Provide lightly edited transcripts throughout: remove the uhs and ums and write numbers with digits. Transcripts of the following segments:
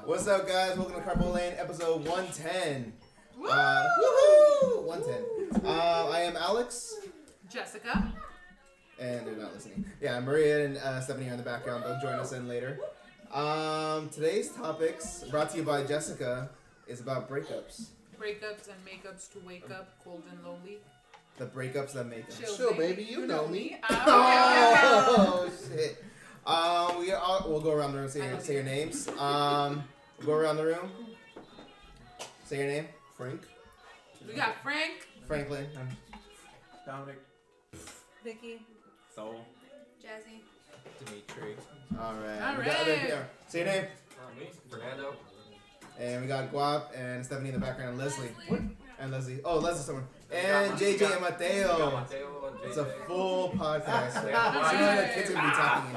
What's up, guys? Welcome to Carpool Lane, episode 110. Woohoo! 110. I am Alex. Jessica. And they're not listening. Yeah, Maria and Stephanie are in the background. They'll join us in later. Today's topics, brought to you by Jessica, is about breakups. Breakups and makeups to wake up cold and lonely. The breakups that make us. Chill, Chill, baby. You know me. Oh, shit. We'll go around the room, say your names. Go around the room. Say your name. Frank. We got Frank. Franklin. Dominic. Vicky. Soul. Jazzy. Dimitri. Alright. Say your name. Me. Fernando. And we got Guap and Stephanie in the background. Leslie. And Leslie. Oh, Leslie's someone. And JJ and Mateo. It's a full podcast. I know the kids are going to be talking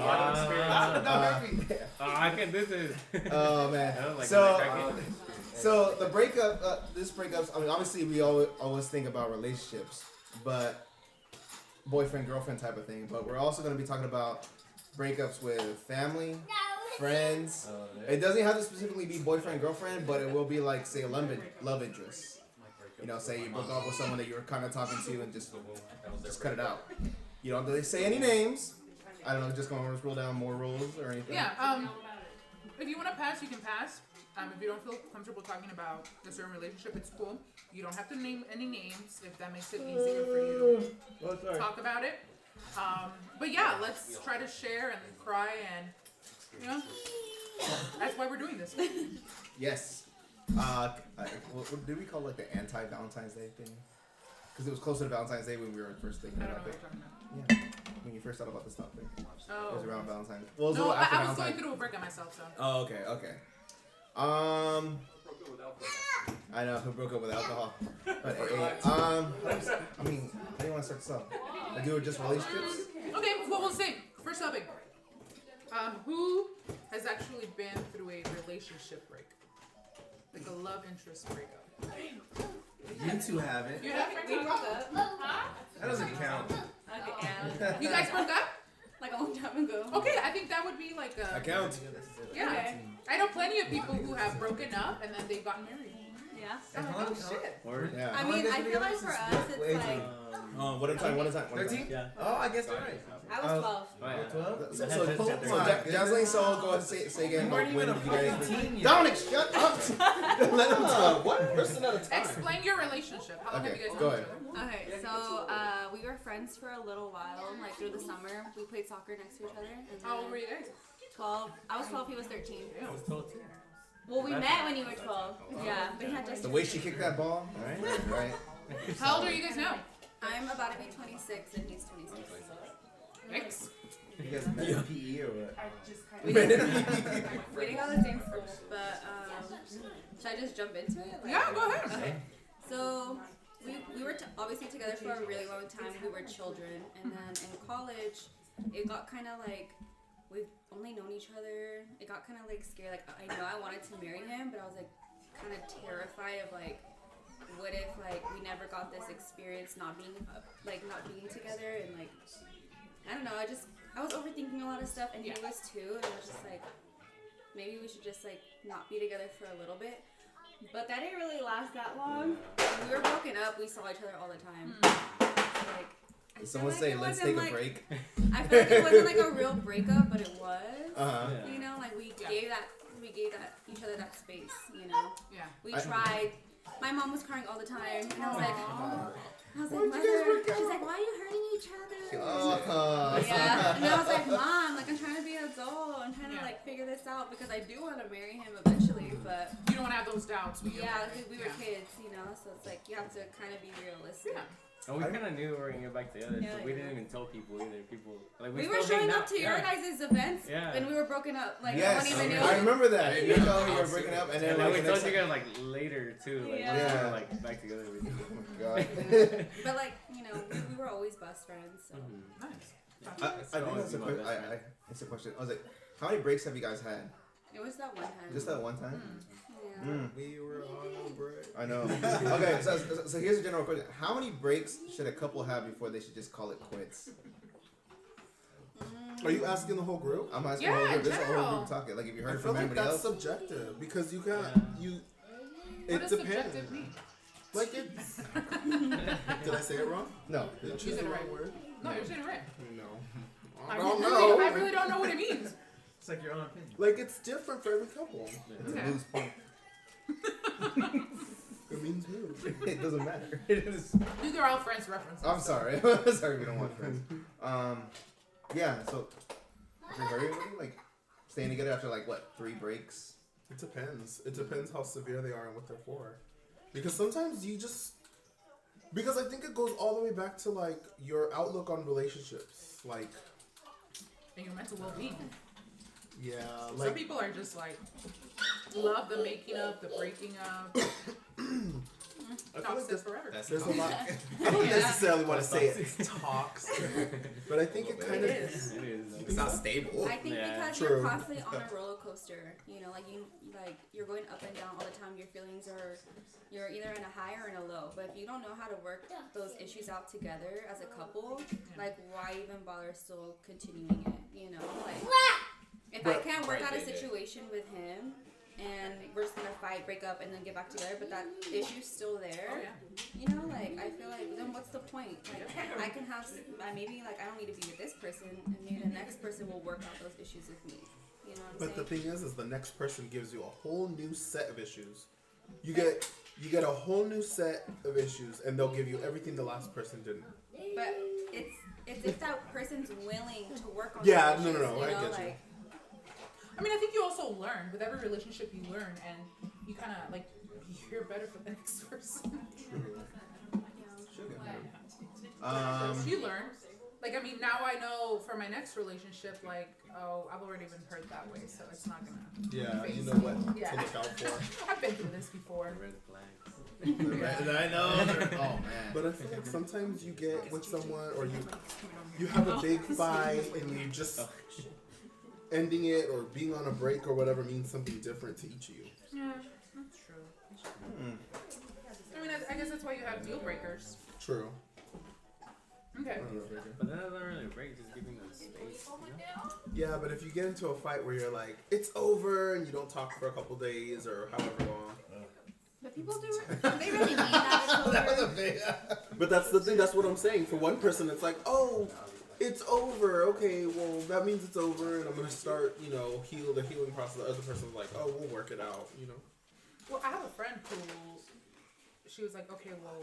in here. I can do this. Oh, man. So the breakup, this breakups, I mean, obviously we always think about relationships, but boyfriend, girlfriend type of thing. But we're also going to be talking about breakups with family, friends. It doesn't have to specifically be boyfriend, girlfriend, but it will be like, say, a love interest. You know, say you broke up with someone that you were kind of talking to and just cut it out. You don't have to say any names. I don't know, just going to roll down more rules or anything. Yeah, if you want to pass, you can pass. If you don't feel comfortable talking about a certain relationship, it's cool. You don't have to name any names if that makes it easier for you to talk about it. But yeah, let's try to share and cry and, you know, that's why we're doing this. Yes. What did we call like the anti-Valentine's Day thing? Because it was closer to Valentine's Day when we were first thinking I don't know about what it. you're talking about. Yeah, when you first thought about this topic. Oh. It was around Valentine's. Well, it was a No, little after I was going Valentine's. through a breakup myself, so. Oh, okay. I know who broke up with alcohol. But I mean, how do you want to start this off? Like, do it just relationships? Okay, well, we'll see. First topic. Who has actually been through a relationship break? Like a love interest breakup. You two have it. You have We broke up. That doesn't count. Okay, yeah. You guys broke up? Like a long time ago. Okay, I think that would be like a... Account. Yeah. Okay. I know plenty of people who have broken up and then they've gotten married. Yeah. Oh, shit. Yeah. I mean, I feel like for us, it's like, One at a time. 13? Yeah. Oh, I guess you're right. I was 12. Oh, yeah. 12? So Jocelyn, Soul, go ahead and say again. You weren't When even did a you guys... 15 yet. Dominic, shut up! Let him talk. One person at a time. Explain your relationship. How long have you guys go known ahead. each other? Okay, so we were friends for a little while, like through the summer. We played soccer next to each other. And How old were you guys? 12. I was 12, he was 13. I was told too. Well, we met when you were 12. Yeah, but he had just. The way she kicked that ball. Right. How old are you guys now? I'm about to be 26 and he's 26. Six. You guys met in PE or what? We didn't go to the same school, but should I just jump into it? Like, Yeah, go ahead. Okay. So we were obviously together for a really long time. We were children, and then in college, it got kind of like we've only known each other. It got kind of like scary. Like I know I wanted to marry him, but I was like kind of terrified of like what if like we never got this experience not being together and like I don't know. I was overthinking a lot of stuff, and he was too, and I was just like maybe we should just like not be together for a little bit. But that didn't really last that long. When we were broken up, we saw each other all the time. So, like, I Someone feel say, like let's it take wasn't, a break. I feel like it wasn't like a real breakup, but it was. Uh-huh. You know, like we gave each other that space. You know, Yeah. we tried. My mom was crying all the time, and I was like, Why'd you guys Mother. work out? She's like, why are you hurting each other? Oh. Yeah, and I was like, Mom, like I'm trying to be an adult. I'm trying to like figure this out because I do want to marry him eventually, but. You don't want to have those doubts. When you're Yeah, married. we were kids, you know, so it's like you have to kind of be realistic. Yeah. And we kind of knew we were going to get back together, Yeah, but we yeah. didn't even tell people either. People, like, We still were showing hanged up out. to your guys' events Yeah. when we were broken up. Like, Yes, no one even knew. I remember that. You told me you were breaking up, and then And then like we the told next you guys like later too, like Yeah. once we were like back together. Oh my God. But, like, you know, we were always best friends, so. Nice. I think that's a question. It's a question. I was like, how many breaks have you guys had? It was that one time. Just that one time? Yeah. We were on a break. I know. Okay, so here's a general question. How many breaks should a couple have before they should just call it quits? Are you asking the whole group? I'm asking Yeah, the whole group. in This is a whole general. group talking. Like if you I heard it feel from like anybody that's else. subjective because you can't. Yeah. What It does depends. subjective mean? Like it's. Did I say it wrong? No. Did I You choose said the it wrong right. word? No, you're saying it right. No. I I don't really, know. I really don't know what it means. It's like your own opinion. Like it's different for every couple. It's Okay. a loose point. It means move. It doesn't matter. It is. These are all Friends references. I'm sorry. Sorry we don't watch Friends. Yeah. So, have you heard anybody like staying together after like what 3 breaks? It depends. It depends how severe they are and what they're for. Because sometimes you just. Because I think it goes all the way back to like your outlook on relationships. Like, And your mental well-being. yeah, Some like. people are just like, love the making up, the breaking up. I feel like Toxic forever. there's a lot. I don't necessarily want to say it's toxic, but I think it kind of It is. It is. It's not stable. I think Yeah. because True. you're constantly on a roller coaster, you know, like you're going up and down all the time. Your feelings are, you're either in a high or in a low. But if you don't know how to work those issues out together as a couple, like why even bother still continuing it? You know, like if I can't work out a situation with him and we're just gonna fight, break up, and then get back together, but that issue's still there. Oh, yeah. You know, like I feel like then what's the point? Like I can have maybe like I don't need to be with this person, and maybe the next person will work out those issues with me. You know what I'm But the saying? thing is the next person gives you a whole new set of issues. You get a whole new set of issues, and they'll give you everything the last person didn't. But it's if that person's willing to work on. Yeah, those no, issues, I you know, get you. like, I mean, I think you also learn. With every relationship, you learn, and you kind of like you're better for the next person. You learn. Like, I mean, now I know for my next relationship, like, oh, I've already been hurt that way, so it's not gonna. Yeah, face you know me. what Yeah. to look out for. I've been through this before. Red flags. I know. Oh man. But I feel like sometimes you get with someone, or you have a big fight, and you just ending it or being on a break or whatever means something different to each of you. Yeah, that's true. I mean, I guess that's why you have deal breakers. True. Okay. But that doesn't really break, just giving them space. You know? Yeah, but if you get into a fight where you're like, it's over, and you don't talk for a couple days or however long. but people do. They really mean that. It's over. That was a big. But that's the thing, that's what I'm saying. For one person, it's like, oh, it's over. Okay, well, that means it's over, and I'm going to start, the healing process. The other person's like, oh, we'll work it out, Well, I have a friend who, she was like, okay, well,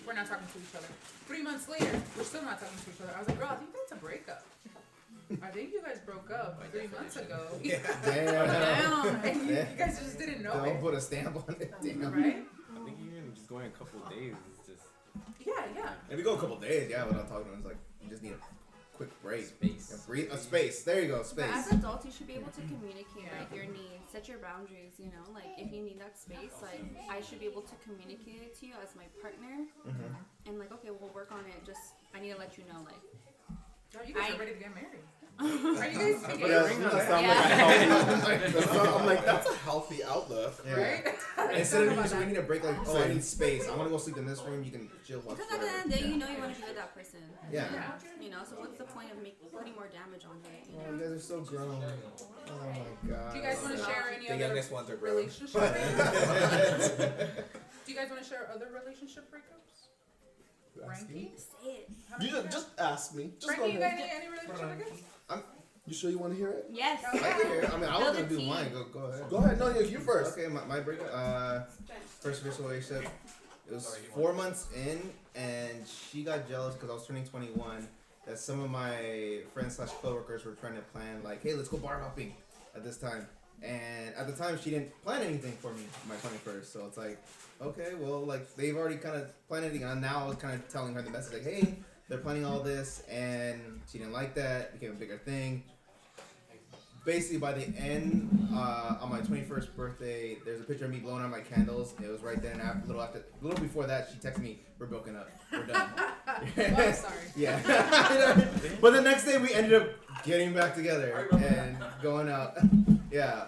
we're not talking to each other. 3 months later, we're still not talking to each other. I was like, girl, I think that's a breakup. I think you guys broke up 3 months ago. Damn. Damn. And you guys just didn't know Don't it. put a stamp on it. Damn. Right? I think even just going a couple days is just Yeah. If you go a couple days, yeah, without talking to him, it's like you just need a quick break. space. Yeah, breathe a space. There you go, But space. as adults, you should be able to communicate Yeah. like your needs, set your boundaries. You know, like if you need that space, like I should be able to communicate it to you as my partner, and like okay, we'll work on it. Just I need to let you know, like Oh, you guys are ready to get married. Are you guys Yeah, together? that sounds like a healthy. I'm like, that's a healthy outlook. Yeah. Right? Instead of Talk just about we need a break, like, oh, I need space. I want to go sleep in this room. You can chill, watch because at the end of the day, you know you want to be with that person. Yeah. You know, so what's the point of putting more damage on it? You Oh, know? you guys are so grown. Oh my god. Do you guys want to share any The other youngest ones are grown. relationship breakups? Do you guys want to share other relationship breakups? Frankie? Say it. How You about you just ask me. Just Frankie, you go got ahead. any relationship breakups? You sure you want to hear it? Yes. I can hear. I mean, I was Build gonna a do team. mine. Go ahead. Go ahead. No, you first. Okay, my breakup. First official relationship. It was 4 months in, and she got jealous because I was turning 21. That some of my friends / coworkers were trying to plan, like, hey, let's go bar hopping at this time. And at the time, she didn't plan anything for me my 21st. So it's like, okay, well, like they've already kind of planned anything. And now I was kind of telling her the message, like, hey, they're planning all this, and she didn't like that. It became a bigger thing. Basically, by the end, on my 21st birthday, there's a picture of me blowing out my candles. It was right then, a little before that, she texted me, "We're broken up. We're done." Oh, sorry. Yeah. But the next day, we ended up getting back together and going out. Yeah.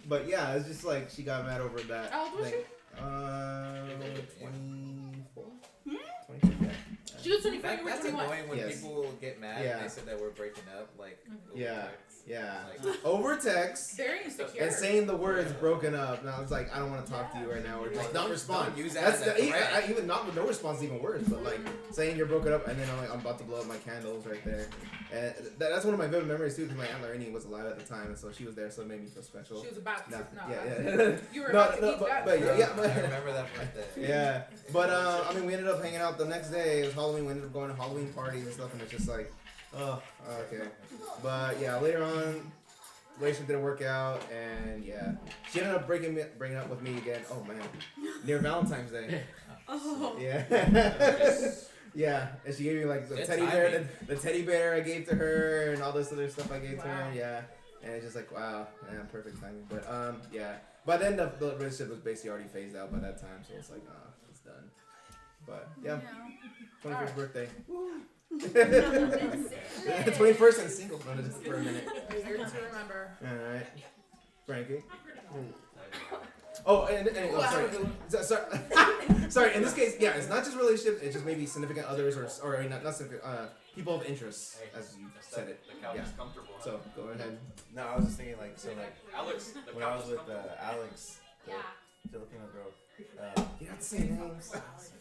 But yeah, it's just like she got mad over that. How old was thing. she? 24. 24. Yeah. She was 24, you were That's 21. annoying when Yes. people get mad Yeah. and they said that we're breaking up. Like, Yeah. Yeah. Like, Over text. Very insecure. And saying the words broken up. Now it's like, I don't want to talk to you right now, or just not respond. Don't use that That's as a the, threat. even not with no response is even worse, but like saying you're broken up, and then I'm about to blow up my candles right there. And that's one of my vivid memories too, because my Aunt Lorraine was alive at the time, and so she was there, so it made me feel special. She was about to. Yeah. You were about to eat that. But yeah, I remember that birthday. yeah. But I mean, we ended up hanging out the next day. It was Halloween. We ended up going to Halloween parties and stuff, and it's just like, oh, okay. But yeah, later on, relationship didn't work out, and yeah, she ended up breaking up with me again. Oh man, near Valentine's Day. Oh. Yeah. Yeah, and she gave me like the Good teddy timing. bear, the teddy bear I gave to her, and all this other stuff I gave to her. Yeah, and it's just like wow, man, perfect timing. But yeah. By then the relationship was basically already phased out by that time, so it's like it's done. But yeah, 21st birthday. 21st and single for a minute. Year to remember. All right, Frankie. Oh, and sorry. In this case, yeah, it's not just relationships. It's just maybe significant others or not significant people of interest, as you said it. The couch Yeah. is comfortable. So go ahead. No, I was just thinking like Alex, the when I couch was is with comfortable. Alex, the Filipino girl. You have to say names.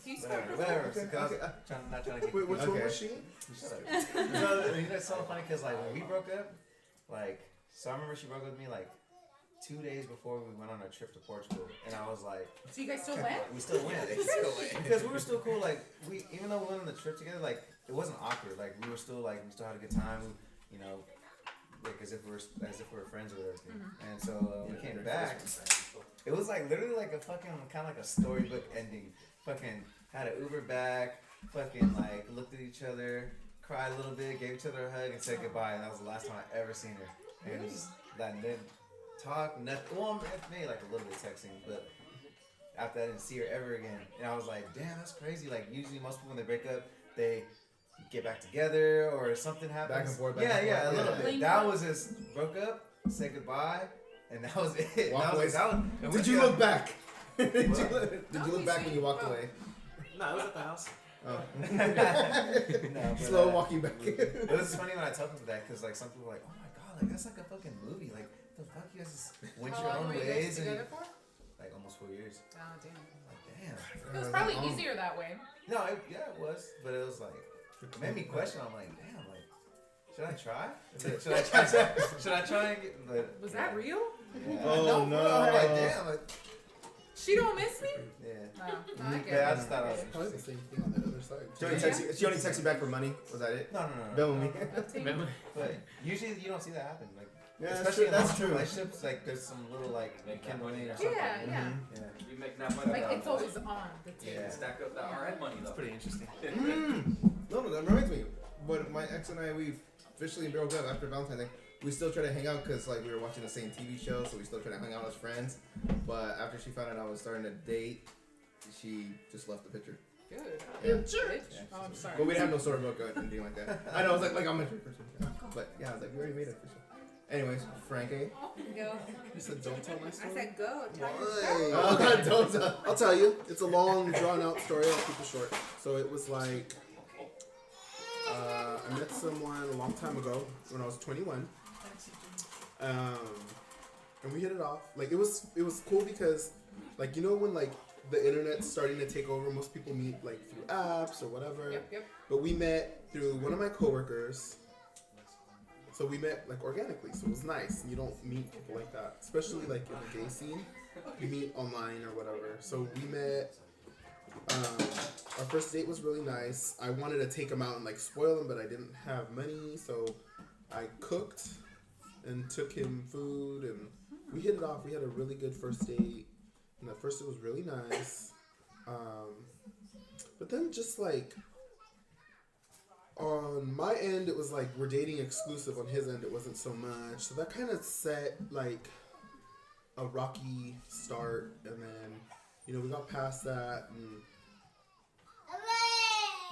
He's Whatever. Okay, So I was okay. not trying to get. Wait, which one Okay. was she? Shut up. So you know, it's so funny because like when we broke up, so I remember she broke up with me like 2 days before we went on a trip to Portugal, and I was like, So you guys still went? we still went. Because we were still cool. Like even though we went on the trip together, like it wasn't awkward. Like we still had a good time. You know, like as if we were friends with everything. And so we came back. It was like literally like a fucking kind of like a storybook ending. Fucking had an Uber back. Fucking like looked at each other, cried a little bit, gave each other a hug, and said goodbye. And that was the last time I ever seen her. And it was just that didn't talk nothing. Well, maybe like a little bit texting, but after that, I didn't see her ever again. And I was like, damn, that's crazy. Like usually most people when they break up, they get back together or something happens. Back and forth. Yeah, a little Yeah. bit. That was just broke up, said goodbye, and that was it. Walk That was away. like, and we Did you got- look back? Did you Don't look be back when saying- you walked away? No, I was at the house. Oh. No, but, Slow walking back. It was funny when I tell people that because like some people are like, oh my god, like that's like a fucking movie. Like the fuck you guys just went How your long own were you guys ways and together for? like almost 4 years. Oh, damn. Like damn. It was probably easier that way. No, yeah, it was, but it was like it made me question. I'm like, damn, like should I try? Should I try and get? But, Was that real? Yeah. Oh, For no. real, I'm like damn, like She don't miss me? yeah. No, I get Yeah, I it. just thought I was Probably the same thing on the other side. She only texted you back for money. Was that it? no. Bill me. Remember? But usually you don't see that happen. Like Yeah, especially that's in true. relationships, like there's some little like rekindling or something. Yeah, yeah. Yeah. You make that money. Like it's always on the table. Yeah. Stack up that RN money though. It's pretty interesting. No, that reminds me. But my ex and I, we officially broke up after Valentine's Day. We still try to hang out because like we were watching the same TV show, so we still try to hang out as friends. But after she found out I was starting to date, she just left the picture. Good. Yeah. Bitch. Oh, I'm sorry. But we didn't have no storybook or anything like that. I know, I was like I'm a person. But yeah, I was like, we already made it official. Anyways, Frankie. Go. You said don't tell my I story. said go. Tell your Why? story. Oh, God, don't. I'll tell you. It's a long, drawn-out story. I'll keep it short. So it was like I met someone a long time ago when I was 21, and we hit it off. Like it was cool because, like when like the internet's starting to take over, most people meet like through apps or whatever. Yep. But we met through one of my coworkers. So we met like organically, so it was nice. You don't meet people like that, especially like in the gay scene. You meet online or whatever. So we met. Our first date was really nice. I wanted to take him out and like spoil him, but I didn't have money, so I cooked and took him food, and we hit it off. We had a really good first date, and at first it was really nice. But then just like on my end, it was like we're dating exclusive. On his end, it wasn't so much. So that kind of set like a rocky start, and then we got past that, and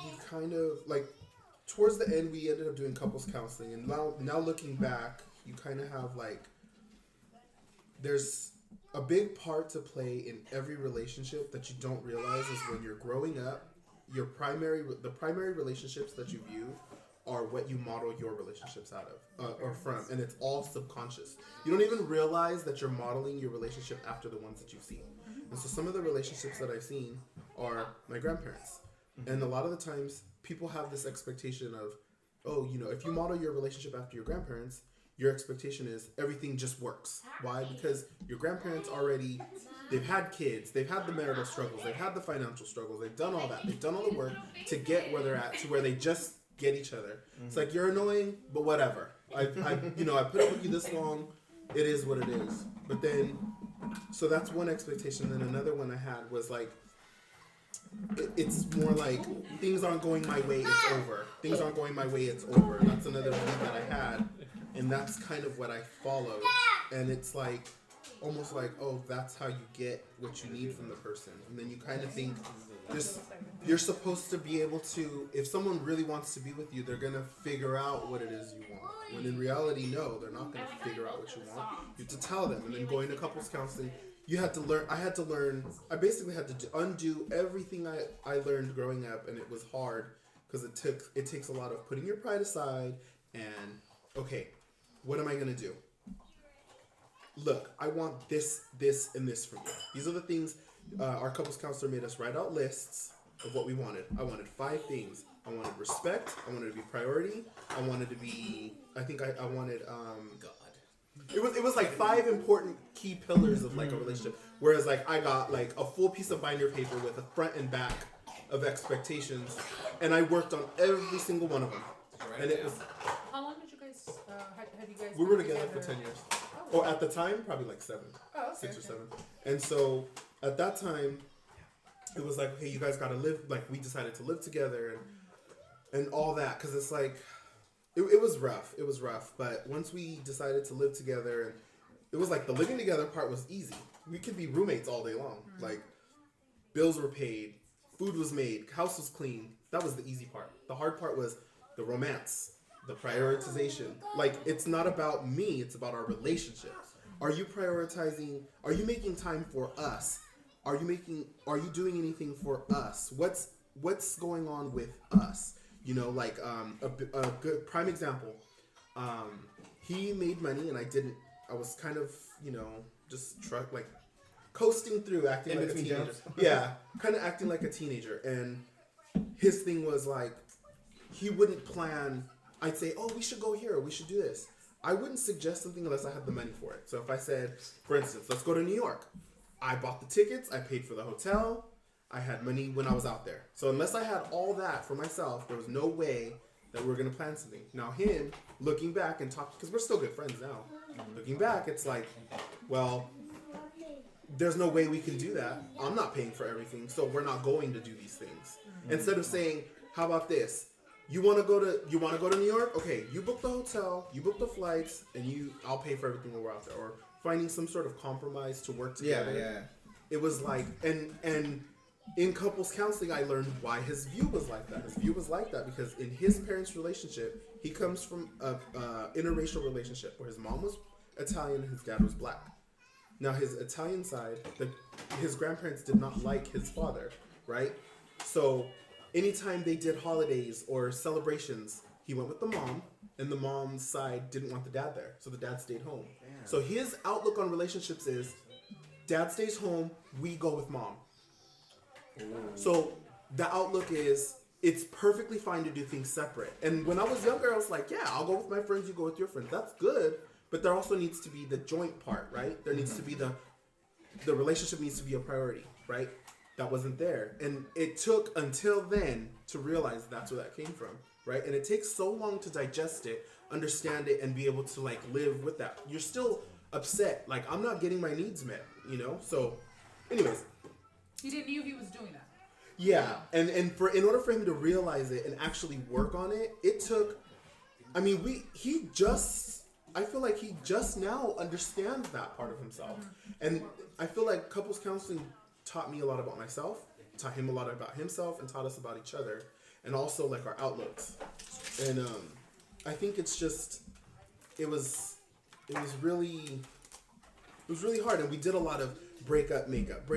we kind of like towards the end we ended up doing couples counseling, and now looking back, you kind of have like there's a big part to play in every relationship that you don't realize is when you're growing up, the primary relationships that you view are what you model your relationships out of or from, and it's all subconscious. You don't even realize that you're modeling your relationship after the ones that you've seen. And so some of the relationships that I've seen are my grandparents, and a lot of the times people have this expectation of, oh, you know, if you model your relationship after your grandparents, your expectation is everything just works. Why? Because your grandparents already, they've had kids, they've had the marital struggles, they've had the financial struggles, they've done all that, they've done all the work to get where they're at, to where they just get each other. It's like, you're annoying, but whatever. I put up with you this long, it is what it is. But then, so that's one expectation. Then another one I had was like, it's more like, things aren't going my way, it's over. Things aren't going my way, it's over. That's another thing that I had. And that's kind of what I followed. And it's like, almost like, oh, that's how you get what you need from the person. And then you kind of think, you're supposed to be able to, if someone really wants to be with you, they're going to figure out what it is you want. When in reality, no, they're not going to figure out what you want. You have to tell them. And then going to couples counseling, I basically had to undo everything I learned growing up, and it was hard because it takes a lot of putting your pride aside and, okay, what am I going to do? Look, I want this, and this from you. These are the things. Our couples counselor made us write out lists of what we wanted. I wanted 5 things. I wanted respect. I wanted to be priority. I wanted to be. I think I wanted. God. It was like 5 important key pillars of like a relationship. Whereas like I got like a full piece of binder paper with a front and back of expectations, and I worked on every single one of them. And it was. How long did you guys? Have you guys? We were together for 10 years. Or at the time, probably like 7. Oh, okay. 6 or 7. And so at that time, it was like, hey, you guys gotta live. Like we decided to live together and all that, because it's like, it was rough. It was rough. But once we decided to live together, and it was like the living together part was easy. We could be roommates all day long. Mm-hmm. Like bills were paid, food was made, house was clean. That was the easy part. The hard part was the romance. The prioritization. Like, it's not about me, it's about our relationship. Are you prioritizing, are you making time for us? Are you doing anything for us? What's going on with us? You know, like, a good prime example. He made money and I was kind of, you know, just coasting through, acting like a teenager. Yeah, kind of acting like a teenager. And his thing was like, he wouldn't plan. I'd say, oh, we should go here, we should do this. I wouldn't suggest something unless I had the money for it. So if I said, for instance, let's go to New York. I bought the tickets, I paid for the hotel, I had money when I was out there. So unless I had all that for myself, there was no way that we were going to plan something. Now him, looking back and talking, because we're still good friends now. Looking back, it's like, well, there's no way we can do that. I'm not paying for everything, so we're not going to do these things. Instead of saying, how about this? You want to go to New York? Okay, you book the hotel, you book the flights, and I'll pay for everything when we're out there. Or finding some sort of compromise to work together. Yeah. It was like, and in couples counseling, I learned why his view was like that. His view was like that because in his parents' relationship, he comes from a interracial relationship where his mom was Italian, his dad was black. Now his Italian side, his grandparents did not like his father, right? So anytime they did holidays or celebrations, he went with the mom, and the mom's side didn't want the dad there, so the dad stayed home. Damn. So his outlook on relationships is, dad stays home, we go with mom. Ooh. So the outlook is, it's perfectly fine to do things separate. And when I was younger, I was like, yeah, I'll go with my friends, you go with your friends. That's good, but there also needs to be the joint part, right? There needs to be the relationship needs to be a priority, right? That wasn't there. And it took until then to realize that's where that came from, right? And it takes so long to digest it, understand it, and be able to like live with that. You're still upset. Like, I'm not getting my needs met, you know? So, anyways. He didn't know he was doing that. Yeah. And in order for him to realize it and actually work on it, it took, I feel like he just now understands that part of himself. Mm-hmm. And I feel like couples counseling taught me a lot about myself, taught him a lot about himself, and taught us about each other, and also like our outlooks. And I think it's just, it was really hard, and we did a lot of breakup makeup,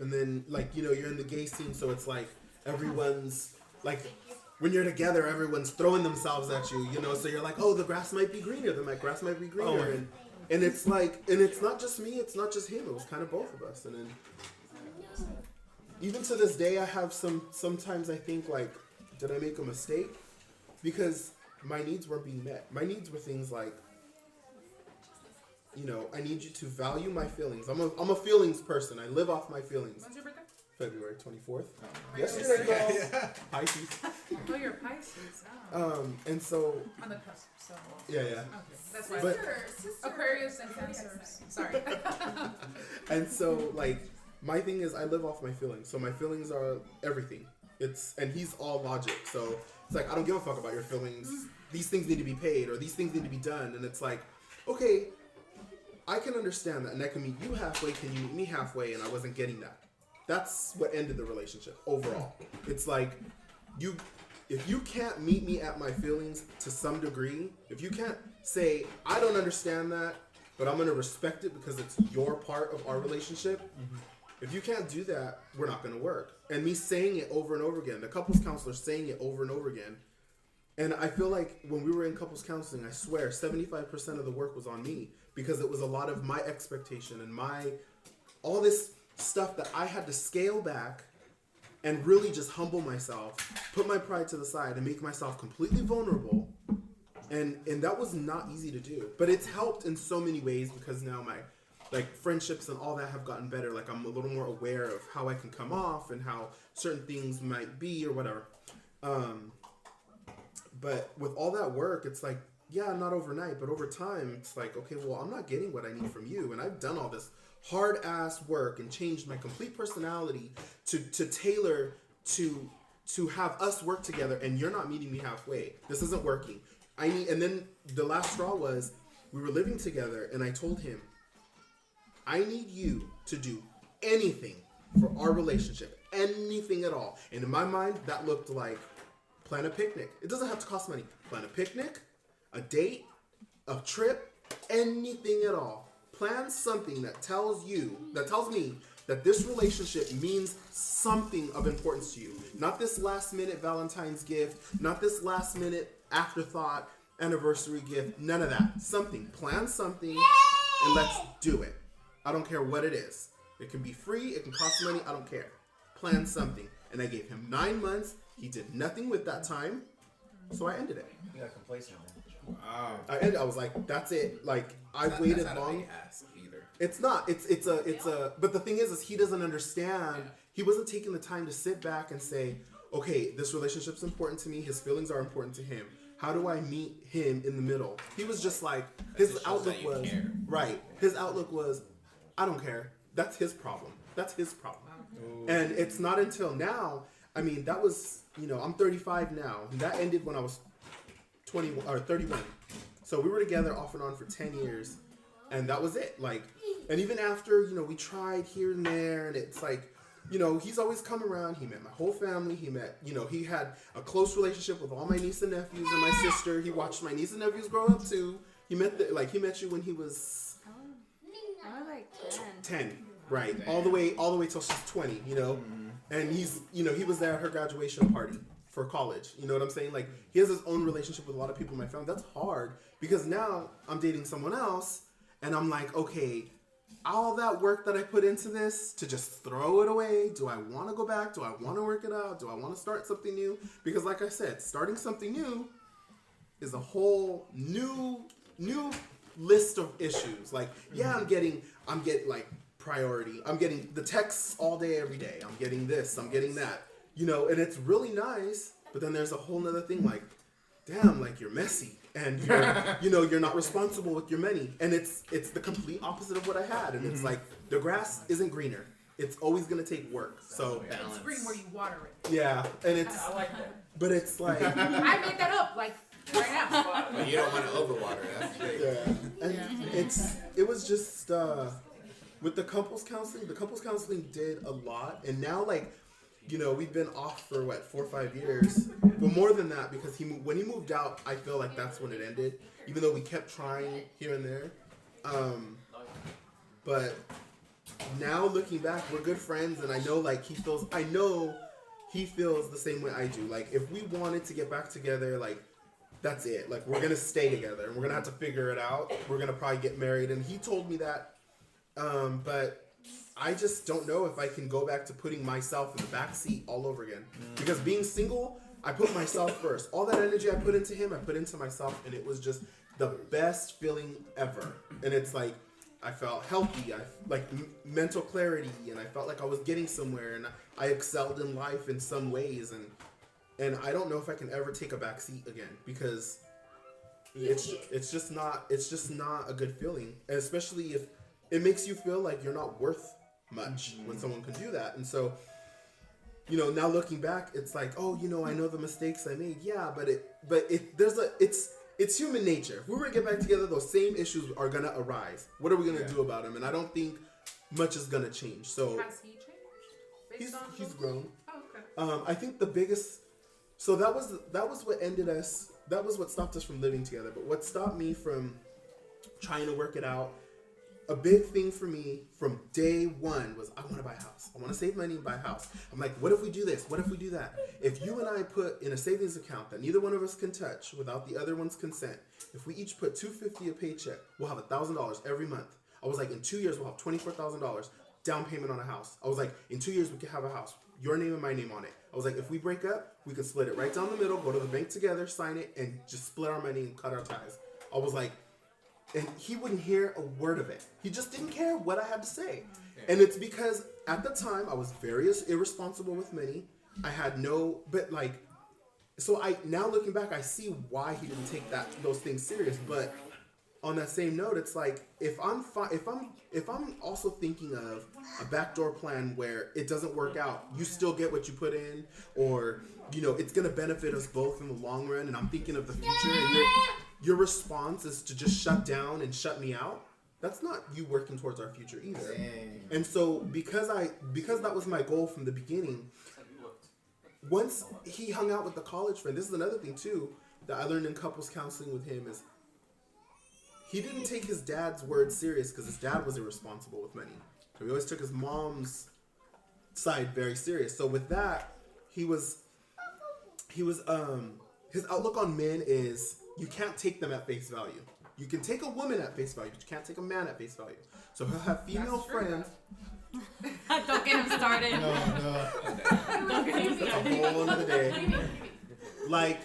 and then like, you know, you're in the gay scene, so it's like everyone's like, when you're together, everyone's throwing themselves at you, you know. So you're like, oh, the grass might be greener. The grass might be greener, and it's like, and it's not just me, it's not just him. It was kind of both of us, and then even to this day, I have sometimes I think like, did I make a mistake? Because my needs weren't being met. My needs were things like, you know, I need you to value my feelings. I'm a feelings person. I live off my feelings. When's your birthday? February 24th. Yesterday, girl. Pisces. Oh, you're Pisces. And so. On the cusp, so. Yeah. Okay, that's why. But, Aquarius and Cancer. Sorry. And so, like, my thing is, I live off my feelings. So my feelings are everything. And he's all logic. So it's like, I don't give a fuck about your feelings. These things need to be paid, or these things need to be done. And it's like, okay, I can understand that, and I can meet you halfway. Can you meet me halfway? And I wasn't getting that. That's what ended the relationship overall. It's like, if you can't meet me at my feelings to some degree, if you can't say, I don't understand that, but I'm going to respect it because it's your part of our relationship, if you can't do that, we're not going to work. And me saying it over and over again, the couples counselor saying it over and over again, and I feel like when we were in couples counseling, I swear 75% of the work was on me, because it was a lot of my expectation and all this stuff that I had to scale back and really just humble myself, put my pride to the side, and make myself completely vulnerable. And that was not easy to do, but it's helped in so many ways, because now my friendships and all that have gotten better. Like, I'm a little more aware of how I can come off and how certain things might be or whatever. But with all that work, it's like, yeah, not overnight, but over time, it's like, okay, well, I'm not getting what I need from you. And I've done all this hard ass work and changed my complete personality to tailor to have us work together, and you're not meeting me halfway. This isn't working. And then the last straw was, we were living together, and I told him, I need you to do anything for our relationship, anything at all. And in my mind, that looked like plan a picnic. It doesn't have to cost money. Plan a picnic, a date, a trip, anything at all. Plan something that tells me that this relationship means something of importance to you. Not this last minute Valentine's gift, not this last minute afterthought anniversary gift, none of that. Something. Plan something and let's do it. I don't care what it is. It can be free, it can cost money, I don't care. Plan something. And I gave him 9 months. He did nothing with that time. So I ended it. You got complacent, man. Wow. I was like, that's it. Like, I waited that's not long. a big ask either. It's not. It's a. But the thing is he doesn't understand. Yeah. He wasn't taking the time to sit back and say, okay, this relationship's important to me. His feelings are important to him. How do I meet him in the middle? He was just like, his outlook was right. His outlook was, I don't care. That's his problem. That's his problem. Ooh. And it's not until now. I mean, that was, I'm 35 now. And that ended when I was 21 or 31. So we were together off and on for 10 years. And that was it. Like, and even after, we tried here and there, and it's like, he's always come around. He met my whole family. He met, he had a close relationship with all my niece and nephews and my sister. He watched my niece and nephews grow up too. He met you when he was I was like 10, right? Damn. All the way till she's 20, And he's, he was there at her graduation party for college. You know what I'm saying? Like, he has his own relationship with a lot of people in my family. That's hard because now I'm dating someone else and I'm like, okay, all that work that I put into this to just throw it away. Do I want to go back? Do I want to work it out? Do I want to start something new? Because like I said, starting something new is a whole new list of issues. Like, yeah, I'm getting like priority. I'm getting the texts all day, every day. I'm getting this, I'm getting that, and it's really nice. But then there's a whole nother thing like, damn, like you're messy and you're, you're not responsible with your money. And it's the complete opposite of what I had. And it's like, the grass isn't greener. It's always going to take work. So it's green where you water it. Yeah. And it's, I like that. But it's like, I made that up like right now. But you don't want to overwater. That's big. Yeah. And it was just, with the couples counseling did a lot. And now, like, we've been off for 4 or 5 years. Well, more than that, because when he moved out, I feel like that's when it ended. Even though we kept trying here and there. But now looking back, we're good friends, and I know he feels the same way I do. Like, if we wanted to get back together, like, that's it. Like, we're gonna stay together, and we're gonna have to figure it out. We're gonna probably get married, and he told me that. But I just don't know if I can go back to putting myself in the back seat all over again. Because being single, I put myself first. All that energy I put into him, I put into myself, and it was just the best feeling ever. And it's like, I felt healthy, mental clarity, and I felt like I was getting somewhere, and I excelled in life in some ways, and I don't know if I can ever take a back seat again, because it's just not a good feeling, and especially if it makes you feel like you're not worth much when someone can do that. And so, now looking back, it's like, oh, I know the mistakes I made, yeah, but it's human nature. If we were to get back together, those same issues are going to arise. What are we going to do about them? And I don't think much is going to change. So has he changed? He's grown. Oh, okay. I think the biggest... So that was what ended us... That was what stopped us from living together. But what stopped me from trying to work it out, a big thing for me from day one was, I want to buy a house. I want to save money and buy a house. I'm like, what if we do this? What if we do that? If you and I put in a savings account that neither one of us can touch without the other one's consent, if we each put $250 a paycheck, we'll have $1,000 every month. I was like, in 2 years, we'll have $24,000 down payment on a house. I was like, in 2 years, we could have a house. Your name and my name on it. I was like, if we break up, we can split it right down the middle, go to the bank together, sign it, and just split our money and cut our ties. I was like, and he wouldn't hear a word of it. He just didn't care what I had to say. And it's because at the time I was very irresponsible with money. I had now looking back, I see why he didn't take those things serious. But on that same note, it's like, if I'm also thinking of a backdoor plan where it doesn't work out, you still get what you put in, or it's gonna benefit us both in the long run, and I'm thinking of the future, and your response is to just shut down and shut me out, that's not you working towards our future either. Dang. And so because that was my goal from the beginning, once he hung out with the college friend, this is another thing too that I learned in couples counseling with him, is he didn't take his dad's word serious because his dad was irresponsible with money. So he always took his mom's side very serious. So with that, his outlook on men is, you can't take them at face value. You can take a woman at face value, but you can't take a man at face value. So he'll have female friends. Don't get him started. No. Don't get him started. A whole other day. Like,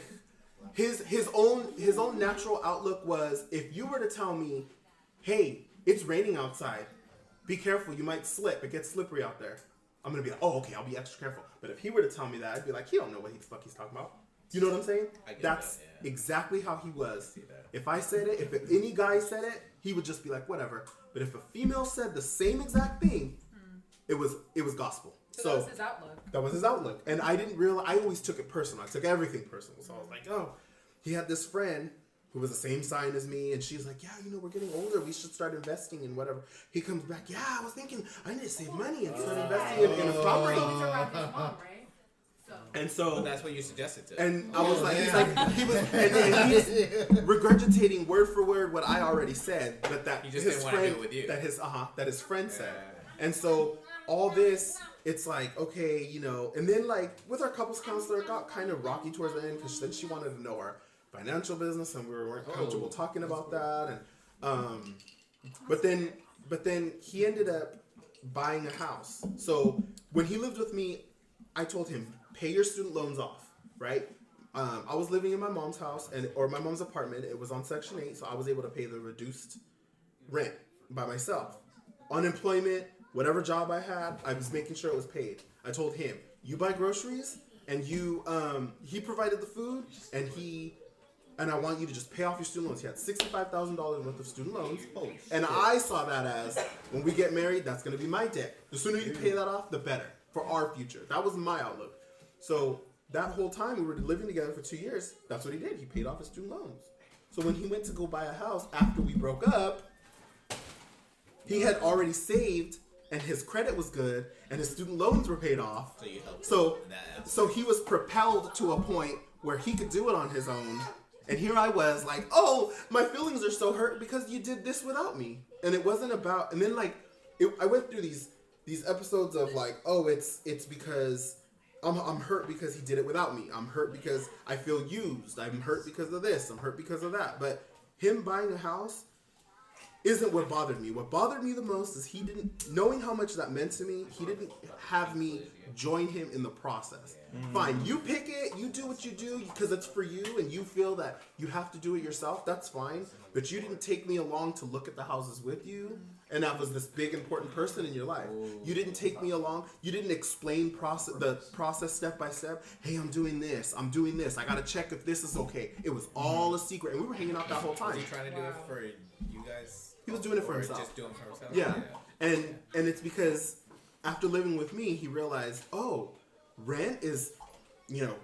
his own natural outlook was, if you were to tell me, hey, it's raining outside, be careful, you might slip, it gets slippery out there, I'm gonna be like, oh, okay, I'll be extra careful. But if he were to tell me that, I'd be like, he don't know what the fuck he's talking about. You know what I'm saying? That's exactly how he was. If I said it, if any guy said it, he would just be like, whatever. But if a female said the same exact thing, it was gospel. So that was his outlook. That was his outlook. And I didn't realize, I always took it personal. I took everything personal. So I was like, oh, he had this friend who was the same sign as me, and she's like, yeah, we're getting older, we should start investing in whatever. He comes back, yeah, I was thinking I need to save money and start investing in a property. And so that's what you suggested to. And I was like, he's regurgitating word for word what I already said, but that he just his didn't friend, want to do it with you. That his friend said. And so all this, it's like, okay, and then like with our couples counselor, it got kind of rocky towards the end, because then she wanted to know our financial business, and we weren't comfortable talking about that. And but then he ended up buying a house. So when he lived with me, I told him, pay your student loans off, right? I was living in my mom's house or my mom's apartment. It was on Section 8, so I was able to pay the reduced rent by myself. Unemployment, whatever job I had, I was making sure it was paid. I told him, you buy groceries, and he provided the food, and I want you to just pay off your student loans. He had $65,000 worth of student loans. And I saw that as, when we get married, that's going to be my debt. The sooner you pay that off, the better for our future. That was my outlook. So that whole time we were living together for 2 years, that's what he did. He paid off his student loans. So when he went to go buy a house after we broke up, he had already saved, and his credit was good, and his student loans were paid off. So you helped. So he was propelled to a point where he could do it on his own. And here I was like, oh, my feelings are so hurt because you did this without me. And it wasn't about, and then I went through these episodes of like, oh, it's because I'm hurt because he did it without me. I'm hurt because I feel used. I'm hurt because of this. I'm hurt because of that. But him buying a house isn't what bothered me. What bothered me the most is he didn't, knowing how much that meant to me, he didn't have me join him in the process. Fine, you pick it, you do what you do because it's for you and you feel that you have to do it yourself, that's fine. But you didn't take me along to look at the houses with you, and that was this big important person in your life. You didn't take me along, you didn't explain the process step by step. Hey, I'm doing this, I gotta check if this is okay. It was all a secret, and we were hanging out that whole time. Was he trying to do it for you guys? He was doing it for or himself. Just doing it for himself? Yeah. And it's because after living with me, he realized, oh, rent is, $1,000,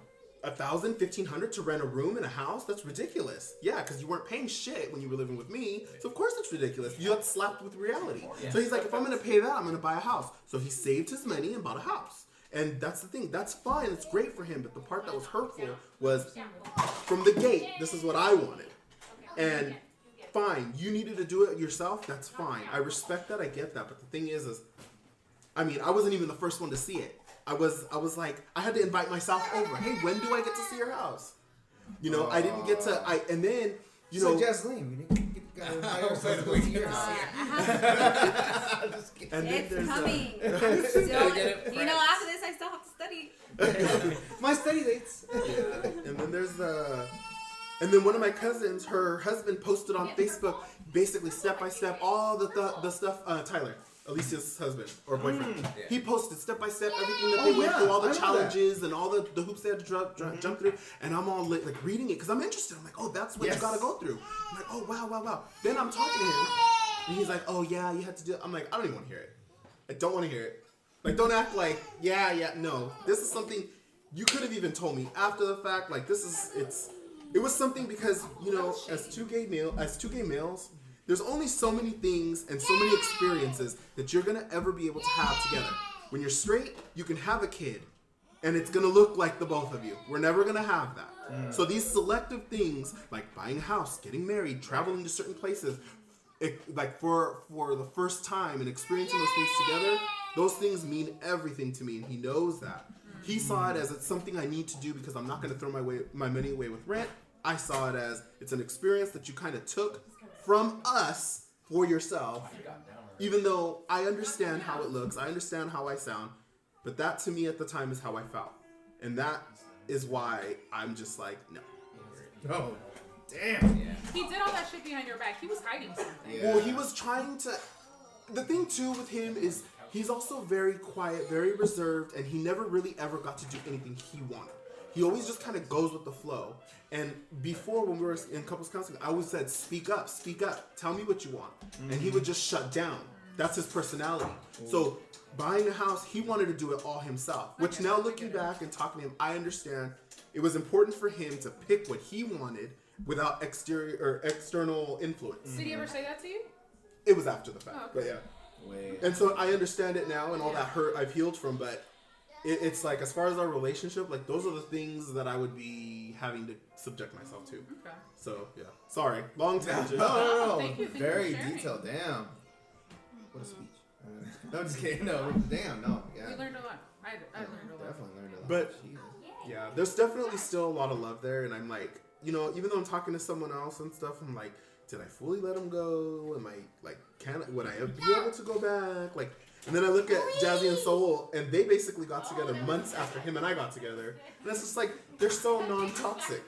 $1,500 to rent a room in a house? That's ridiculous. Yeah, because you weren't paying shit when you were living with me. So of course it's ridiculous. You got slapped with reality. Yeah. So he's like, if I'm going to pay that, I'm going to buy a house. So he saved his money and bought a house. And that's the thing. That's fine. It's great for him. But the part that was hurtful was from the gate, this is what I wanted. And fine, you needed to do it yourself. That's fine. I respect that. I get that. But the thing is I wasn't even the first one to see it. I was like, I had to invite myself over. Hey, when do I get to see your house? I didn't get to. And then So Jasleen, we didn't get to invite ourselves to see your house. And then It's coming. it After this, I still have to study. My study dates. Yeah. And then there's and then one of my cousins, her husband posted on Facebook, basically step by step all the stuff. Tyler, Alicia's husband or boyfriend, he posted step by step everything that they went through, all the challenges and all the hoops they had to jump through. And I'm all like reading it because I'm interested. I'm like, oh, that's what you gotta go through. I'm like, oh wow. Then I'm talking to him, and he's like, oh yeah, you had to do it. I'm like, I don't even want to hear it. I don't want to hear it. Like, don't act like no. This is something you could have even told me after the fact. Like, it was something because as two gay males, there's only so many things and so many experiences that you're gonna ever be able to have together. When you're straight, you can have a kid, and it's gonna look like the both of you. We're never gonna have that. So these selective things, like buying a house, getting married, traveling to certain places, like for the first time and experiencing those things together, those things mean everything to me, and he knows that. He saw it as it's something I need to do because I'm not gonna throw my money away with rent. I saw it as it's an experience that you kind of took from us for yourself, even though I understand how it looks, I understand how I sound, but that to me at the time is how I felt. And that is why I'm just like, no. Oh, damn. Yeah. He did all that shit behind your back. He was hiding something. Yeah. Well, he was trying to... The thing, too, with him is he's also very quiet, very reserved, and he never really ever got to do anything he wanted. He always just kind of goes with the flow. And before, when we were in couples counseling, I always said, speak up, tell me what you want. And he would just shut down. That's his personality. So buying a house, he wanted to do it all himself. Which now looking back and talking to him, I understand it was important for him to pick what he wanted without external influence. Did he ever say that to you? It was after the fact, okay. but yeah. And so I understand it now and all that hurt I've healed from, but it's like, as far as our relationship, like, those are the things that I would be having to subject myself to. Okay. So, yeah. Sorry. Long tangent. No. Thank you Very for sharing. detailed. Damn. What a speech. No, I'm just kidding. No, damn, no. Yeah. We learned a lot. I learned a lot. Definitely learned a lot. But, yeah, there's definitely still a lot of love there, and I'm like, even though I'm talking to someone else and stuff, I'm like, did I fully let him go? Am I, like, would I be able to go back? Like, and then I look at Jazzy and Soul, and they basically got together months after him and I got together. And it's just like, they're so non-toxic.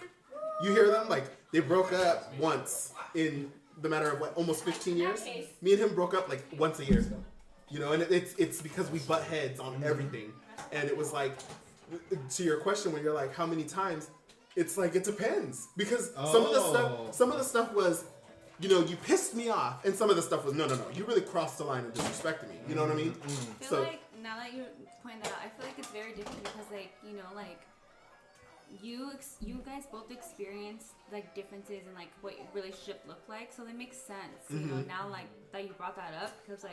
You hear them? Like, they broke up once in the matter of, almost 15 years? Me and him broke up, like, once a year. And it's because we butt heads on everything. And it was like, to your question, when you're like, how many times? It's like, it depends. Because some of the stuff was, you pissed me off, and some of the stuff was, no, you really crossed the line and disrespected me. You know what I mean? I feel like, now that you point that out, I feel like it's very different because, you guys both experience, differences in, what your relationship looked like, so that makes sense, now, that you brought that up, because,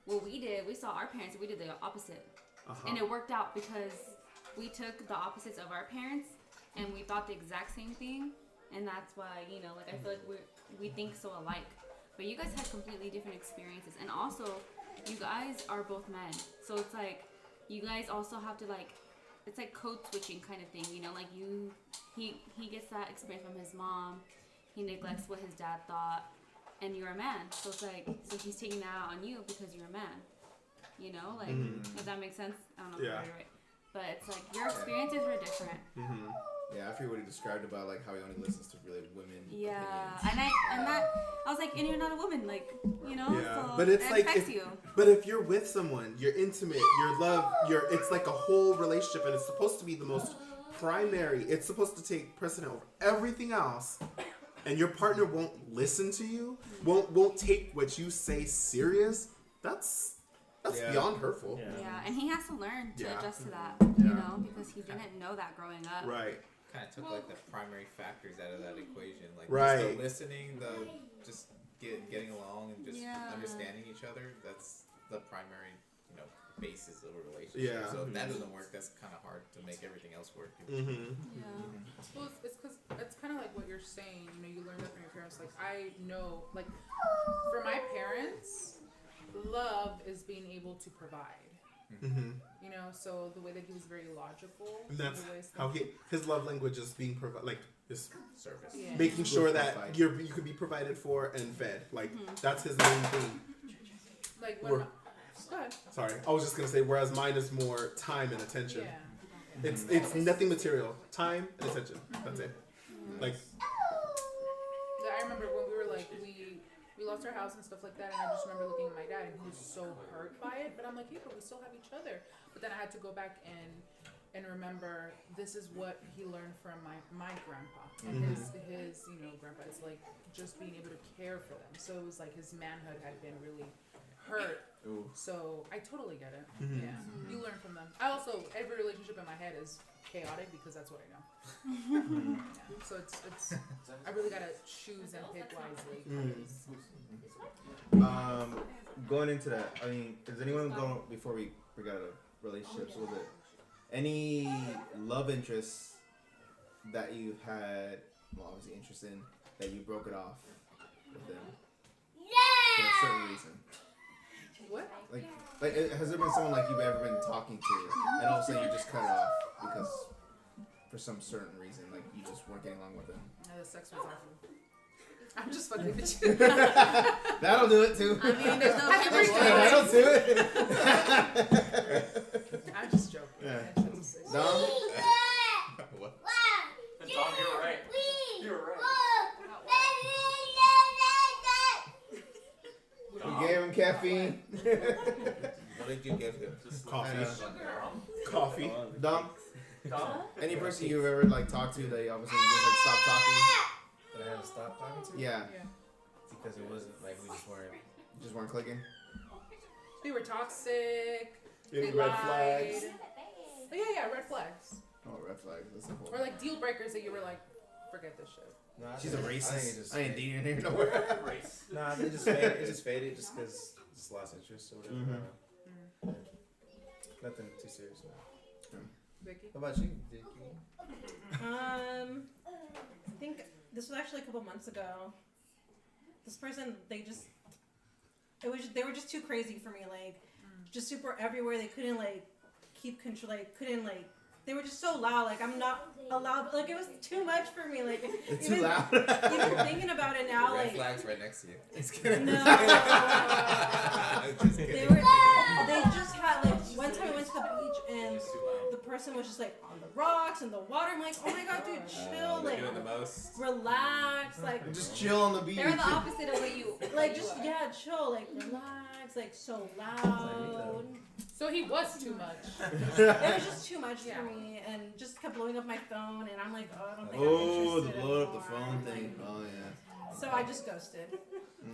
what we did, we saw our parents, and we did the opposite, and it worked out because we took the opposites of our parents, and we thought the exact same thing, and that's why, I feel like we think so alike. But you guys had completely different experiences. And also, you guys are both men. So it's like, you guys also have to, it's like code switching kind of thing, you know, like he gets that experience from his mom, he neglects what his dad thought, and you're a man, so it's like, so he's taking that out on you because you're a man, you know, like, if that makes sense. I don't know if I got it right, but it's like your experiences are different. Yeah, after what he described about like how he only listens to really women. Yeah, opinions. and I was like, and you're not a woman, like, you know. Yeah, so but it's it like affects you. But if you're with someone, you're intimate, you're love, it's like a whole relationship, and it's supposed to be the most primary. It's supposed to take precedent over everything else, and your partner won't listen to you, won't take what you say serious. That's beyond hurtful. Yeah, and he has to learn to adjust to that, Yeah. you know, because he didn't know that growing up. Right. Kind of took like the primary factors out of that equation, like Right. just the listening, the just getting along and just Yeah. understanding each other. That's the primary, basis of a relationship. Yeah. So if that doesn't work, that's kind of hard to make everything else work. Mm-hmm. Yeah. Well, it's because it's kind of like what you're saying. You know, you learn that from your parents. Like I know, like for my parents, love is being able to provide. Mm-hmm. You know, so the way that he was very logical. And that's the ways how that his love language is being provided, like just Service. Yeah. making sure that Provide. you could be provided for and fed. Like that's his main thing. like We're- when. Go ahead. Sorry, I was just gonna say. Whereas mine is more time and attention. Yeah. It's nothing material. Time and attention. That's it. Like Yeah, I remember when we were like we lost our house and stuff like that, and I just remember looking at my dad and he was so hurt by it. But I'm like, yeah, but we still have each other. But then I had to go back and remember this is what he learned from my grandpa and his grandpa is like just being able to care for them. So it was like his manhood had been really hurt. Ooh. So I totally get it. Yeah, you learn from them. I also every relationship in my head is chaotic because that's what I know. Yeah. So it's I really gotta choose and pick wisely. Going into that, I mean, is anyone going before we got out of relationships a little bit? Any love interests that you've had, well, obviously interest in, that you broke it off with them for a certain reason? What? Like, has there been someone like you've ever been talking to, and all of a sudden you just cut it off because for some certain reason, like you just weren't getting along with them? No, the sex was awful. I'm just fucking with you. That'll do it too. I mean, there's no That'll do it. I'm just joking. Yeah. It's just- Dom? What? Tom, you're right. You're right. You gave him caffeine. What did you give him? coffee. Uh, Coffee. Dom? Tom? Any person you've ever like talked to that you obviously just like stopped talking? That I had to stop talking to? Yeah, Yeah. Because it wasn't like we just weren't clicking. They were toxic. Any They red lied. flags? Oh, yeah, red flags. Oh, red flags. That's simple. Or like deal breakers that you were like, forget this shit. No, I She's a think- I think it racist. just I ain't faded. dating her nowhere. Race. Nah, it just faded. It just faded just because just lost interest or whatever. Mhm. I don't know. Nothing too serious now. Vicky? What about you, Vicky? I think this was actually a couple months ago. This person, they were just too crazy for me. Like, just super everywhere. They couldn't like keep control. Like, couldn't like. They were just so loud. Like, I'm not allowed. Like, it was too much for me. Like, It's even, too loud. even thinking about it now, Red like, flags right next to you. It's kidding. no. Just They kidding. just had like one time we went to the beach and the person was just like on the rocks and the water. I'm like, oh my god, dude, chill, They're like doing the most. relax, like Just chill on the beach. They're the opposite of what you like just chill, like relax, like so loud. So he was too much. It was just too much Yeah. for me, and just kept blowing up my phone. And I'm like, oh, I don't think Oh, I'm the interested blow up the anymore. phone thing. Oh yeah. So I just ghosted.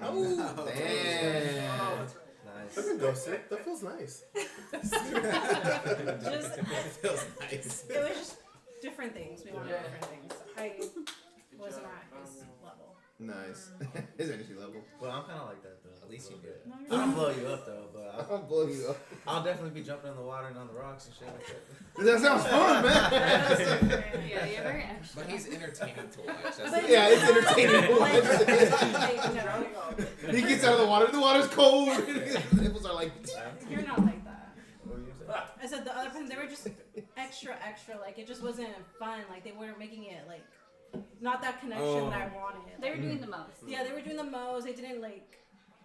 Oh, damn. Nice. I've been ghosted. That feels nice. Just Feels nice. it was just different things. We wanted different things. I wasn't at his level. Nice. His energy level. Well, I'm kind of like that though. At least you did. No, I you're don't not. blow you up though, but I'll blow you up. I'll definitely be jumping in the water and on the rocks and shit like that. That sounds fun, man. That's different. Yeah, you're very extra. But he's entertaining to watch. That's But- the Yeah, it's entertaining. Like, no, He gets out of the water. The water's cold. His nipples are like. you're not like that. What were you saying? I said the other person, they were just extra. Like it just wasn't fun. Like they weren't making it like not that connection that I wanted. They were doing the most. Yeah, they were doing the most. They didn't like.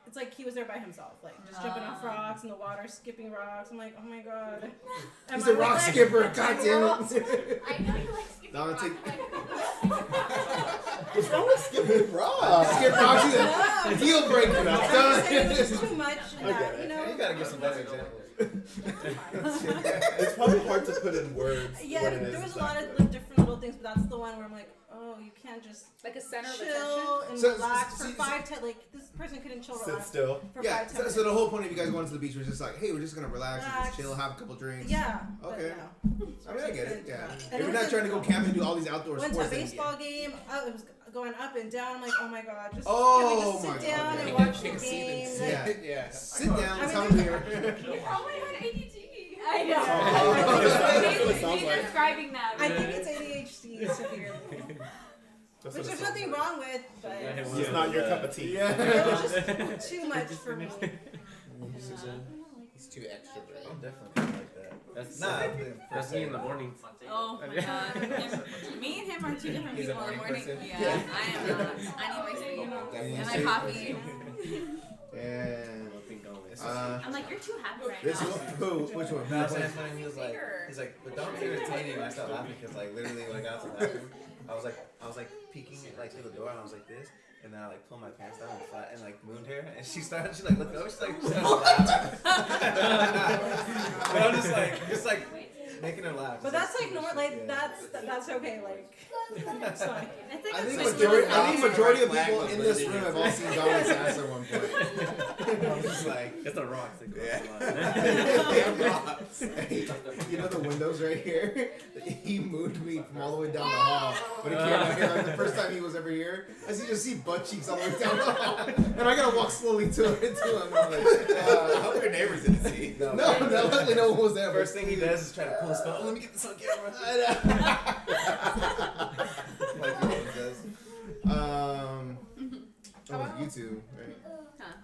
It's like he was there by himself, like just jumping off rocks in the water, skipping rocks. I'm like, oh my god. He's a rock skipper. God damn it. I know you like skipping No, rocks. What's wrong with skipping rocks? Skip rocks is a deal breaker. It's too much. That, you know. You gotta give some better examples. It's probably hard to put in words. Yeah, what it is there was a exactly. lot of like, different little things, but that's the one where I'm like, oh, you can't just Like a center of chill attention. and So- relax so- for 5-10. Like this person couldn't chill, Sit relax still. for Yeah, 5-10 so minutes. the whole point of you guys going to the beach was just like, hey, we're just gonna relax and Relax. just chill, have a couple drinks. Yeah. Okay. But, I mean, I get it. Yeah. And If it you're was not a- trying to go camping and do all these outdoor Went to a sports, then baseball game. It was going up and down. I'm like, oh my god, just Oh can we just my sit down God, and yeah. watch the Take a seat and game? sit. Yeah. Yeah. sit down. I mean, Tell me You probably had ADD. I know. Oh, that's what it sounds He's like. describing that. I think it's ADHD severely, That's which what there's it nothing sounds wrong with, but Yeah, like. It's not your cup of tea. Yeah. it was just too much for me. It's too extroverted. I'm definitely like that. That's Nah, me in the morning. Oh my god. Me and him are two different He's a people in the morning morning. person? Yeah, I am not. I need my sleep and my coffee. And I'm like, you're too happy right this now. one, which one? No, so that's when he was like, but don't be irritating. I started laughing because like literally when I got to the bathroom, I was like peeking like through the door and I was like this, and then I like pulled my pants down and flat and like mooned her, and she like looked over, she started laughing. But I'm just like making her laugh. But that's like normal. Like that's okay. Like it's fine. I think It's majority of flag people was in this literally room have all seen Dominic's ass at one point. I'm just like, It's a rock that goes You know the windows right here? He moved me from all the way down the hall. When he came out here, like the first time he was ever here, I just see butt cheeks all the way down the hall. And I gotta walk slowly to him. I'm like, I hope your neighbors didn't see. no, luckily no one was there. first thing he does is try to pull his phone. Oh, let me get this on camera. Like he always does. You two, right? Huh.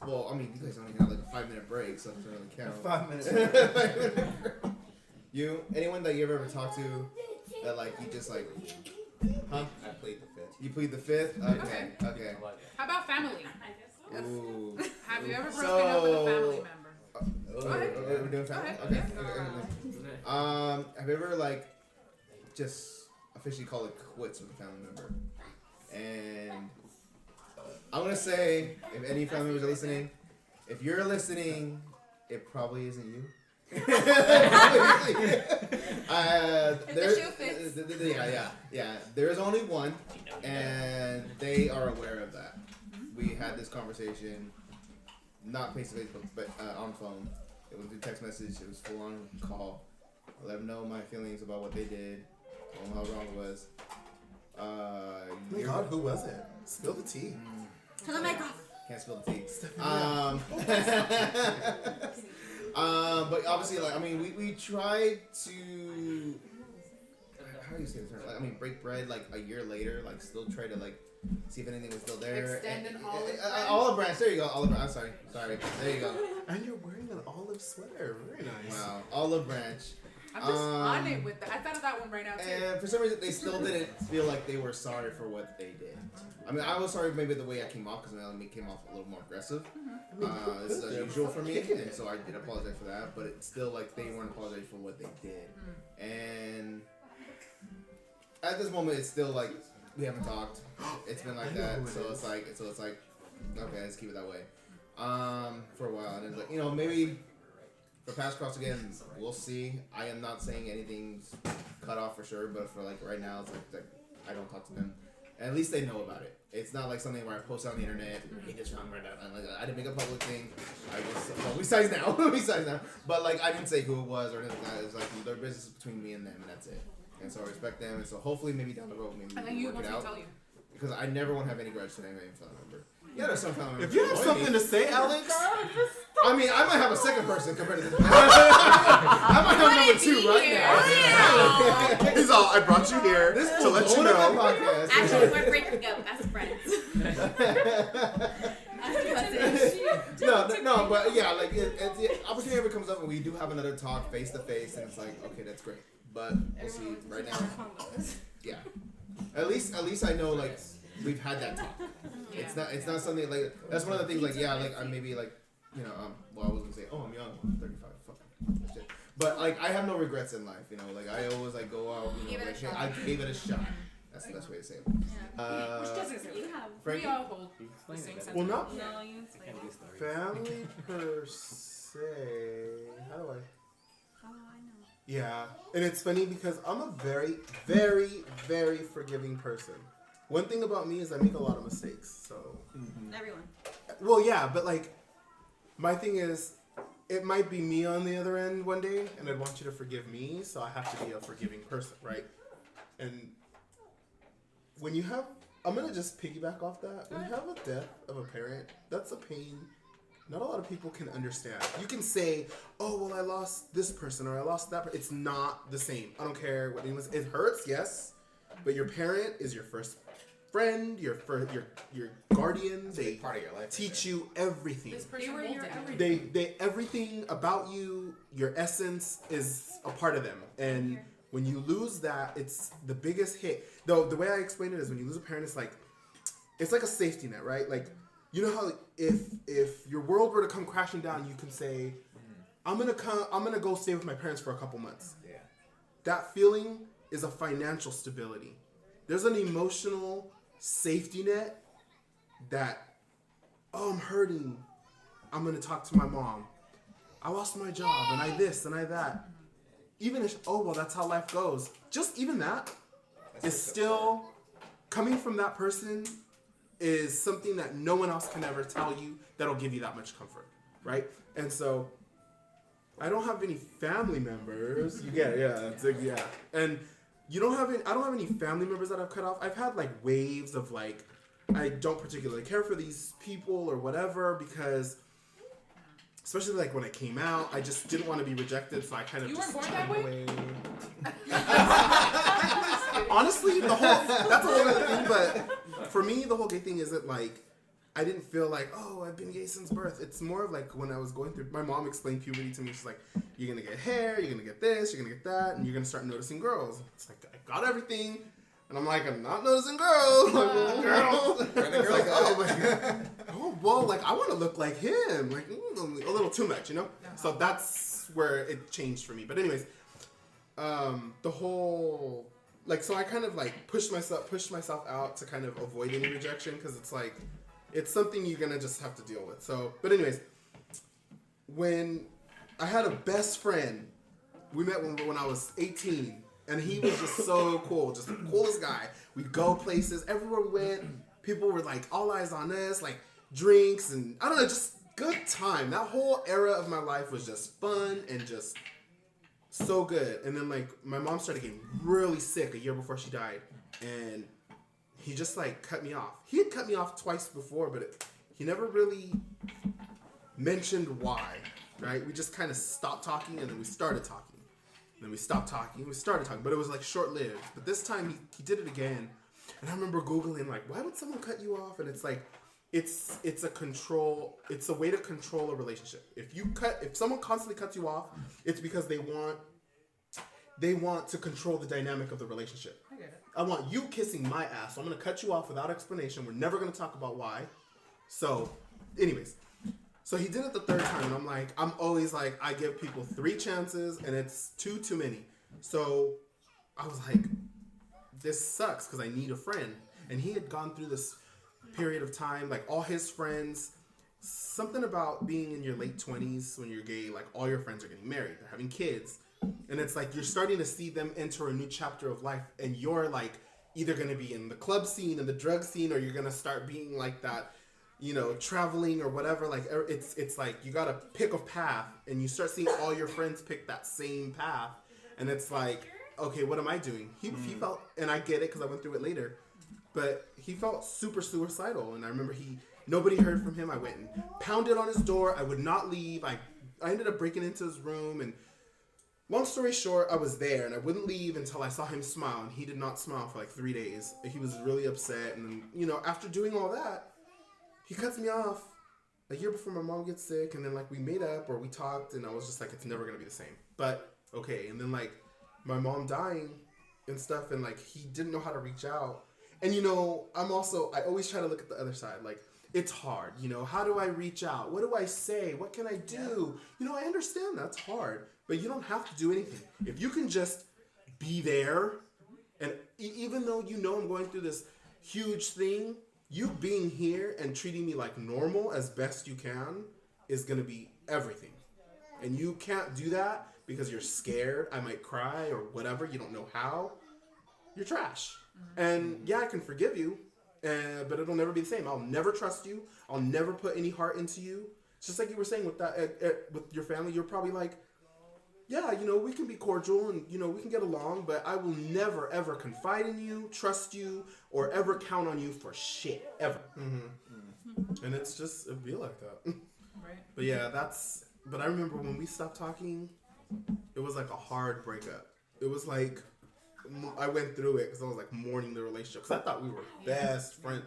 Well, I mean, you guys only had like a 5-minute break, so it doesn't really count. 5 minutes. You, anyone that you've ever talked to that like you just like, huh? I played the fifth. You plead the fifth? Okay. How about family? Ooh. Have you ever broken up with a family member? Oh, Go ahead. We're doing family? Go Okay. ahead. Have you ever like just officially called it quits with a family member? And I'm gonna say, if any family members are listening, if you're listening, it probably isn't you. If the shoe fits. Yeah. There is only one, and they are aware of that. We had this conversation, not face to face, but on phone. It was through text message. It was full on call. I let them know my feelings about what they did, told them how wrong it was. Oh my God, who was it? Spill the tea. Turn the mic off. Can't spill the tea. But obviously, like, I mean, we tried to, how do you say this term? Like, I mean, break bread, like, a year later, like, still try to, like, see if anything was still there. Extend an olive branch. Olive branch, there you go, olive branch, I'm sorry, there you go. And you're wearing an olive sweater. Very nice. Wow, olive branch. I'm just on it with that. I thought of that one right now too. And for some reason, they still didn't feel like they were sorry for what they did. I mean, I was sorry maybe the way I came off, because I came off a little more aggressive. This is unusual for me, and so I did apologize for that, but it's still like they weren't apologizing for what they did. And at this moment, it's still like we haven't talked. It's been like that, so it's like okay, let's keep it that way. For a while, and it's like, you know, maybe for past cross again, we'll see. I am not saying anything's cut off for sure, but for like right now, it's like I don't talk to them. And at least they know about it. It's not like something where I post on the internet, hey, this wrong right now. I didn't make a public thing. Besides now. But like, I didn't say who it was or anything like that. It's like their business is between me and them, and that's it. And so I respect them. And so hopefully, maybe down the road, maybe And we then can you work it mostly out. tell you. Because I never want to have any grudge to any family member. Yeah, there's some family members. If you have something to say, Alex. I mean, I might have a second person compared to this. I might have number 2 right now. He's all, I brought you here This to let you know. Actually, we're breaking up as friends. No, no, but yeah, like the opportunity ever comes up and we do have another talk face to face, and it's like, okay, that's great. But we'll see. Right now, yeah. At least I know like we've had that talk. Yeah. It's not something like that's one of the things like yeah like I maybe like well I was gonna say I'm young, I'm 35, fuck that shit. But like I have no regrets in life, like I always like go out, like hey, I gave it a shot. That's the best way to say it. Which doesn't you have. We all hold the same sense. Well, not No, you explain it. family per se. How do I? Oh, I know. Yeah, and it's funny because I'm a very, very, very forgiving person. One thing about me is I make a lot of mistakes. So. Everyone. Well, yeah, but like, my thing is, it might be me on the other end one day, and I'd want you to forgive me, so I have to be a forgiving person, right? And when you have, I'm gonna just piggyback off that. When you have a death of a parent, that's a pain not a lot of people can understand. You can say, oh, well, I lost this person or I lost that person. It's not the same. I don't care what anyone says. It hurts, yes, but your parent is your first friend, your guardian. They part of your life. Teach you everything. This person molded you. They everything about you, your essence is a part of them. And when you lose that, it's the biggest hit. Though the way I explain it is when you lose a parent, it's like a safety net, right? Like, you know how if your world were to come crashing down, you can say, I'm gonna go stay with my parents for a couple months. Yeah. That feeling is a financial stability. There's an emotional safety net that, oh, I'm hurting. I'm gonna talk to my mom. I lost my job and I this and I that. Even if, oh, well, that's how life goes. Just even that is still coming from that person is something that no one else can ever tell you that'll give you that much comfort, right? And so I don't have any family members. You get it, yeah. It's like, yeah. And I don't have any family members that I've cut off. I've had like waves of like, I don't particularly care for these people or whatever because, especially like when I came out, I just didn't want to be rejected, so I kind of just turned away. Honestly, that's a whole other thing, but for me, the whole gay thing isn't like, I didn't feel like, oh, I've been gay since birth. It's more of like when I was going through, my mom explained puberty to me. She's like, you're going to get hair, you're going to get this, you're going to get that, and you're going to start noticing girls. It's like, I got everything, and I'm like, I'm not noticing girls. Like, girls. Like, oh, my God. Oh, well, like, I want to look like him. Like, a little too much, you know? So that's where it changed for me. But anyways, the whole... Like, so I kind of like pushed myself out to kind of avoid any rejection because it's like, it's something you're going to just have to deal with. So, but anyways, when I had a best friend, we met when I was 18 and he was just so cool, just the coolest guy. We'd go places, everywhere we went, people were like all eyes on us, like drinks and I don't know, just good time. That whole era of my life was just fun and just so good. And then like my mom started getting really sick a year before she died and he just like cut me off. He had cut me off twice before, but he never really mentioned why, right? We just kind of stopped talking and then we started talking. And then we stopped talking and we started talking, but it was like short-lived. But this time he did it again. And I remember Googling like, why would someone cut you off? And it's like, it's a way to control a relationship. If someone constantly cuts you off, it's because they want to control the dynamic of the relationship. I get it. I want you kissing my ass, so I'm going to cut you off without explanation. We're never going to talk about why. So, anyways. So he did it the third time, and I'm always like, I give people 3 chances, and it's too many. So I was like, this sucks, because I need a friend. And he had gone through this period of time, like all his friends, something about being in your late 20s when you're gay, like all your friends are getting married, they're having kids. And it's like you're starting to see them enter a new chapter of life, and you're like either going to be in the club scene and the drug scene, or you're going to start being like that, you know, traveling or whatever. Like it's like you got to pick a path, and you start seeing all your friends pick that same path, and it's like, okay, what am I doing? He felt, and I get it because I went through it later, but he felt super suicidal. And I remember nobody heard from him. I went and pounded on his door. I would not leave. I ended up breaking into his room, and long story short, I was there, and I wouldn't leave until I saw him smile, and he did not smile for like 3 days. He was really upset, and then, you know, after doing all that, he cuts me off, a year before my mom gets sick, and then like we made up or we talked, and I was just like, it's never gonna be the same. But okay, and then like my mom dying and stuff, and like he didn't know how to reach out. And I always try to look at the other side. Like, it's hard, how do I reach out? What do I say? What can I do? I understand that's hard, but you don't have to do anything. If you can just be there, and even though I'm going through this huge thing, you being here and treating me like normal as best you can is going to be everything. And you can't do that because you're scared. I might cry or whatever. You don't know how. You're trash. And yeah, I can forgive you, but it'll never be the same. I'll never trust you. I'll never put any heart into you. It's just like you were saying with that with your family. You're probably like, yeah, we can be cordial and we can get along, but I will never ever confide in you, trust you, or ever count on you for shit ever. And it'd be like that. Right. But yeah, But I remember when we stopped talking, it was like a hard breakup. It was like I went through it because I was like mourning the relationship because I thought we were best friends.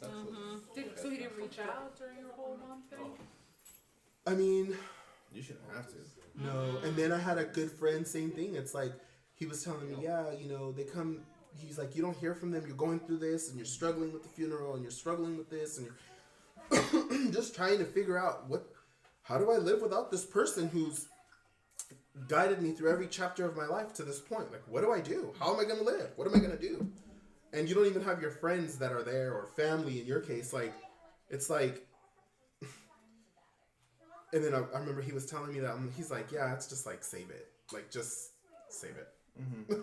So he didn't reach out during your whole mom thing? I mean, You shouldn't have to. no. And then I had a good friend, same thing. It's like he was telling me, yeah, they come. He's like, you don't hear from them. You're going through this, and you're struggling with the funeral, and you're struggling with this, and you're just trying to figure out how do I live without this person who's guided me through every chapter of my life to this point. Like, what do I do? How am I going to live? What am I going to do? And you don't even have your friends that are there or family in your case. Like, it's like, and then I remember he was telling me that, he's like, yeah, it's just like, save it. Like, just save it. Mm-hmm.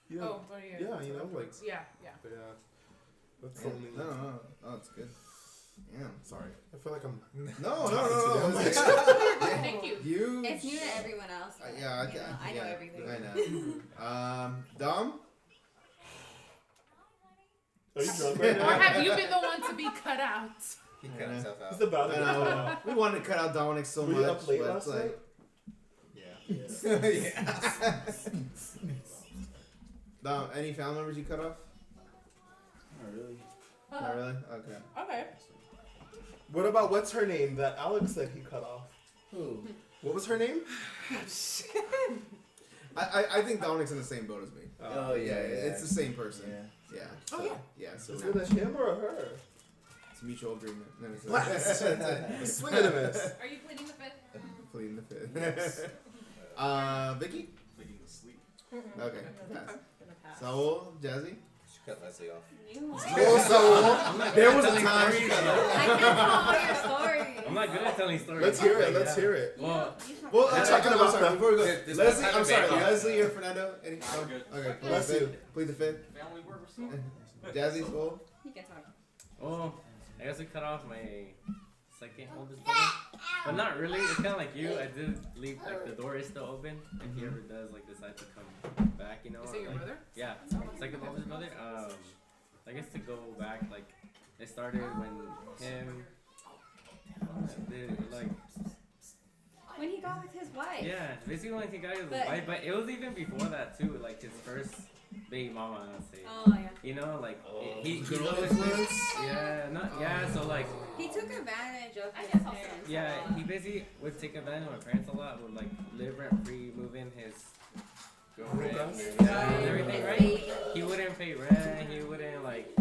Yeah. Oh, yeah. Yeah, like. Yeah. But yeah. That's Yeah. only. No, it's good. Yeah. Sorry. I feel like I'm. No. Thank you. It's new to everyone else. Yeah, I know everything. I know. Dom? Are you drunk right Or now? have you been the one to be cut out? He cut himself out. He's about to I know. We wanted to cut out Dominic so Were much. you up late but last it's like, night? Yeah. Dom, any family members you cut off? Not really. Not really? Okay. Okay. What about what's her name that Alex said he cut off? Who? What was her name? I think Dominic's in the same boat as me. Oh, yeah. It's the same person. Yeah. So, Oh, yeah. Yeah, so Is it a him or a her? it's a mutual agreement. No, it's Swing and a miss. Are you pleading the fifth? pleading the fifth. Vicky? Pleading to sleep. Okay. Pass. Gonna pass. Saul, Jazzy? She cut Leslie off. You are. Oh, Saul. There was a telling time. stories. I can't tell all your stories. I'm not good at telling stories. Let's hear it. Let's hear it. Well, Well, I'm I'm talking about sorry, before we go. This Leslie, one I'm sorry. had a Leslie or Fernando? Any? I'm good. Okay. Bless you. Plead the fifth. Family work or Jazzy, Saul? You can talk. I guess I cut off my second oldest brother. But not really. It's kind of like you. I did leave, like, the door is still open. If he ever does, like, decide to come back, Is or, it your like, brother? Yeah, second oldest brother. I guess to go back, like, it started when him did, like, When he got with his wife. yeah, basically when he got his But- wife, but it was even before that too, like his first baby mama, I'd say. Oh yeah. Like, he Good old always- influence? so like, He took advantage of his parents. yeah, he basically would take advantage of my parents a lot, would like live rent free, move in his girlfriend, and everything, right? He wouldn't pay rent, he wouldn't like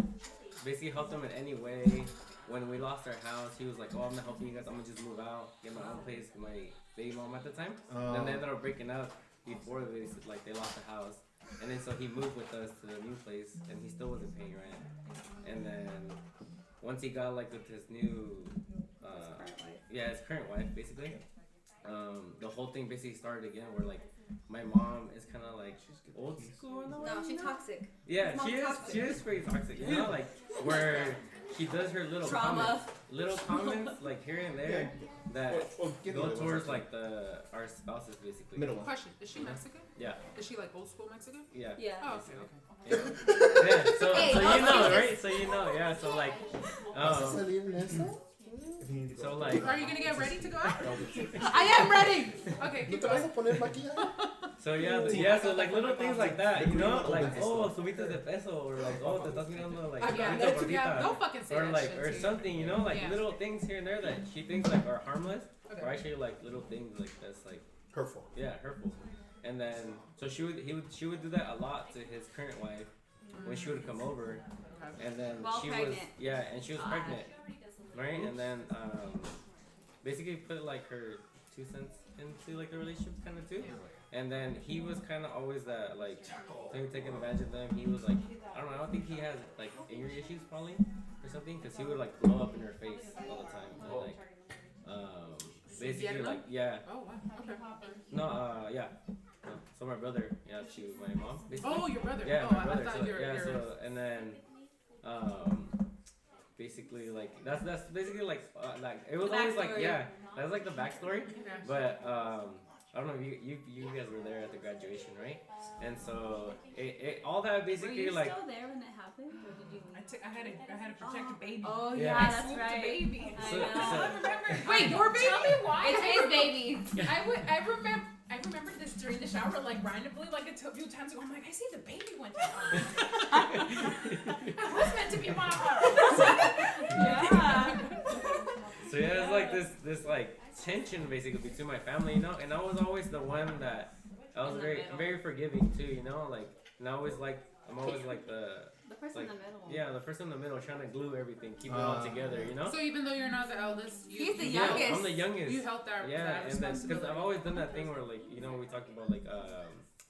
basically help them in any way. When we lost our house, he was like, oh, I'm not helping you guys, I'm gonna just move out, get my own place, get my baby mom at the time. Then they ended up breaking up before they lost the house. And then so he moved with us to the new place, and he still wasn't paying rent. And then once he got like with his new, his current wife basically, the whole thing basically started again. Where like my mom is kind of like old school in a way. No, she's toxic. Yeah, Mom's she is. toxic. She is pretty toxic. Like where she does her little Trauma. comments like here and there that Get go the- towards like our spouses basically. Middle one. Question: is she Mexican? Yeah. Is she like old school Mexican? Yeah. Yeah. Oh, okay. Yeah. So Hey, you oh, know, Jesus. right? So you know, yeah. So like, so like, Are you gonna get ready to go out? I am ready. Okay, keep ¿No te vas going. a poner maquillaje? So yeah, so like little things like that, you know, like oh, subitas de peso, or like oh, te estás mirando like Don't fucking say or that like shit or too. something, you know, like little things here and there that she thinks like are harmless, or actually like little things like that's like hurtful. Yeah, hurtful. And then so she would do that a lot to his current wife when she would come over, and then she was pregnant, right? And then basically put like her 2 cents into like the relationship kind of too. And then he was kind of always that like taking advantage of them. He was like, I don't think he has like anger issues probably or something, because he would like blow up in her face all the time. And, like basically like Oh wow. Okay. No, yeah. So my brother, my mom. Basically. Oh, your brother. Yeah, oh, my brother. I thought So, your so and then basically like that's basically like it was always like that's like the backstory. But I don't know if you guys were there at the graduation, right? And so it all that basically were you like. still there when it happened, or did you? I had to protect a baby. Oh yeah, yeah, that's right. Baby. I know. I remember. Wait, your baby? Tell me why. It's his baby. I remember this during the shower, like randomly, like a few times ago. I'm like, I see the baby one time. I was meant to be a mama. Yeah. So yeah, it's like this like tension basically between my family, you know, and I was always the one that I was very forgiving too, you know, like, and I'm always like the person in the middle. Yeah, the person in the middle trying to glue everything, keep it all together, you know. So even though you're not the eldest, he's the youngest. Yeah, I'm the youngest. You held that. Yeah, that and then because I've always done that thing where like we talked about like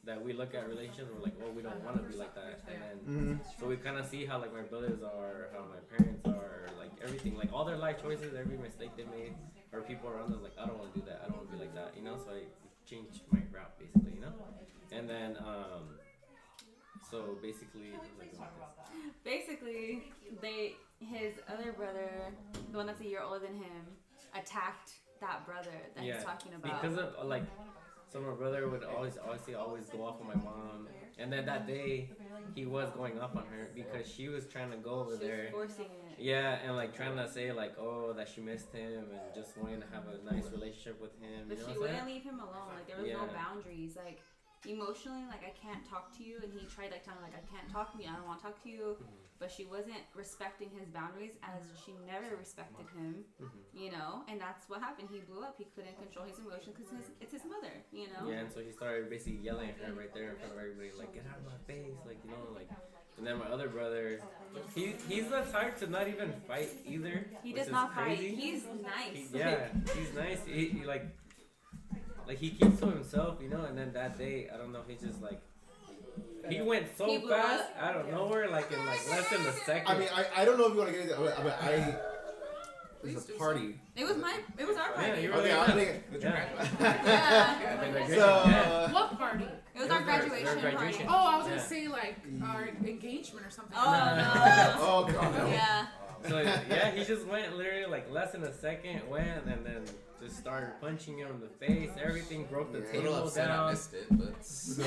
that we look at relationships, we're like, well, we don't want to be like that, and then so we kind of see how like my brothers are, how my parents are, like everything, like all their life choices, every mistake they made, or people around us like, I don't want to do that, I don't want to be like that, you know. So I changed my route basically, you know, and then so basically his other brother, the one that's a year older than him, attacked that brother that he's talking about. Because of like, so my brother would always go off on my mom, and then that day he was going off on her because she was trying to go over there. Forcing it. Yeah, and like trying to say like, oh, that she missed him and just wanting to have a nice relationship with him. But you know she wouldn't leave him alone. Like there was no boundaries. Like emotionally, like I can't talk to you, and he tried like telling her, like I can't talk to you, I don't want to talk to you. But she wasn't respecting his boundaries, as she never respected him, you know, and that's what happened. He blew up. He couldn't control his emotions because it's his mother, you know. Yeah, and so he started basically yelling at her right there in front of everybody, like, get out of my face, like, you know, like. And then my other brother, he's the type to not even fight either. He does not fight. He's nice. He's nice. He like he keeps to himself, you know. And then that day, I don't know, he just like. He went so fast out of nowhere, like in like less than a second. I mean, I don't know if you want to get into it, but it was a party. It was our party. Yeah, you were Okay, there. I think. Yeah. So. What party? It was our graduation party. Oh, I was gonna say like our engagement or something. Oh no. Oh god. Yeah. So yeah, he just went literally like less than a second, and then just started punching him in the face. Everything, broke the table down. I missed it, but I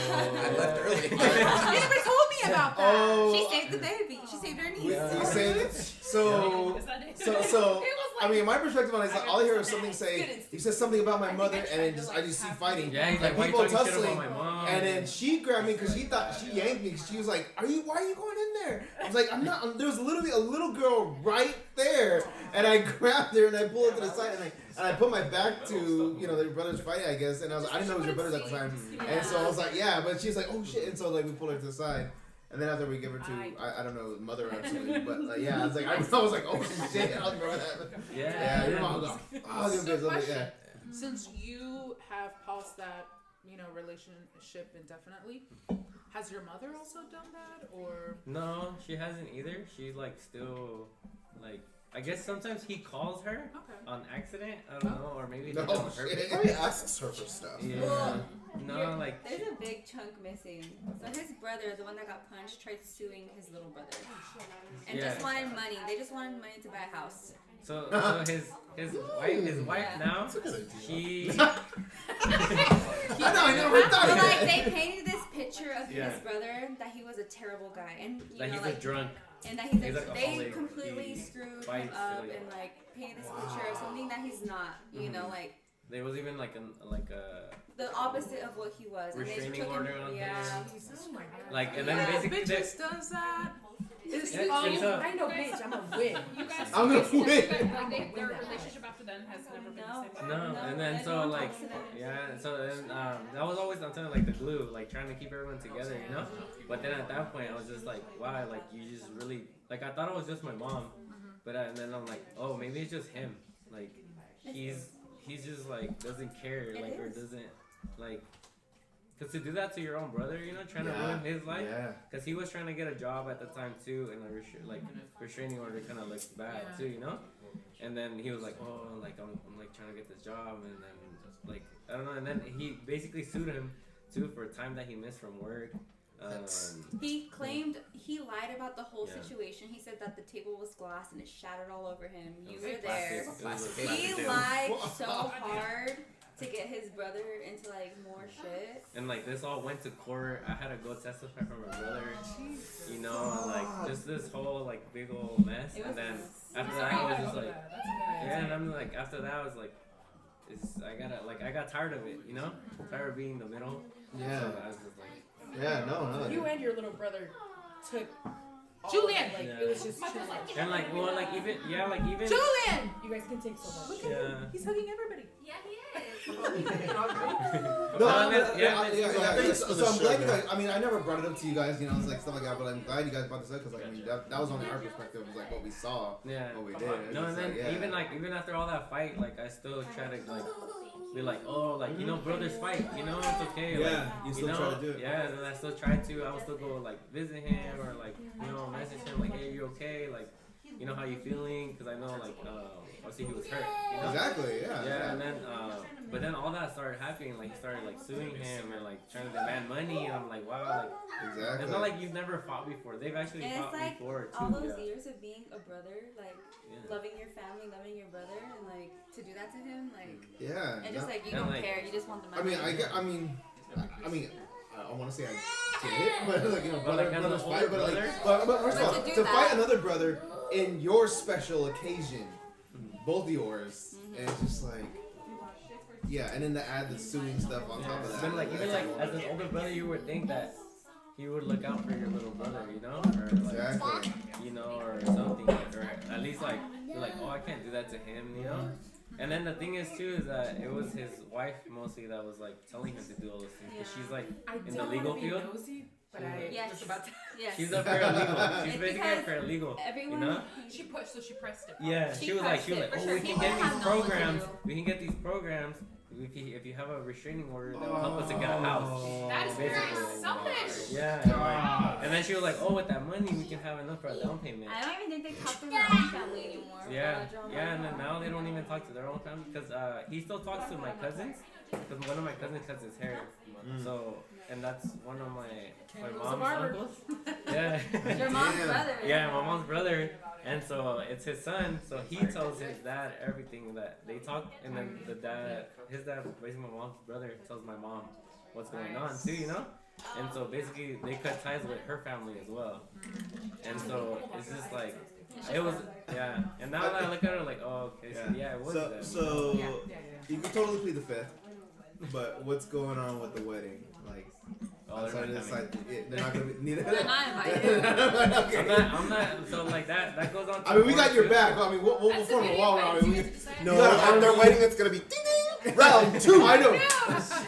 left early. You never told me about that. Oh. She saved the baby. She saved her niece. We said so. I mean, my perspective on it is like all I hear is something say. He says something about my mother, and then I just see fighting. Yeah, he's like, people why you talking shit tussling. about my mom? And then she grabbed me because she thought she yanked me. Cause she was like, why are you going in there?" I was like, "I'm not." There was literally a little girl right there, and I grabbed her and I pulled her to the side and I put my back to their brothers fighting, I guess. And I didn't know it was your brothers at the time. And so I was like, "Yeah," but she's like, "Oh shit!" And so like we pulled her to the side. And then after we give her to, I don't know, mother or something, but like, yeah, I was like, oh shit, I remember that. Yeah, your mom was like, Since you have paused that, relationship indefinitely, has your mother also done that, or? No, she hasn't either. She's like still, like, I guess sometimes he calls her on accident. I don't know, or maybe no, on purpose. He probably asks her for stuff. Yeah. Well, no, like there's a big chunk missing. So his brother, the one that got punched, tried suing his little brother, and just wanted money. They just wanted money to buy a house. So his wife now, she. I never thought So of like it. they painted this picture of his brother that he was a terrible guy, and that he's a drunk. And that he's they alcoholic, completely screwed him up and like painted this picture of something that he's not. You know, like there was even like a the opposite of what he was. And they Restraining took order him, on yeah. him. Oh my god. Like, and Yeah, then basically bitches does that. It's Yeah, all and so- I know, bitch. I'm a win. you guys. I'm gonna You win. guys, like, their relationship after then has never been the same. No, and then so like, yeah, so then that was always I'm telling like the glue, like trying to keep everyone together, you know. But then at that point, I was just like, wow, like you just really like I thought it was just my mom, but and then I'm like, oh, maybe it's just him, like he's just like doesn't care, like or doesn't like. Cause to do that to your own brother, you know, trying to ruin his life. Yeah. Cause he was trying to get a job at the time too, and restraining order kind of looks bad too, you know. And then he was like, oh, like I'm like trying to get this job, and then like I don't know, and then he basically sued him too for time that he missed from work. He claimed he lied about the whole situation. He said that the table was glass and it shattered all over him. You were there. He lied so hard to get his brother into like more shit. And like this all went to court. I had to go testify for my brother. You know, like just this whole like big old mess. And then after that, I was just like, yeah. And I'm like, after that, I was like, I got tired of it. You know, tired of being in the middle. Yeah. So I was just like, yeah, no. You and your little brother took. Julian! Like, Yeah. it was just too much. and like, well, like even, Julian! You guys can take so much. Yeah. He's hugging everybody. Yeah, he is. So I'm glad you guys. I mean, I never brought it up to you guys, you know, it's like stuff like that. But I'm glad you guys brought this up because, like, I mean, that was only our perspective. It was like what we saw, Yeah. what we did. No, and then yeah. even after all that fight, like I still try to like be like, oh, like you know, brothers fight, you know, it's okay. Yeah, like, you still know, try to do it. Yeah, and then I still try to. I will still go like visit him or like you know message him like, hey, you okay? Like, you know how you feeling? Because I know like obviously he was hurt. You know? Exactly. Yeah. Yeah, and then but then all that started happening. Like he started like suing him and like trying to demand money. And I'm like, wow, like Exactly. it's not like you've never fought before. They've actually And fought it's like before too. all those yeah. years of being a brother, like loving your family, loving your brother, and like to do that to him, like Yeah. and just like you and, don't like, care, you just want the I money. mean, I want to say I get it, but like you know, But, like, brothers as an fight, older but like, brother? but first of all, But to do to that- fight another brother in your special occasion, both yours, and it's just like, yeah, and then to add the suing stuff on top of that. But like even like as an older brother, you would think that he would look out for your little brother, you know, or like Exactly. you know, or something, like, or at least like you're like, oh, I can't do that to him, you know. And then the thing is too is that it was his wife mostly that was like telling him to do all those things because she's like in the legal field. But I Yes. was about to. Yes. She's a paralegal. She's It's basically a because paralegal. everyone You know? She pushed, so she pressed it. Yeah, she was like, pressed it, for oh, sure. we can People get have these knowledge programs. of you. We can get these programs. If you have a restraining order, that will help us to get a house. That is very Basically. selfish. Yeah, and then she was like, oh, with that money, we can have enough for a down payment. I don't even think they talk to their own family anymore. Yeah, Drama. yeah, and then now they don't even talk to their own family because he still talks to my cousins. Because one of my cousins cuts his hair, so and that's one of my mom's uncles. Yeah. Your mom's brother. Yeah, my mom's brother, and so it's his son. So he tells his dad everything that they talk, and then his dad, basically my mom's brother, tells my mom what's going on too, you know. And so basically they cut ties with her family as well, and so it's just like it was, yeah. And now that I look at her like, oh, okay, so yeah, it was that. So you can totally plead the fifth, but what's going on with the wedding? Like, outside of this, like, they're not gonna be neither. They're not invited. Okay. I'm not. So like that goes on. To I mean, we got your too. back. I mean, we'll form a wall around it. No, at their wedding it's gonna be ding ding. Round 2. I know.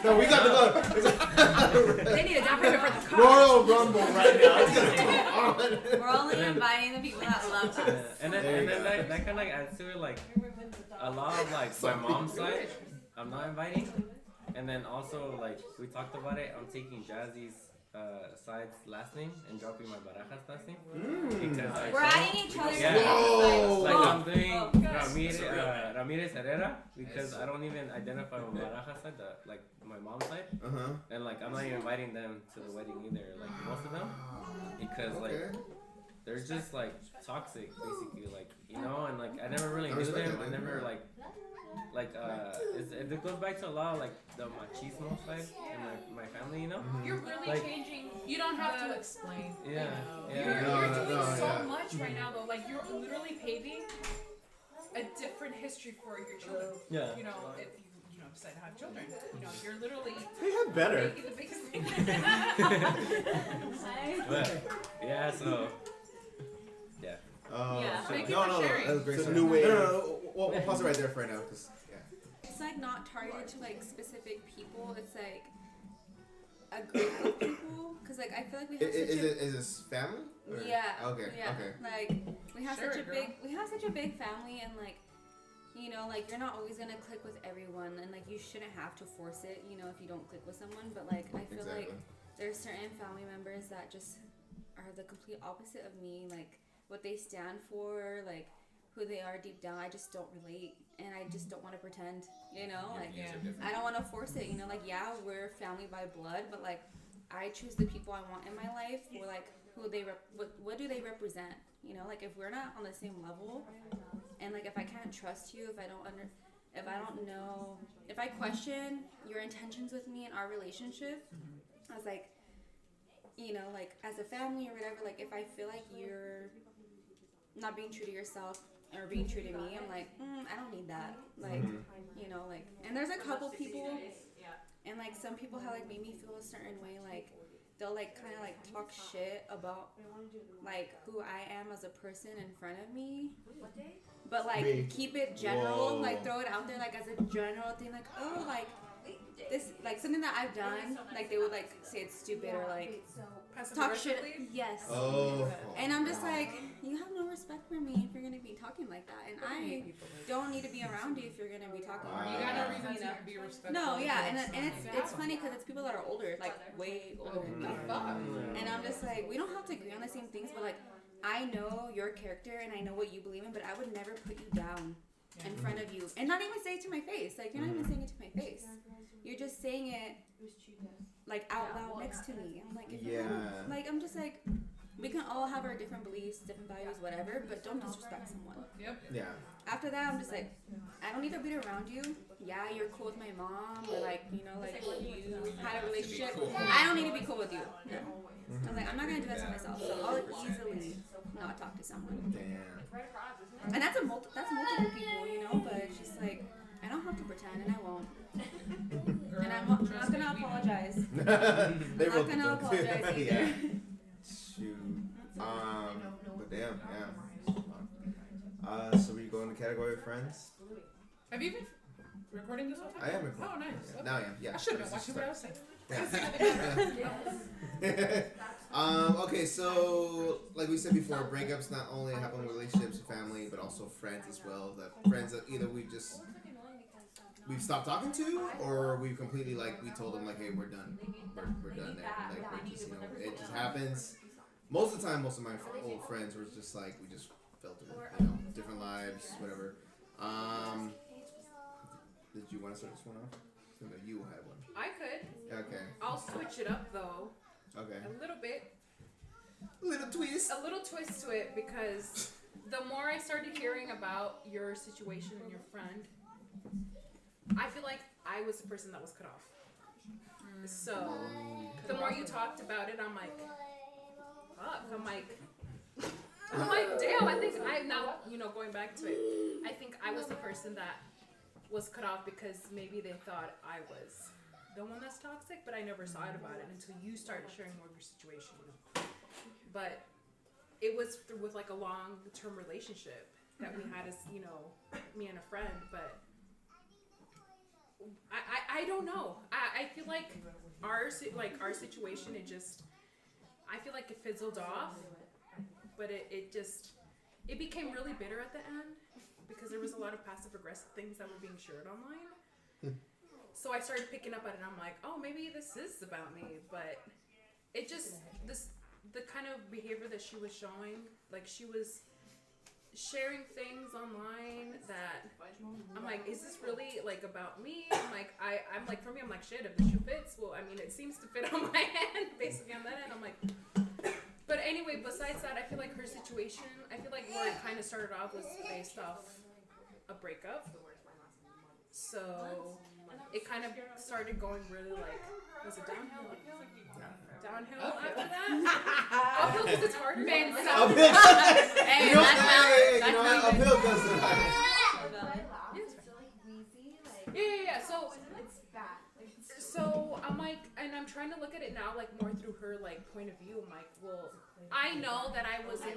No, we got the They need a down payment for the car. Royal Rumble right now. It's gonna go on. We're only inviting the people that love us. And then that kind of like adds to it, like a lot of like my mom's side, I'm not inviting, and then also like we talked about it, I'm taking Jazzy's side's last name and dropping my Barajas last name because I We're adding each other's Yeah. names. Whoa. like I'm doing Oh. Ramirez Herrera because I don't even identify my Barajas side, like my mom's side, and like I'm not even inviting them to the wedding either, like most of them, because like they're just like toxic basically, like you know, and like I never really knew them. I never like it goes back to a lot of like the machismo side in my family, you know. You're really Like- changing. You don't have to explain. Yeah, You're No, doing no, so yeah. much right now, though. Like you're literally paving a different history for your children. yeah. You know, if you decide to have children. You know, you're literally They had better. making the biggest thing. But, yeah, so. Yeah. Yeah. Thank you No, for no, sharing. that was great. It's a story. new way. No. We'll pause it right there for right now, cause It's like not targeted to like specific people. It's like a group of people. Cause like I feel like we have is this family? Or- Yeah. Okay. Yeah. Okay. Like we have Sure, such a girl. big family, and like, you know, like you're not always gonna click with everyone, and like you shouldn't have to force it, you know, if you don't click with someone. But like I feel like there's certain family members that just are the complete opposite of me, like what they stand for, like who they are deep down. I just don't relate, and I just don't want to pretend, you know, like I don't want to force it, you know, like yeah, we're family by blood, but like I choose the people I want in my life, or like who they what do they represent, you know, like if we're not on the same level, and like if I can't trust you, if I don't know, if I question your intentions with me in our relationship, I was like, you know, like as a family or whatever, like if I feel like you're not being true to yourself or being true to me, I'm like, I don't need that, like, you know, like, and there's a couple people, and like some people have like made me feel a certain way, like they'll like kind of like talk shit about like who I am as a person in front of me, but like keep it general, like throw it out there like as a general thing, like oh like this, like something that I've done, like they would like say it's stupid or like talk shit. Yes. Oh. And I'm just like, you have no respect for me if you're gonna be talking like that, and I don't need to be around you if you're gonna be talking like that. You got no reason to be respectful. No, yeah, and it's funny because it's people that are older, like way older than me. And I'm just like, we don't have to agree on the same things, but like, I know your character and I know what you believe in, but I would never put you down in front of you, and not even say it to my face. Like you're not even saying it to my face. You're just saying it like out loud next to me. I'm like, like I'm just like, we can all have our different beliefs, different values, whatever, but don't disrespect someone. Yep. Yeah. After that, I'm just like, I don't need to be around you. Yeah, you're cool with my mom, or like, you know, like you had a relationship. I don't need to be cool with you. No. I was like, I'm not gonna do that to myself, so I'll easily not talk to someone. Damn. And that's multiple people, you know, but it's just like, I don't have to pretend, and I won't. And I'm not gonna apologize. They I'm not gonna apologize either. Yeah. Shoot. But damn, yeah. So we go in the category of friends. Have you been recording this whole time? I am recording. Oh, nice. Yeah. Now I am. Yeah. I should have been watching what I was saying. Okay, so like we said before, breakups not only happen in relationships, family, but also friends as well. The friends that either we've stopped talking to, or we've completely like we told them like, hey, we're done, we're done there. Like we're just, you know, it just happens. Most of the time, most of my old friends were just like we just felt it, you know, different lives, whatever. Did you want to start this one off? No, you had one. I could. Okay. I'll switch it up though. Okay. A little bit. Little twist. A little twist to it, because the more I started hearing about your situation and your friend, I feel like I was the person that was cut off. So the more you talked about it, I'm like, fuck. I'm like, damn. I think I'm now, you know, going back to it. I think I was the person that was cut off because maybe they thought I was the one that's toxic, but I never saw it about it until you started sharing more of your situation. But it was with like a long-term relationship that we had as, you know, me and a friend. But I don't know. I feel like our situation, I feel like it fizzled off, but it became really bitter at the end because there was a lot of passive-aggressive things that were being shared online. So I started picking up at it, and I'm like, oh, maybe this is about me. But it just, the kind of behavior that she was showing, like she was sharing things online that I'm like, is this really like about me? I'm like, for me, I'm like, shit, if the shoe fits, well, I mean, it seems to fit on my hand, basically on that end. I'm like, but anyway, besides that, I feel like her situation, I feel like where it kind of started off was based off a breakup. So it kind of started going really like, was it downhill? Downhill after that? Uphill because it's harder. Man, Uphill. Uphill goes to the high. Yeah. So So I'm like, and I'm trying to look at it now, like more through her like point of view. I'm like, well, I know that I wasn't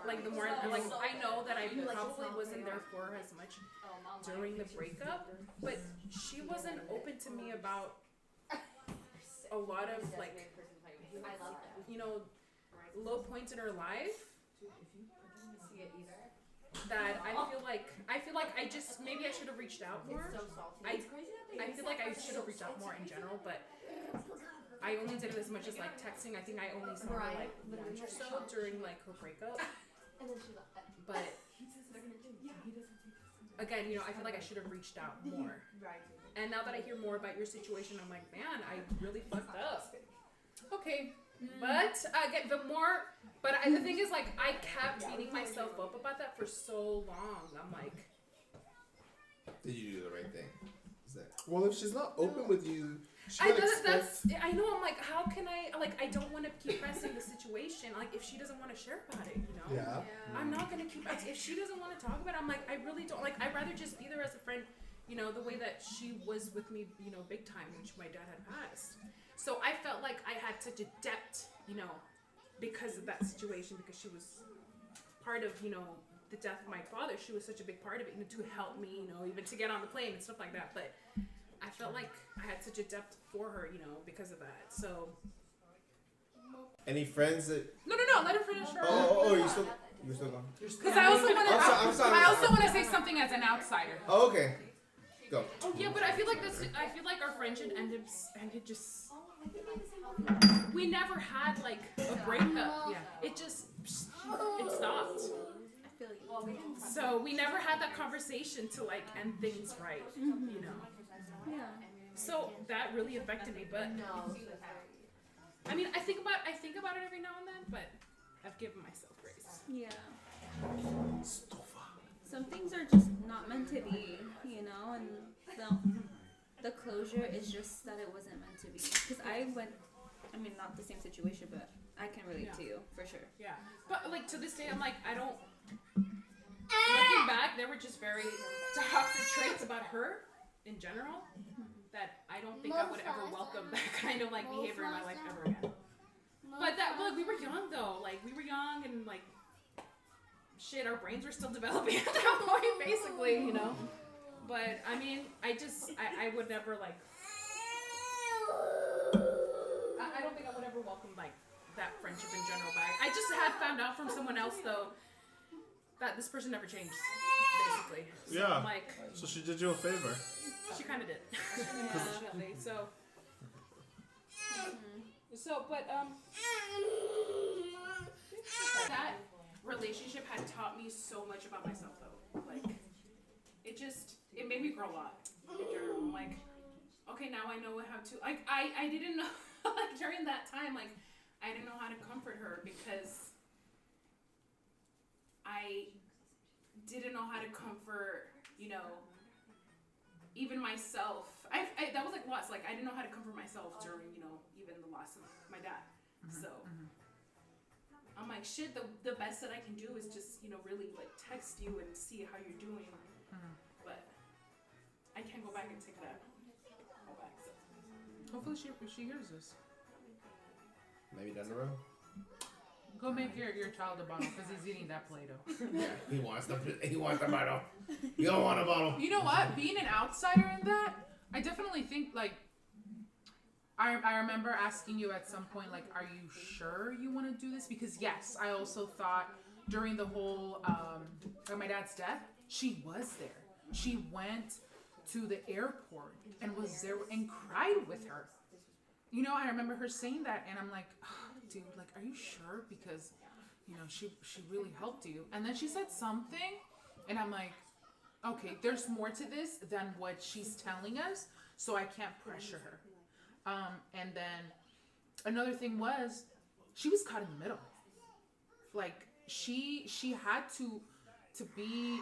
like the more like I know that I probably wasn't there for her as much during the breakup, but she wasn't open to me about a lot of like, you know, low points in her life that I feel like I just maybe I should have reached out more. I feel like I should have reached out more in general, but I only did it as much as like texting. I think I only saw her like once or so during like her breakup. But again, you know, I feel like I should have reached out more. And now that I hear more about your situation, I'm like, man, I really fucked up. Okay. But again, the thing is, like, I kept beating myself up about that for so long. I'm like, did you do the right thing? Is that? Well, if she's not open with you, I know. I'm like, how can I? Like, I don't want to keep pressing the situation. Like, if she doesn't want to share about it, you know. Yeah. I'm not gonna keep. If she doesn't want to talk about it, I'm like, I really don't. Like, I'd rather just be there as a friend. You know, the way that she was with me, you know, big time, which my dad had passed. So I felt like I had such a depth, you know, because of that situation, because she was part of, you know, the death of my father. She was such a big part of it, you know, to help me, you know, even to get on the plane and stuff like that. But I felt like I had such a depth for her, you know, because of that. So. Any friends that? No. Let her finish her. Oh, you're still going. Because I also want to say something as an outsider. Oh, okay. Go. Oh yeah, but I feel like our friendship ended just. We never had like a breakup. Yeah. It stopped. I feel you. So we never had that conversation to like end things right, you know. Yeah. So that really affected me, but I mean, I think about it every now and then, but I've given myself grace. Yeah. Some things are just not meant to be, you know, and the closure is just that it wasn't meant to be. Because not the same situation, but I can relate to you, for sure. Yeah. But, like, to this day, I'm like, I don't... Looking back, there were just very toxic traits about her, in general, that I don't think I would ever welcome that kind of, like, behavior in my life ever again. But we were young, though. Like, we were young, and, like, shit, our brains were still developing at that point, basically, you know? But, I mean, I would never, like... I don't think I would ever welcome, like, that friendship in general back. I just had found out from someone else, though, that this person never changed, basically. So yeah. I'm like... So she did you a favor. She kind of did. Definitely. So, but, that relationship had taught me so much about myself, though. Like, it made me grow up. In general. I'm like, okay, now I know how to, like, I didn't know, like, during that time, like, I didn't know how to comfort her because I didn't know how to comfort, you know, even myself. That was like loss. Like, I didn't know how to comfort myself during, you know, even the loss of my dad. So I'm like, shit, the best that I can do is just, you know, really like text you and see how you're doing. But I can't go back and take that. So. Hopefully she hears this. Maybe down the road. Go make your child a bottle because he's eating that Play-Doh. Yeah, he wants the bottle. You don't want a bottle. You know what? Being an outsider in that, I definitely think, like, I remember asking you at some point, like, are you sure you want to do this? Because, yes, I also thought during the whole, my dad's death, she was there. She went to the airport and was there and cried with her. You know, I remember her saying that, and I'm like, oh, dude, like, are you sure? Because, you know, she really helped you. And then she said something, and I'm like, okay, there's more to this than what she's telling us, so I can't pressure her. And then another thing was, she was caught in the middle. Like, she had to be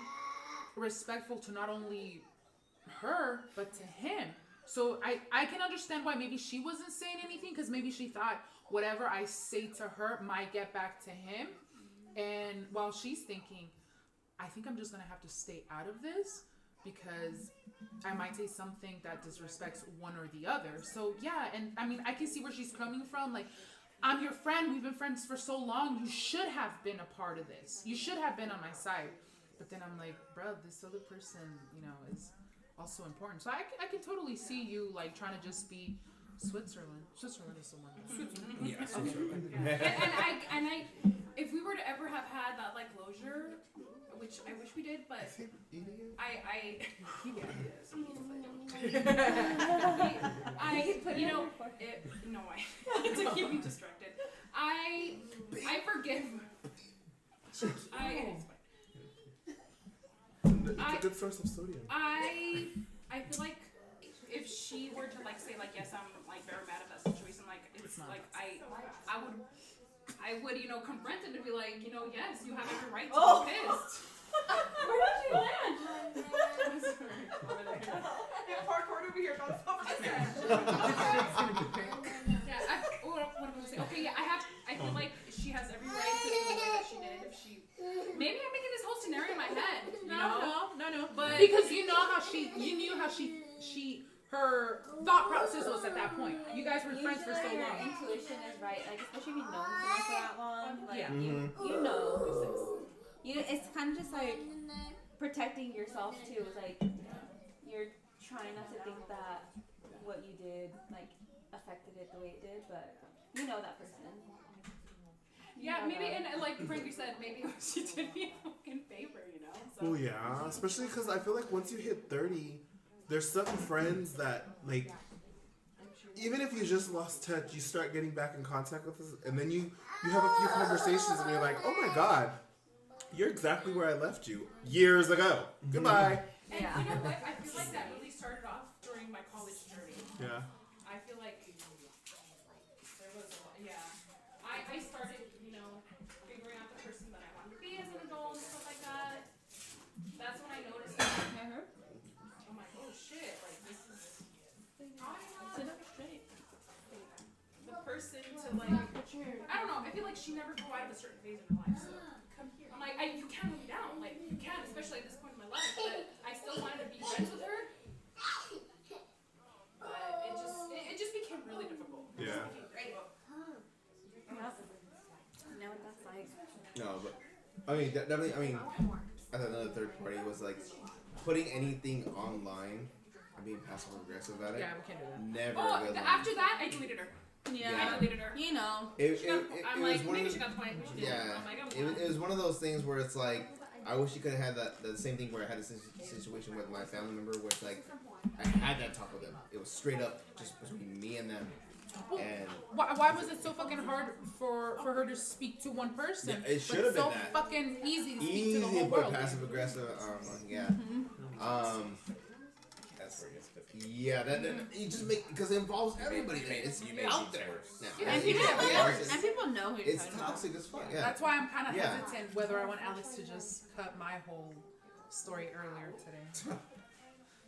respectful to not only her, but to him. So I can understand why maybe she wasn't saying anything, because maybe she thought whatever I say to her might get back to him. And while she's thinking, I think I'm just going to have to stay out of this because I might say something that disrespects one or the other. So yeah, and I mean, I can see where she's coming from. Like, I'm your friend. We've been friends for so long. You should have been a part of this. You should have been on my side. But then I'm like, bro, this other person, is also important. So I can totally see you like trying to just be Switzerland. Switzerland is the one. Switzerland. Yeah, Switzerland. And I, if we were to ever have had that like closure, which I wish we did, but to keep me distracted. I forgive. It's a good source of sodium. I feel like if she were to like say like yes, I'm like very mad at that situation, like it's like I would confront it and be like, yes, you have every right to be pissed. Where did you land? I'm sorry. Over there. Parkour over here. Don't stop this. Yeah, what am I gonna say? Okay, yeah, I feel like she has every right to feel the way that she did. If she, maybe I'm making this whole scenario in my head. No. But because you knew how her thought process was at that point. You guys were friends for so Your long. intuition is right, like especially if you've known someone for that long. Like Yeah. you know. It's kind of just like protecting yourself too. Like you're trying not to think that what you did like affected it the way it did, but you know that person. yeah, maybe, and like Frankie said, maybe she did me a fucking favor, So. Oh yeah, especially because I feel like once you hit 30, there's certain friends that like, even if you just lost touch, you start getting back in contact with us, and then you have a few conversations, and you're like, oh my god, you're exactly where I left you years ago. Goodbye. And you know what? I feel like that really started off during my college journey. Yeah. I feel like there was a lot. Yeah. I started, figuring out the person that I wanted to be as an adult and stuff like that. That's when I noticed that. I'm like, oh shit, like this is probably not the person to like. I don't know. I feel like she never provided a certain phase in her life. So I'm like, you can't let me down. Like you can, especially at this point in my life. But I still wanted to be friends with her. But it just became really difficult. Yeah. Know what that's like. No, but I mean, definitely. I mean, I thought another third party was like putting anything online and being passive aggressive about it. Yeah, we can't do that. Never. After that, I deleted her. Yeah. I deleted her. It I'm was like, one maybe of she got the point. yeah. I'm like, It was one of those things where it's like, I wish you could have had the same thing where I had a situation with my family member where it's like, I had that talk with them. It was straight up just between me and them. Well, And why was it so fucking hard for her to speak to one person? Yeah, it should have been so that. fucking easy to speak easy to the whole to put world. passive aggressive. Yeah. That's where it gets difficult. Yeah. That you just make because it involves everybody. It's You made out things there. worse. Yeah. And people know who you're It's talking about. toxic as fuck. Yeah. That's why I'm kind of Yeah. hesitant whether I want Alex to just cut my whole story earlier today.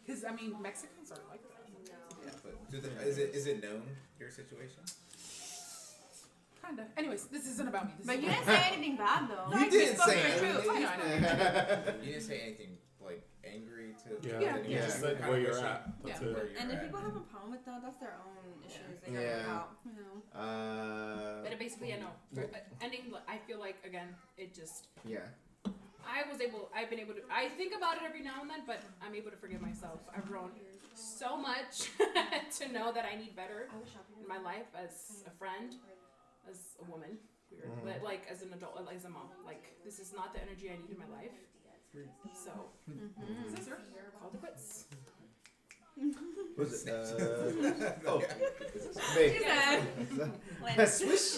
Because I mean, Mexicans are like that. Yeah, but is it known your situation? Kinda. Anyways, this isn't about me. This But is you about didn't say anything bad though. You didn't spoke say your it. truth. I know. You didn't say anything like angry to. Yeah. Yeah. You Yeah. just said Kinda where you're wishing- at. That's Yeah. it. where you're And if at. people have a problem with that, that's their own issues. They gotta Yeah. work out. But it basically, for ending, I feel like again, it just. Yeah. I've been able to. I think about it every now and then, but I'm able to forgive myself. I've grown so much to know that I need better in my life as a friend, as a woman, but like as an adult, as a mom. Like this is not the energy I need in my life. So, this is her. Call it quits. Was it? Oh, babe. Swish.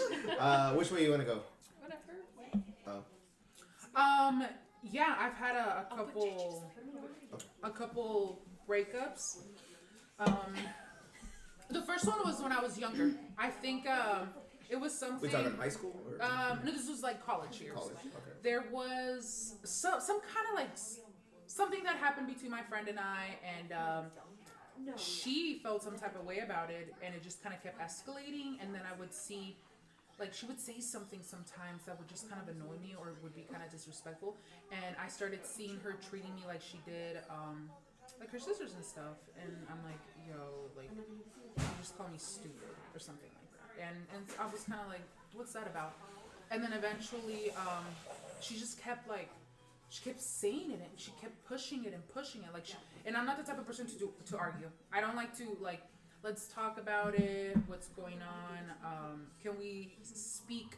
Which way you want to go? Whatever. Yeah, I've had a couple breakups. The first one was when I was younger. I think it was something. We talking high school? Or? No, this was like college years. College. Okay. There was some kind of like something that happened between my friend and I, and she felt some type of way about it, and it just kind of kept escalating. And then I would see, like, she would say something sometimes that would just kind of annoy me or would be kind of disrespectful. And I started seeing her treating me like she did like her sisters and stuff, and I'm like, yo, like, you just call me stupid or something like that, and I was kind of like, what's that about? And then eventually, she just kept like, she kept saying it, and she kept pushing it, like, and I'm not the type of person to argue. I don't like to like, let's talk about it, what's going on, can we speak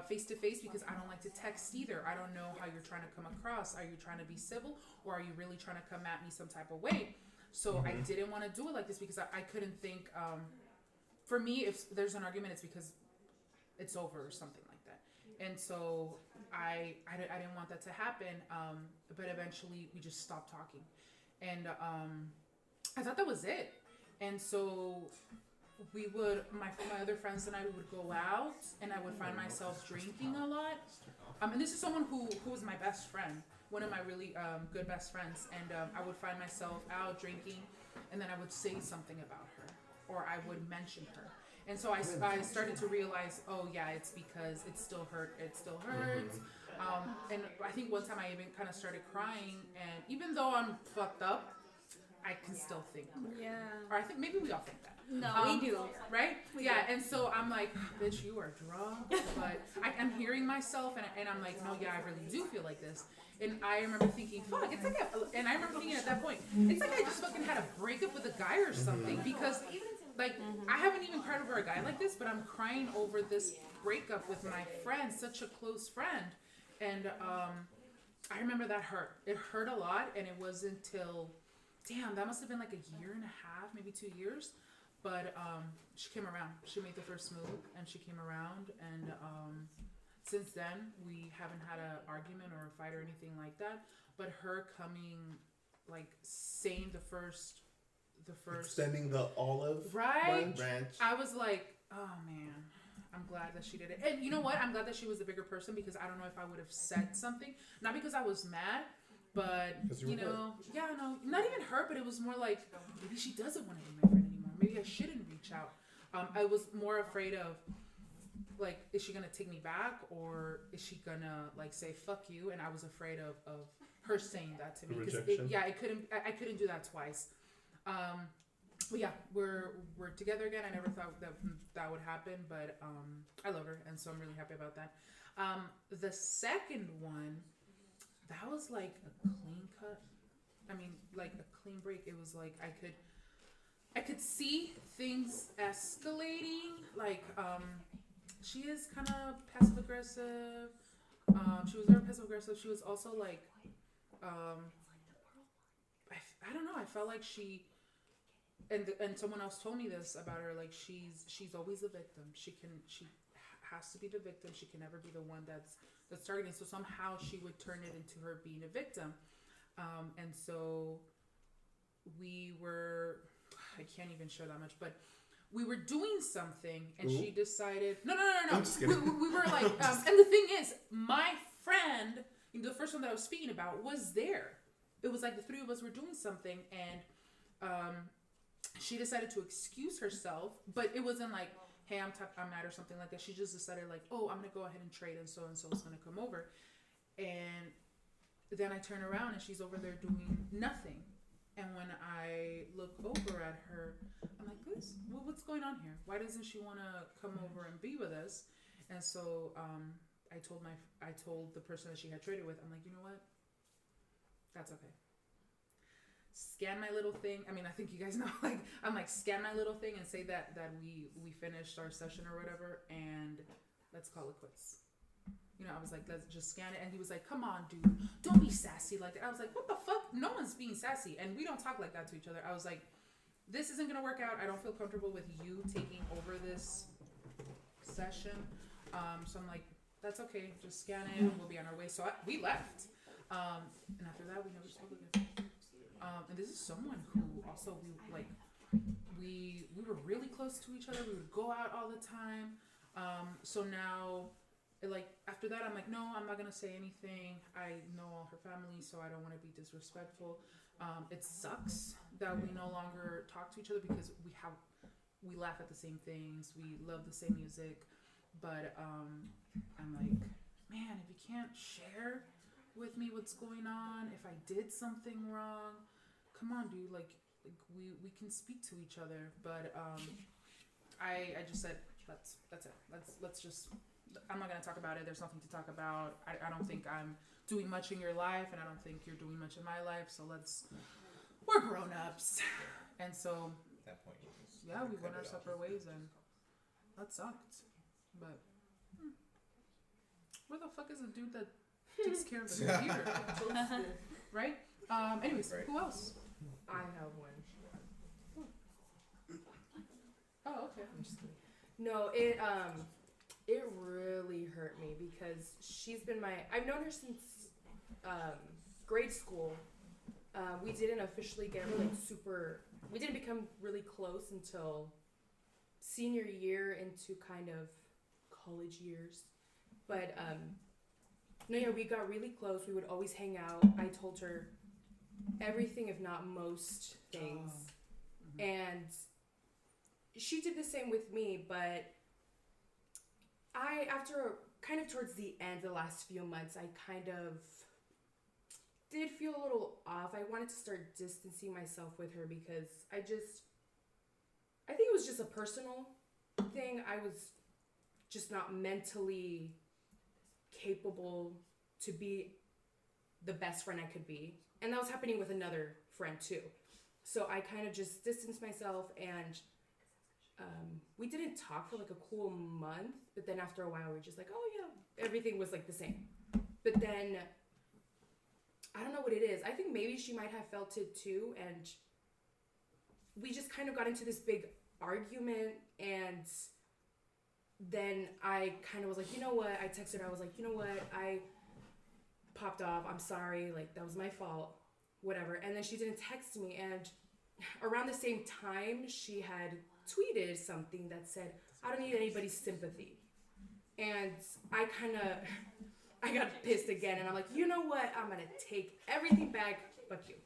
face to face, because I don't like to text either. I don't know how you're trying to come across. Are you trying to be civil, or are you really trying to come at me some type of way? So I didn't want to do it like this, because I couldn't think, for me, if there's an argument, it's because it's over or something like that. And so I didn't want that to happen, but eventually we just stopped talking, and I thought that was it. And so my other friends and I would go out, and I would find myself drinking a lot. And this is someone who was my best friend, one of my really good best friends. And I would find myself out drinking, and then I would say something about her, or I would mention her. And so I started to realize, oh yeah, it's because it still hurts. And I think one time I even kind of started crying, and even though I'm fucked up, I can still think. Yeah. Or I think maybe we all think that. No, we do. Right? We yeah, do. And so I'm like, bitch, you are drunk. But I'm hearing myself, and I'm like, no, yeah, I really do feel like this. And I remember thinking, fuck, it's like and I remember thinking at that point, it's like I just fucking had a breakup with a guy or something, because like, I haven't even cried over a guy like this, but I'm crying over this breakup with my friend, such a close friend. And I remember that hurt. It hurt a lot, and it wasn't until, damn, that must have been like a year and a half, maybe 2 years. But she came around. She made the first move, and she came around. And since then, we haven't had an argument or a fight or anything like that. But her coming, like, saying the first extending the olive branch. I was like, oh man, I'm glad that she did it. And you know what? I'm glad that she was the bigger person, because I don't know if I would have said something. Not because I was mad, but you know, yeah, no, not even her, but it was more like, maybe she doesn't want to be my friend anymore. Maybe I shouldn't reach out. I was more afraid of, like, is she gonna take me back, or is she gonna like say fuck you? And I was afraid of her saying that to me, because I couldn't do that twice. But yeah, we're together again. I never thought that would happen, but I love her, and so I'm really happy about that. The second one, that was like a clean cut. I mean, like a clean break. It was like I could see things escalating. Like she is kind of passive aggressive. She was very passive aggressive. She was also like I don't know. I felt like she. And someone else told me this about her, like she's always the victim. She has to be the victim. She can never be the one that's targeting. So somehow she would turn it into her being a victim. And so I can't even show that much, but we were doing something, and she decided, no. I'm just kidding. We were like, and the thing is, my friend, the first one that I was speaking about, was there. It was like the three of us were doing something, and she decided to excuse herself, but it wasn't like, hey, I'm mad or something like that. She just decided like, oh, I'm going to go ahead and trade, and so is going to come over. And then I turn around, and she's over there doing nothing. And when I look over at her, I'm like, what's going on here? Why doesn't she want to come over and be with us? And so I told the person that she had traded with, I'm like, you know what? That's okay. Scan my little thing. I mean, I think you guys know, like, I'm like, scan my little thing and say that we finished our session or whatever, and let's call it quits. You know, I was like, let's just scan it. And he was like, come on, dude, don't be sassy like that. I was like, what the fuck? No one's being sassy, and we don't talk like that to each other. I was like, this isn't gonna work out. I don't feel comfortable with you taking over this session. So I'm like, that's okay, just scan it, we'll be on our way. So we left, and after that we never spoke again. And this is someone who also we were really close to each other. We would go out all the time. So now, like, after that, I'm like, no, I'm not gonna say anything. I know all her family, so I don't want to be disrespectful. It sucks that we no longer talk to each other, because we laugh at the same things, we love the same music, but I'm like, man, if you can't share with me what's going on, if I did something wrong, come on, dude, like we can speak to each other. But I just said that's it. Let's just. I'm not gonna talk about it. There's nothing to talk about. I don't think I'm doing much in your life, and I don't think you're doing much in my life. So we're grown ups, and so At that point, yeah, we went our separate ways, and that sucked. But where the fuck is the dude that takes care of the computer? Right? Anyways, Right. who else? I have one. Oh, okay. I'm just kidding. No, it really hurt me because she's been I've known her since grade school. We didn't officially get we didn't become really close until senior year into kind of college years. But no, yeah, we got really close. We would always hang out. I told her everything, if not most things. And she did the same with me, but after kind of towards the end, the last few months, I kind of did feel a little off. I wanted to start distancing myself with her because I think it was just a personal thing. I was just not mentally capable to be the best friend I could be. And that was happening with another friend too. So I kind of just distanced myself, and we didn't talk for like a cool month, but then after a while we were just like, oh yeah, everything was like the same. But then I don't know what it is. I think maybe she might have felt it too, and we just kind of got into this big argument, and then I kind of was like, you know what? I texted her. I was like, you know what? I popped off. I'm sorry. Like, that was my fault. Whatever. And then she didn't text me, and around the same time, she had tweeted something that said, I don't need anybody's sympathy. And I got pissed again, and I'm like, you know what? I'm going to take everything back. Fuck you.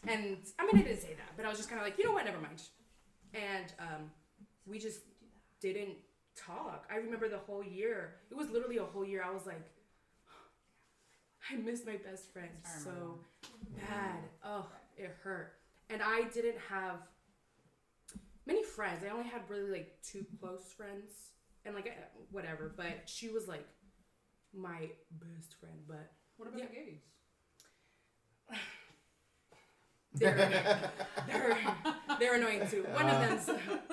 And I mean, I didn't say that, but I was just kind of like, you know what? Never mind. And we just didn't talk. I remember the whole year. It was literally a whole year. I was like, I miss my best friend so bad. Oh, it hurt. And I didn't have many friends. I only had really like 2 close friends, and like whatever. But she was like my best friend. But what about the gays? They're annoying too. One of them's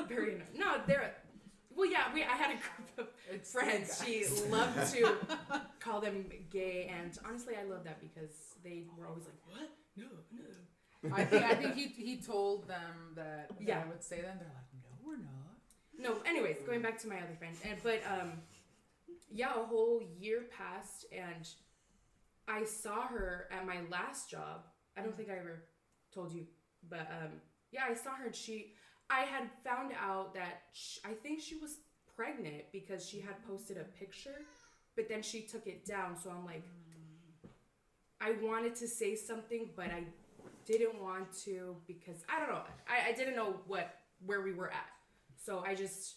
very annoying. No, well, yeah, I had a group of friends. She loved to call them gay, and honestly, I love that because they were always like, "What? No." I think he told them that I would say them. They're like, "No, we're not." No. Anyways, going back to my other friend, but yeah, a whole year passed, and I saw her at my last job. I don't think I ever told you, but yeah, I saw her, and I had found out that I think she was pregnant because she had posted a picture, but then she took it down. So I'm like, I wanted to say something, but I didn't want to because I don't know. I didn't know where we were at. So I just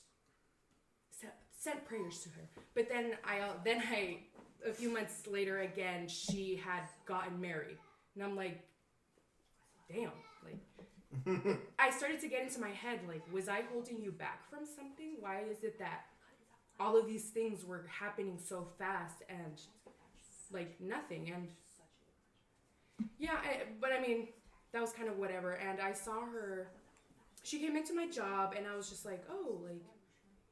sent prayers to her. But then I a few months later again, she had gotten married, and I'm like, damn, like. I started to get into my head, like, was I holding you back from something? Why is it that all of these things were happening so fast and, like, nothing? And, yeah, but I mean, that was kind of whatever. And I saw her, she came into my job, and I was just like, oh, like,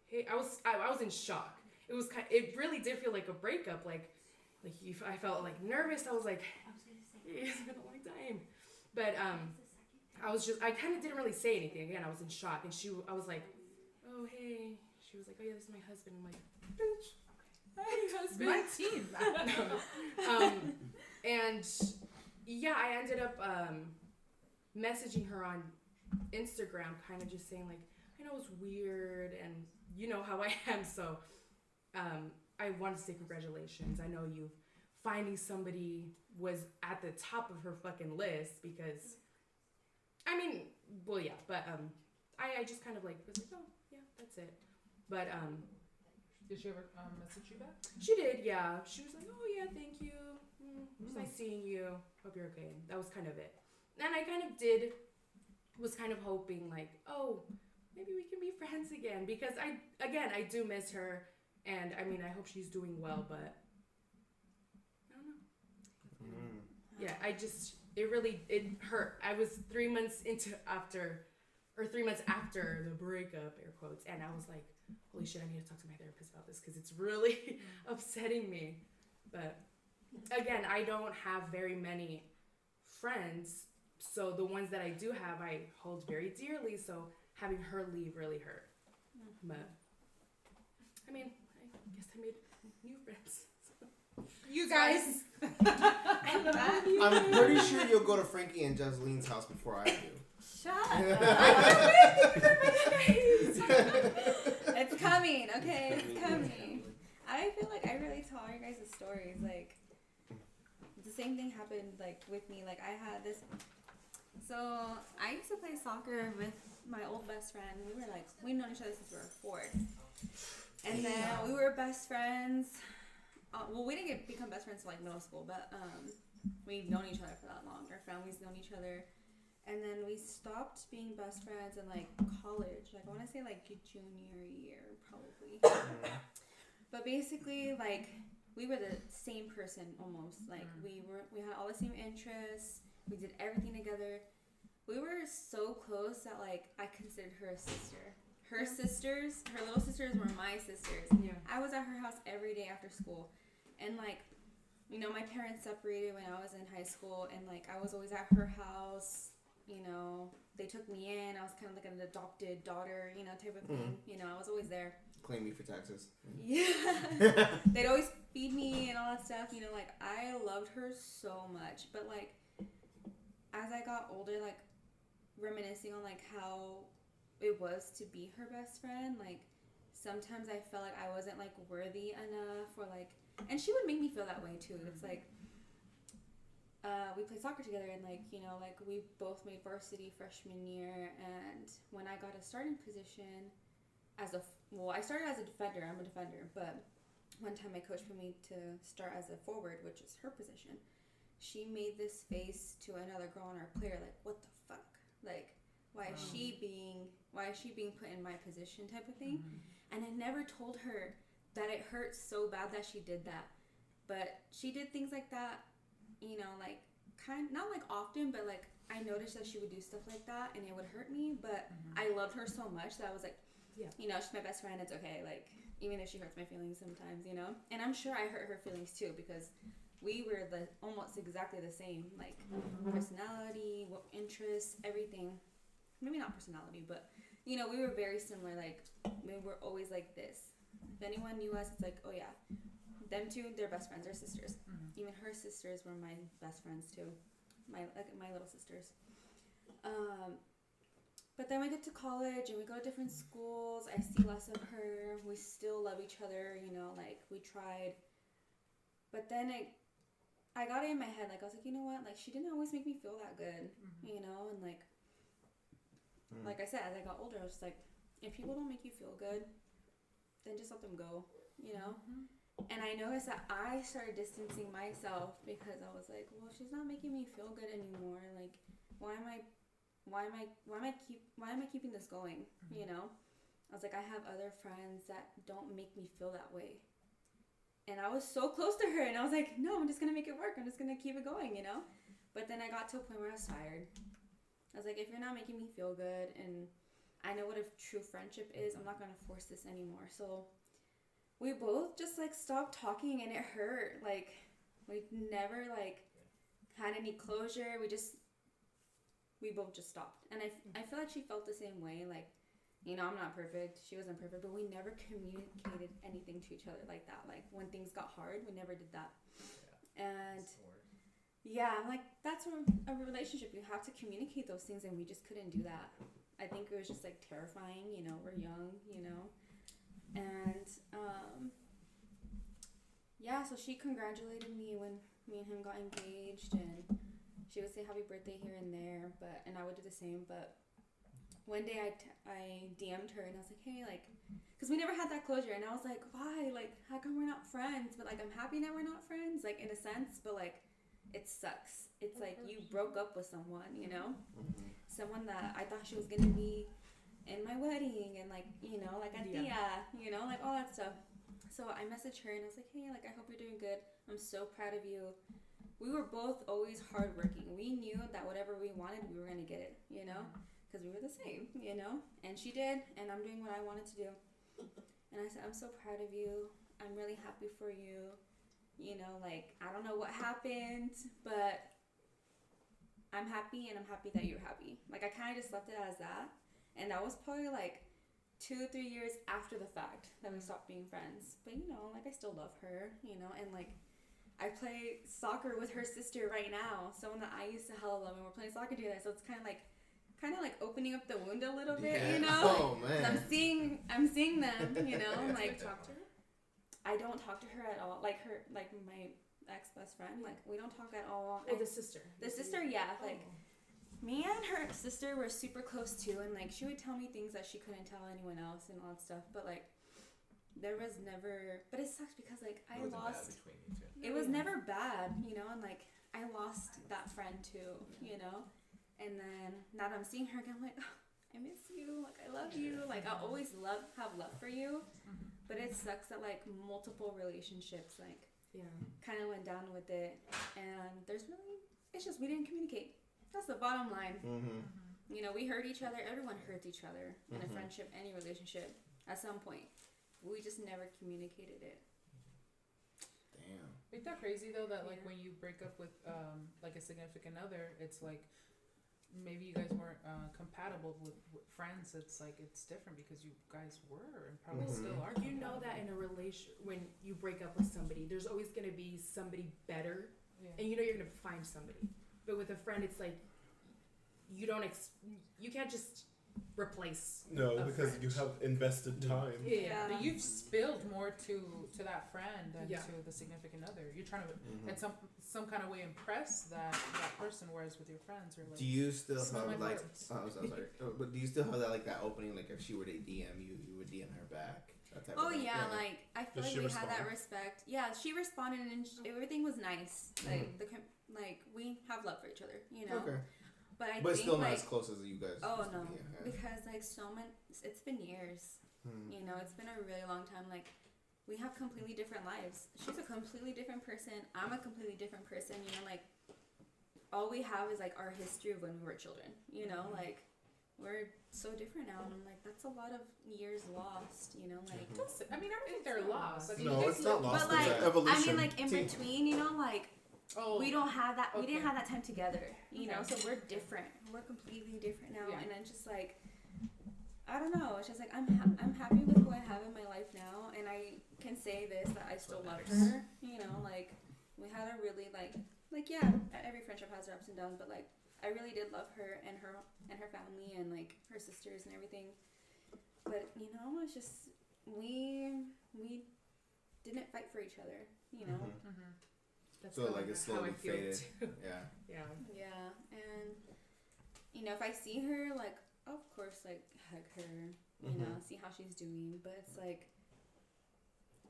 hey, I was in shock. It really did feel like a breakup, I felt, like, nervous. I was like, it's been a long time. But, I kind of didn't really say anything. Again, I was in shock. And I was like, oh, hey. She was like, oh, yeah, this is my husband. I'm like, bitch. Hey, husband. And, yeah, I ended up messaging her on Instagram, kind of just saying, like, I know it's weird, and you know how I am, so I want to say congratulations. I know finding somebody was at the top of her fucking list because... I mean, well, yeah, but I just kind of like was like, oh, yeah, that's it. But did she ever message you back? She did, yeah. She was like, oh yeah, thank you. It was nice seeing you. Hope you're okay. And that was kind of it. And I was kind of hoping like, oh, maybe we can be friends again, because I do miss her, and I mean, I hope she's doing well, but I don't know. Yeah, it hurt. I was 3 months after the breakup, air quotes, and I was like, holy shit, I need to talk to my therapist about this because it's really upsetting me. But again, I don't have very many friends, so the ones that I do have, I hold very dearly, so having her leave really hurt. But I mean, I guess I made new friends. You guys. I love you. I'm pretty sure you'll go to Frankie and Joseline's house before I do. Shut up. It's coming, okay? It's coming. I feel like I really tell your guys' stories. Like, the same thing happened, like, with me. Like, I had this... So, I used to play soccer with my old best friend. We've known each other since we were 4. And then we were best friends. Well, we didn't become best friends until, like, middle school. But, we've known each other for that long. Our families known each other. And then we stopped being best friends in, like, college. Like, I want to say, like, junior year, probably. But basically, like, we were the same person, almost. Like, we had all the same interests. We did everything together. We were so close that, like, I considered her a sister. Her little sisters were my sisters. Yeah. I was at her house every day after school. And, like, you know, my parents separated when I was in high school. And, like, I was always at her house. You know, they took me in. I was kind of like an adopted daughter, you know, type of thing. You know, I was always there. Claim me for taxes. Yeah. They'd always feed me and all that stuff. You know, like, I loved her so much. But, like, as I got older, like, reminiscing on, like, how it was to be her best friend, like, sometimes I felt like I wasn't, like, worthy enough, or, like, and she would make me feel that way, too. It's, like, we played soccer together, and, like, you know, like, we both made varsity freshman year, and when I got a starting position I started as a defender. I'm a defender, but one time my coach put me to start as a forward, which is her position. She made this face to another girl on our player, like, what the fuck? Like, why is she being put in my position, type of thing? And I never told her that it hurt so bad that she did that. But she did things like that, you know, like, not like often, but like, I noticed that she would do stuff like that and it would hurt me, but I loved her so much that I was like, you know, she's my best friend, it's okay, like, even if she hurts my feelings sometimes, you know? And I'm sure I hurt her feelings too, because we were almost exactly the same, like, personality, interests, everything. Maybe not personality, but, you know, we were very similar, like, we were always like this. If anyone knew us, it's like, oh yeah, them two, they're best friends, they're sisters. Even her sisters were my best friends too, my little sisters. But then we get to college and we go to different schools. I see less of her. We still love each other, you know, like, we tried. But then I got it in my head, like, I was like, you know what, like, she didn't always make me feel that good, you know, and like I said, as I got older, I was just like, if people don't make you feel good, then just let them go, you know? And I noticed that I started distancing myself because I was like, well, she's not making me feel good anymore. Like, why am I keeping this going? You know? I was like, I have other friends that don't make me feel that way. And I was so close to her, and I was like, no, I'm just gonna make it work. I'm just gonna keep it going, you know? But then I got to a point where I was tired. I was like, if you're not making me feel good, and I know what a true friendship is, I'm not gonna force this anymore. So we both just, like, stopped talking, and it hurt. Like, we never, like, had any closure. We both just stopped. And I feel like she felt the same way. Like, you know, I'm not perfect. She wasn't perfect. But we never communicated anything to each other like that. Like, when things got hard, we never did that. Yeah. And, yeah, like, that's a relationship. You have to communicate those things, and we just couldn't do that. I think it was just, like, terrifying. You know, we're young, you know. And, yeah, so she congratulated me when me and him got engaged, and she would say happy birthday here and there, and I would do the same. But one day I DM'd her, and I was like, hey, like, because we never had that closure, and I was like, why? Like, how come we're not friends? But, like, I'm happy that we're not friends, like, in a sense, but, like, it sucks. It's like you broke up with someone, you know, someone that I thought she was gonna be in my wedding and like, you know, like a tia, you know, like all that stuff. So I messaged her and I was like, hey, like I hope you're doing good. I'm so proud of you. We were both always hardworking. We knew that whatever we wanted, we were gonna get it, you know, because we were the same, you know. And she did, and I'm doing what I wanted to do. And I said, I'm so proud of you. I'm really happy for you. You know, like I don't know what happened, but I'm happy, and I'm happy that you're happy. Like I kind of just left it as that, and that was probably like 2-3 years after the fact that we stopped being friends. But you know, like I still love her, you know, and like I play soccer with her sister right now, someone that I used to hella love, and we're playing soccer together. So it's kind of like opening up the wound a little bit, you know. Oh man. I'm seeing them, you know. Like talk to her? I don't talk to her at all. Like my ex best friend. Like we don't talk at all. Oh, the sister. The sister, yeah. Like me and her sister were super close too, and like she would tell me things that she couldn't tell anyone else and all that stuff. But like there was never. But it sucks because like I lost. It was never bad, you know, and like I lost that friend too, you know. And then now that I'm seeing her again, I'm like, oh, I miss you. Like I love you. Like I'll always have love for you. But it sucks that like multiple relationships like kind of went down with it, and it's just we didn't communicate. That's the bottom line. You know, we hurt each other. Everyone hurts each other in a friendship, any relationship. At some point, we just never communicated it. Damn. Ain't that crazy though that like when you break up with like a significant other, it's like maybe you guys weren't compatible with friends. It's like it's different because you guys were and probably still are. You know that in a relation, when you break up with somebody, there's always gonna be somebody better, and you know you're gonna find somebody. But with a friend, it's like you can't just replace. No, because you have invested time. Yeah, but you've spilled more to that friend than to the significant other. You're trying to in some kind of way impress that person, whereas with your friends, you're like. Do you still smell have my like? farts. I'm sorry, but do you still have that opening? Like if she were to DM you, you would DM her back. That type Oh of thing? yeah, like I feel Does like we she had that respond? respect. Yeah, she responded and everything was nice. Like like we have love for each other, you know. Okay. But I But think still not like as close as you guys. oh used to no, be, because like it's been years. You know, it's been a really long time. Like we have completely different lives. She's a completely different person. I'm a completely different person. You know, like all we have is like our history of when we were children. You know, like we're so different now, and I'm like that's a lot of years lost. You know, like. I mean, I don't think they're lost. I mean, No, you it's guys not live- lost. But It's like, an evolution. I mean, like in between, you know, like we don't have that. We Okay. didn't have that time together, you know. Okay. So we're different. We're completely different now, and it's just like I don't know. It's just like I'm happy with who I have in my life now, and I can say this that I still love her. You know, like we had a really like yeah. Every friendship has their ups and downs, but like I really did love her and her family and like her sisters and everything. But you know, it's just we didn't fight for each other. You know. That's So how- like it how I slowly feel faded. too. Yeah. Yeah, and you know, if I see her, like, of course, like hug her, you know, see how she's doing. But it's like,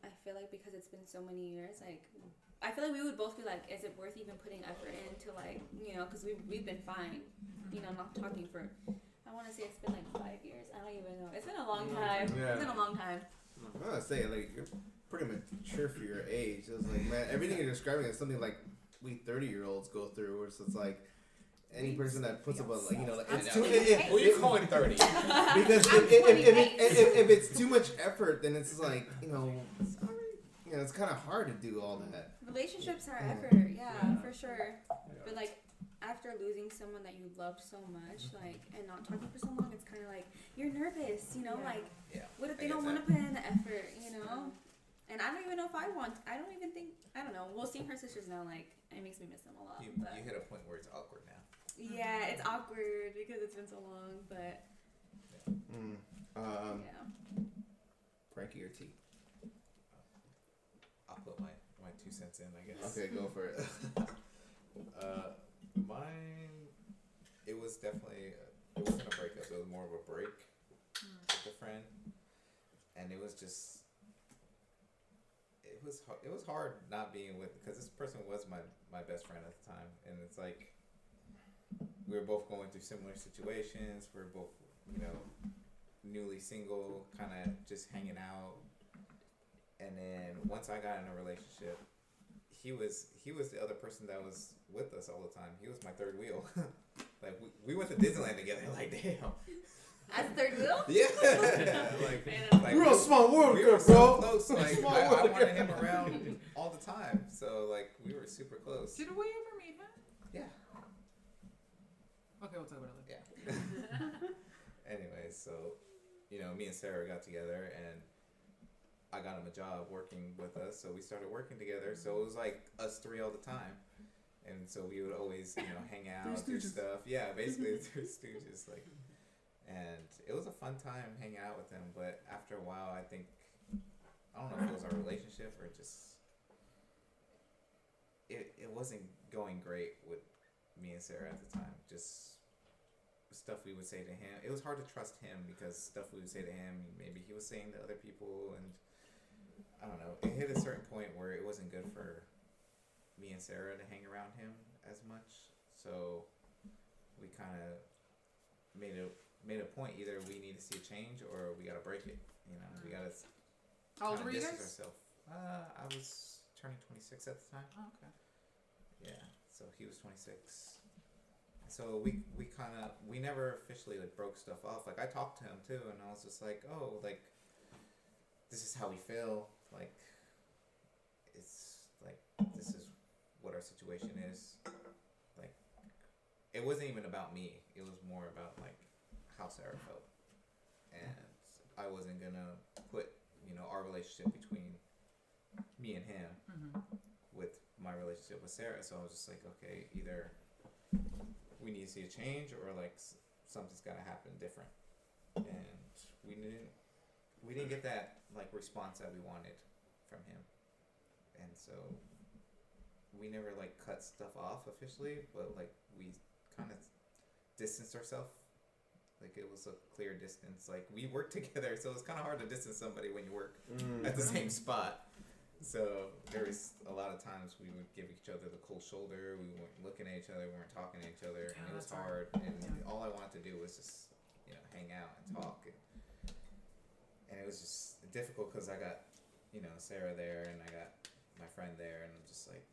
I feel like because it's been so many years, like, I feel like we would both be like, is it worth even putting effort into, like, you know, because we've been fine, you know, not talking for. I want to say it's been like 5 years. I don't even know. It's been a long time. Yeah. It's been a long time. I'm gonna say like you're pretty mature for your age. It's like man, everything you're describing is something like we 30-year-olds go through. Where it's like any person that puts up a like you know like it's too. Who are you calling 30? Because if it's too much effort, then it's like you know it's kind of hard to do all that. Relationships are effort, yeah, for sure. But like after losing someone that you loved so much, like and not talking for so long, it's kind of like you're nervous, you know, like what if they don't want to put in the effort, you know? And I don't even know if I want. I don't even think. I don't know. Well, seeing her sisters now, like it makes me miss them a lot. You hit a point where it's awkward now. Yeah, it's awkward because it's been so long, but yeah. Frankie or T? I'll put my 2 cents in, I guess. Okay, go for it. Mine, it was definitely, it wasn't a breakup, it was more of a break with a friend. And it was just, it it was hard not being with, because this person was my best friend at the time, and it's like we were both going through similar situations. We are both, you know, newly single, kind of just hanging out. And then once I got in a relationship, he was the other person that was with us all the time. He was my third wheel. Like we went to Disneyland together. Like, damn. As third wheel? Yeah. like we're a small world, we were so close. Like I wanted him girl. around all the time. So like we were super close. Did we ever meet him? Yeah. Okay, we'll talk about it later. Yeah. Anyways, so you know, me and Sarah got together, and I got him a job working with us. So we started working together. So it was like us three all the time. And so we would always, you know, hang out, do stuff. Yeah, basically Three Stooges. Like, and it was a fun time hanging out with him. But after a while, I think, I don't know if it was our relationship or just, it wasn't going great with me and Sarah at the time. Just stuff we would say to him. It was hard to trust him because stuff we would say to him, maybe he was saying to other people. And I don't know. It hit a certain point where it wasn't good for me and Sarah to hang around him as much, so we kind of made a point. Either we need to see a change or we gotta break it. You know, we gotta. How old were you guys? Ourselves. I was turning 26 at the time. Oh, okay. Yeah, so he was 26. So we never officially like broke stuff off. Like I talked to him too, and I was just like, oh, like this is how we feel. Like it's like this is what our situation is. Like it wasn't even about me, it was more about like how Sarah felt, and I wasn't gonna put, you know, our relationship between me and him with my relationship with Sarah. So I was just like, okay, either we need to see a change or like something's gotta happen different. And we didn't get that like response that we wanted from him, and so we never like cut stuff off officially, but like we kind of distanced ourselves. Like it was a clear distance. Like we worked together, so it's kind of hard to distance somebody when you work at the same spot. So there was a lot of times we would give each other the cold shoulder. We weren't looking at each other. We weren't talking to each other, and it was hard. And all I wanted to do was just, you know, hang out and talk. And it was just difficult because I got, you know, Sarah there, and I got my friend there, and I'm just like,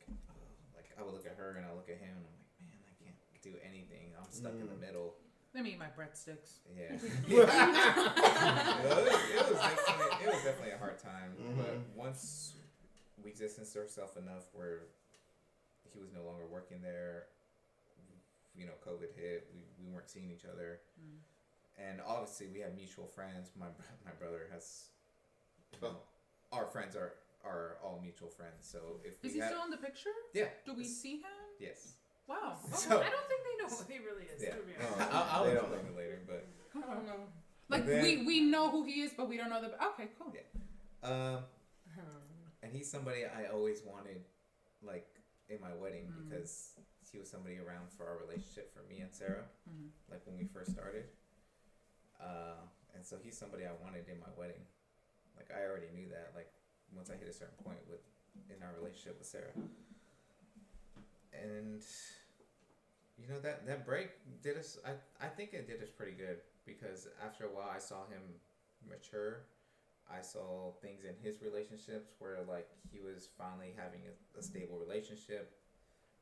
I would look at her and I look at him, and I'm like, man, I can't do anything. I'm stuck in the middle. Let me eat my breadsticks. Yeah. It was definitely a hard time. But once we distanced ourselves enough where he was no longer working there, you know, COVID hit. We weren't seeing each other, and obviously we have mutual friends. My brother has, you know, our friends are all mutual friends. So if is he still in the picture? Yeah. Do we see him? Yes. Wow. So, I don't think they know who he really is. Yeah. To be honest. I'll explain it later, but I don't know. Like then, we know who he is, but we don't know the. Okay, cool. Yeah. And he's somebody I always wanted, like in my wedding, because he was somebody around for our relationship for me and Sarah, like when we first started. And so he's somebody I wanted in my wedding. Like I already knew that. Like once I hit a certain point in our relationship with Sarah. And you know that break did us. I think it did us pretty good, because after a while I saw him mature. I saw things in his relationships where like he was finally having a stable relationship.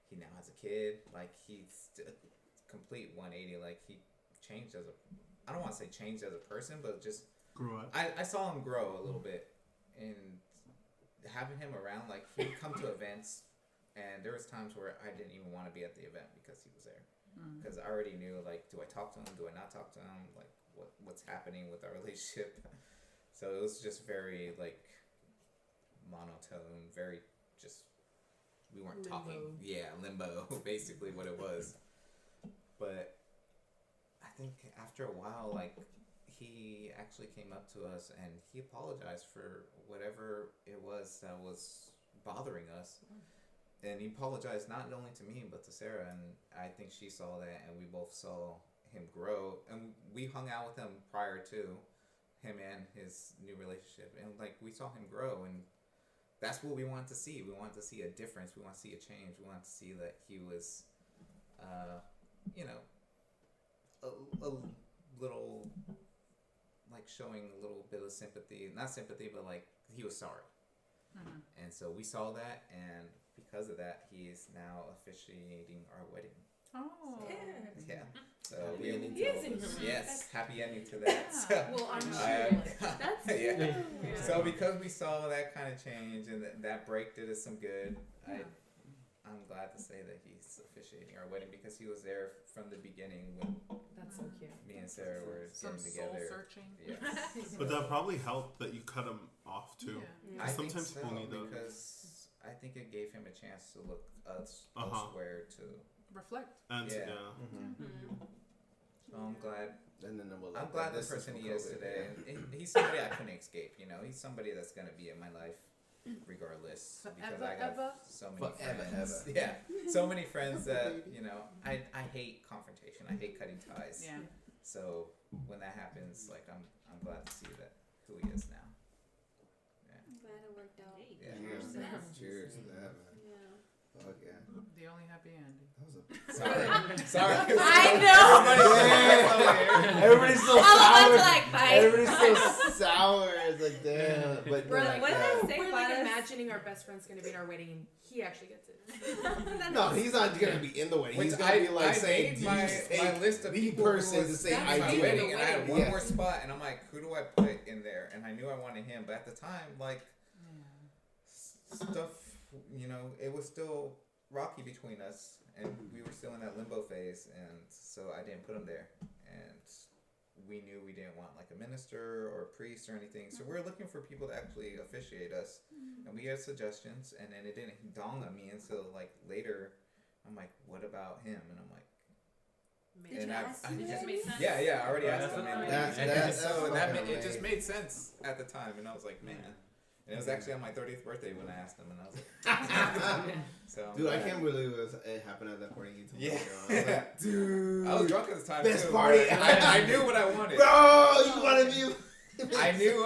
He now has a kid. Like he's a complete 180. Like he changed as a. I don't want to say changed as a person, but just grew up. I saw him grow a little bit, and having him around, like he would come to events. And there was times where I didn't even want to be at the event because he was there. Because I already knew, like, do I talk to him? Do I not talk to him? Like, what's happening with our relationship? So it was just very, like, monotone, very just, we weren't talking. Yeah, limbo, basically what it was. But I think after a while, like, he actually came up to us and he apologized for whatever it was that was bothering us. And he apologized not only to me, but to Sarah. And I think she saw that, and we both saw him grow. And we hung out with him prior to him and his new relationship. And, like, we saw him grow. And that's what we wanted to see. We wanted to see a difference. We want to see a change. We wanted to see that he was, you know, a little, like, showing a little bit of sympathy. Not sympathy, but, like, he was sorry. Mm-hmm. And so we saw that, and because of that, he is now officiating our wedding. Oh. Yeah. So He is in your yes, happy ending to that. Yeah. So, Well, I'm sure. That's yeah. cute. So because we saw that kind of change and that break did us some good, I'm glad to say that he's officiating our wedding because he was there from the beginning when That's so cute. me and Sarah were Some getting soul together. searching. Yes. But that probably helped that you cut him off too. Yeah. I think Sometimes so, people need those. because I think it gave him a chance to look Uh-huh. elsewhere to. Reflect. And Yeah. Mm-hmm. So I'm glad. And then we'll I'm let glad the this person from he is COVID, today. yeah. And he's somebody I couldn't escape. You know, he's somebody that's gonna be in my life, regardless. Because I got Forever, so many Forever, friends. ever. Yeah, so many friends that you know. I hate confrontation. I hate cutting ties. Yeah. So when that happens, like I'm glad to see that who he is now. I'm glad it worked out. Yeah. Cheers to that, man. Yeah. Fuck yeah. The only happy ending. That was a Sorry. I know. Everybody's so All of sour. us like, bye. Everybody's so sour. It's like, damn. But We're like, what did I say? We're about like us? imagining our best friend's gonna be in our wedding, and he actually gets it. no, he's not gonna be in the wedding. Which He's gonna be like I saying, made my list of the people person who to was say at I my do. wedding, and I had one Yeah. more spot, and I'm like, who do I put in there? And I knew I wanted him, but at the time, like, stuff, you know, it was still rocky between us, and we were still in that limbo phase, and so I didn't put him there. And we knew we didn't want like a minister or a priest or anything, so we were looking for people to actually officiate us, and we had suggestions, and then it didn't dawn on me until like later. I'm like, what about him? And I'm like, Did you ask him? It just made sense. yeah, I already Oh, asked him. that's And so so that fucking it just amazing. made sense at the time, and I was like, man. And it was actually on my 30th birthday when I asked him, and I was like, so Dude, I can't believe it happened at that party. You told me, Yeah. bro. I was like, dude. I was drunk at the time Best too. party but I knew what I wanted. Bro, you wanted me. I knew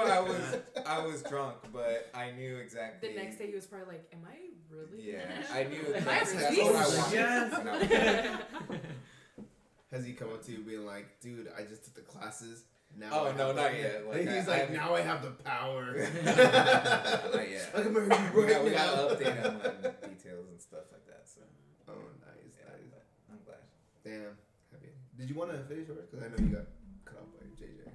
I was drunk, but I knew exactly. The next day, he was probably like, "Am I really?" Yeah, I knew Am I that's a what I priest? wanted. Yes. And I was like, Has he come up to you being like, dude, I just took the classes. Now Oh, I have no, the-" not yet. Like, He's I- like, now I have the power. Not yet. I can marry you right we now. gotta update him on details and stuff like that. So Oh, nice, yeah, nice. but I'm glad. Damn. Happy. Did you want to finish yours? Because I know you got cut off by JJ.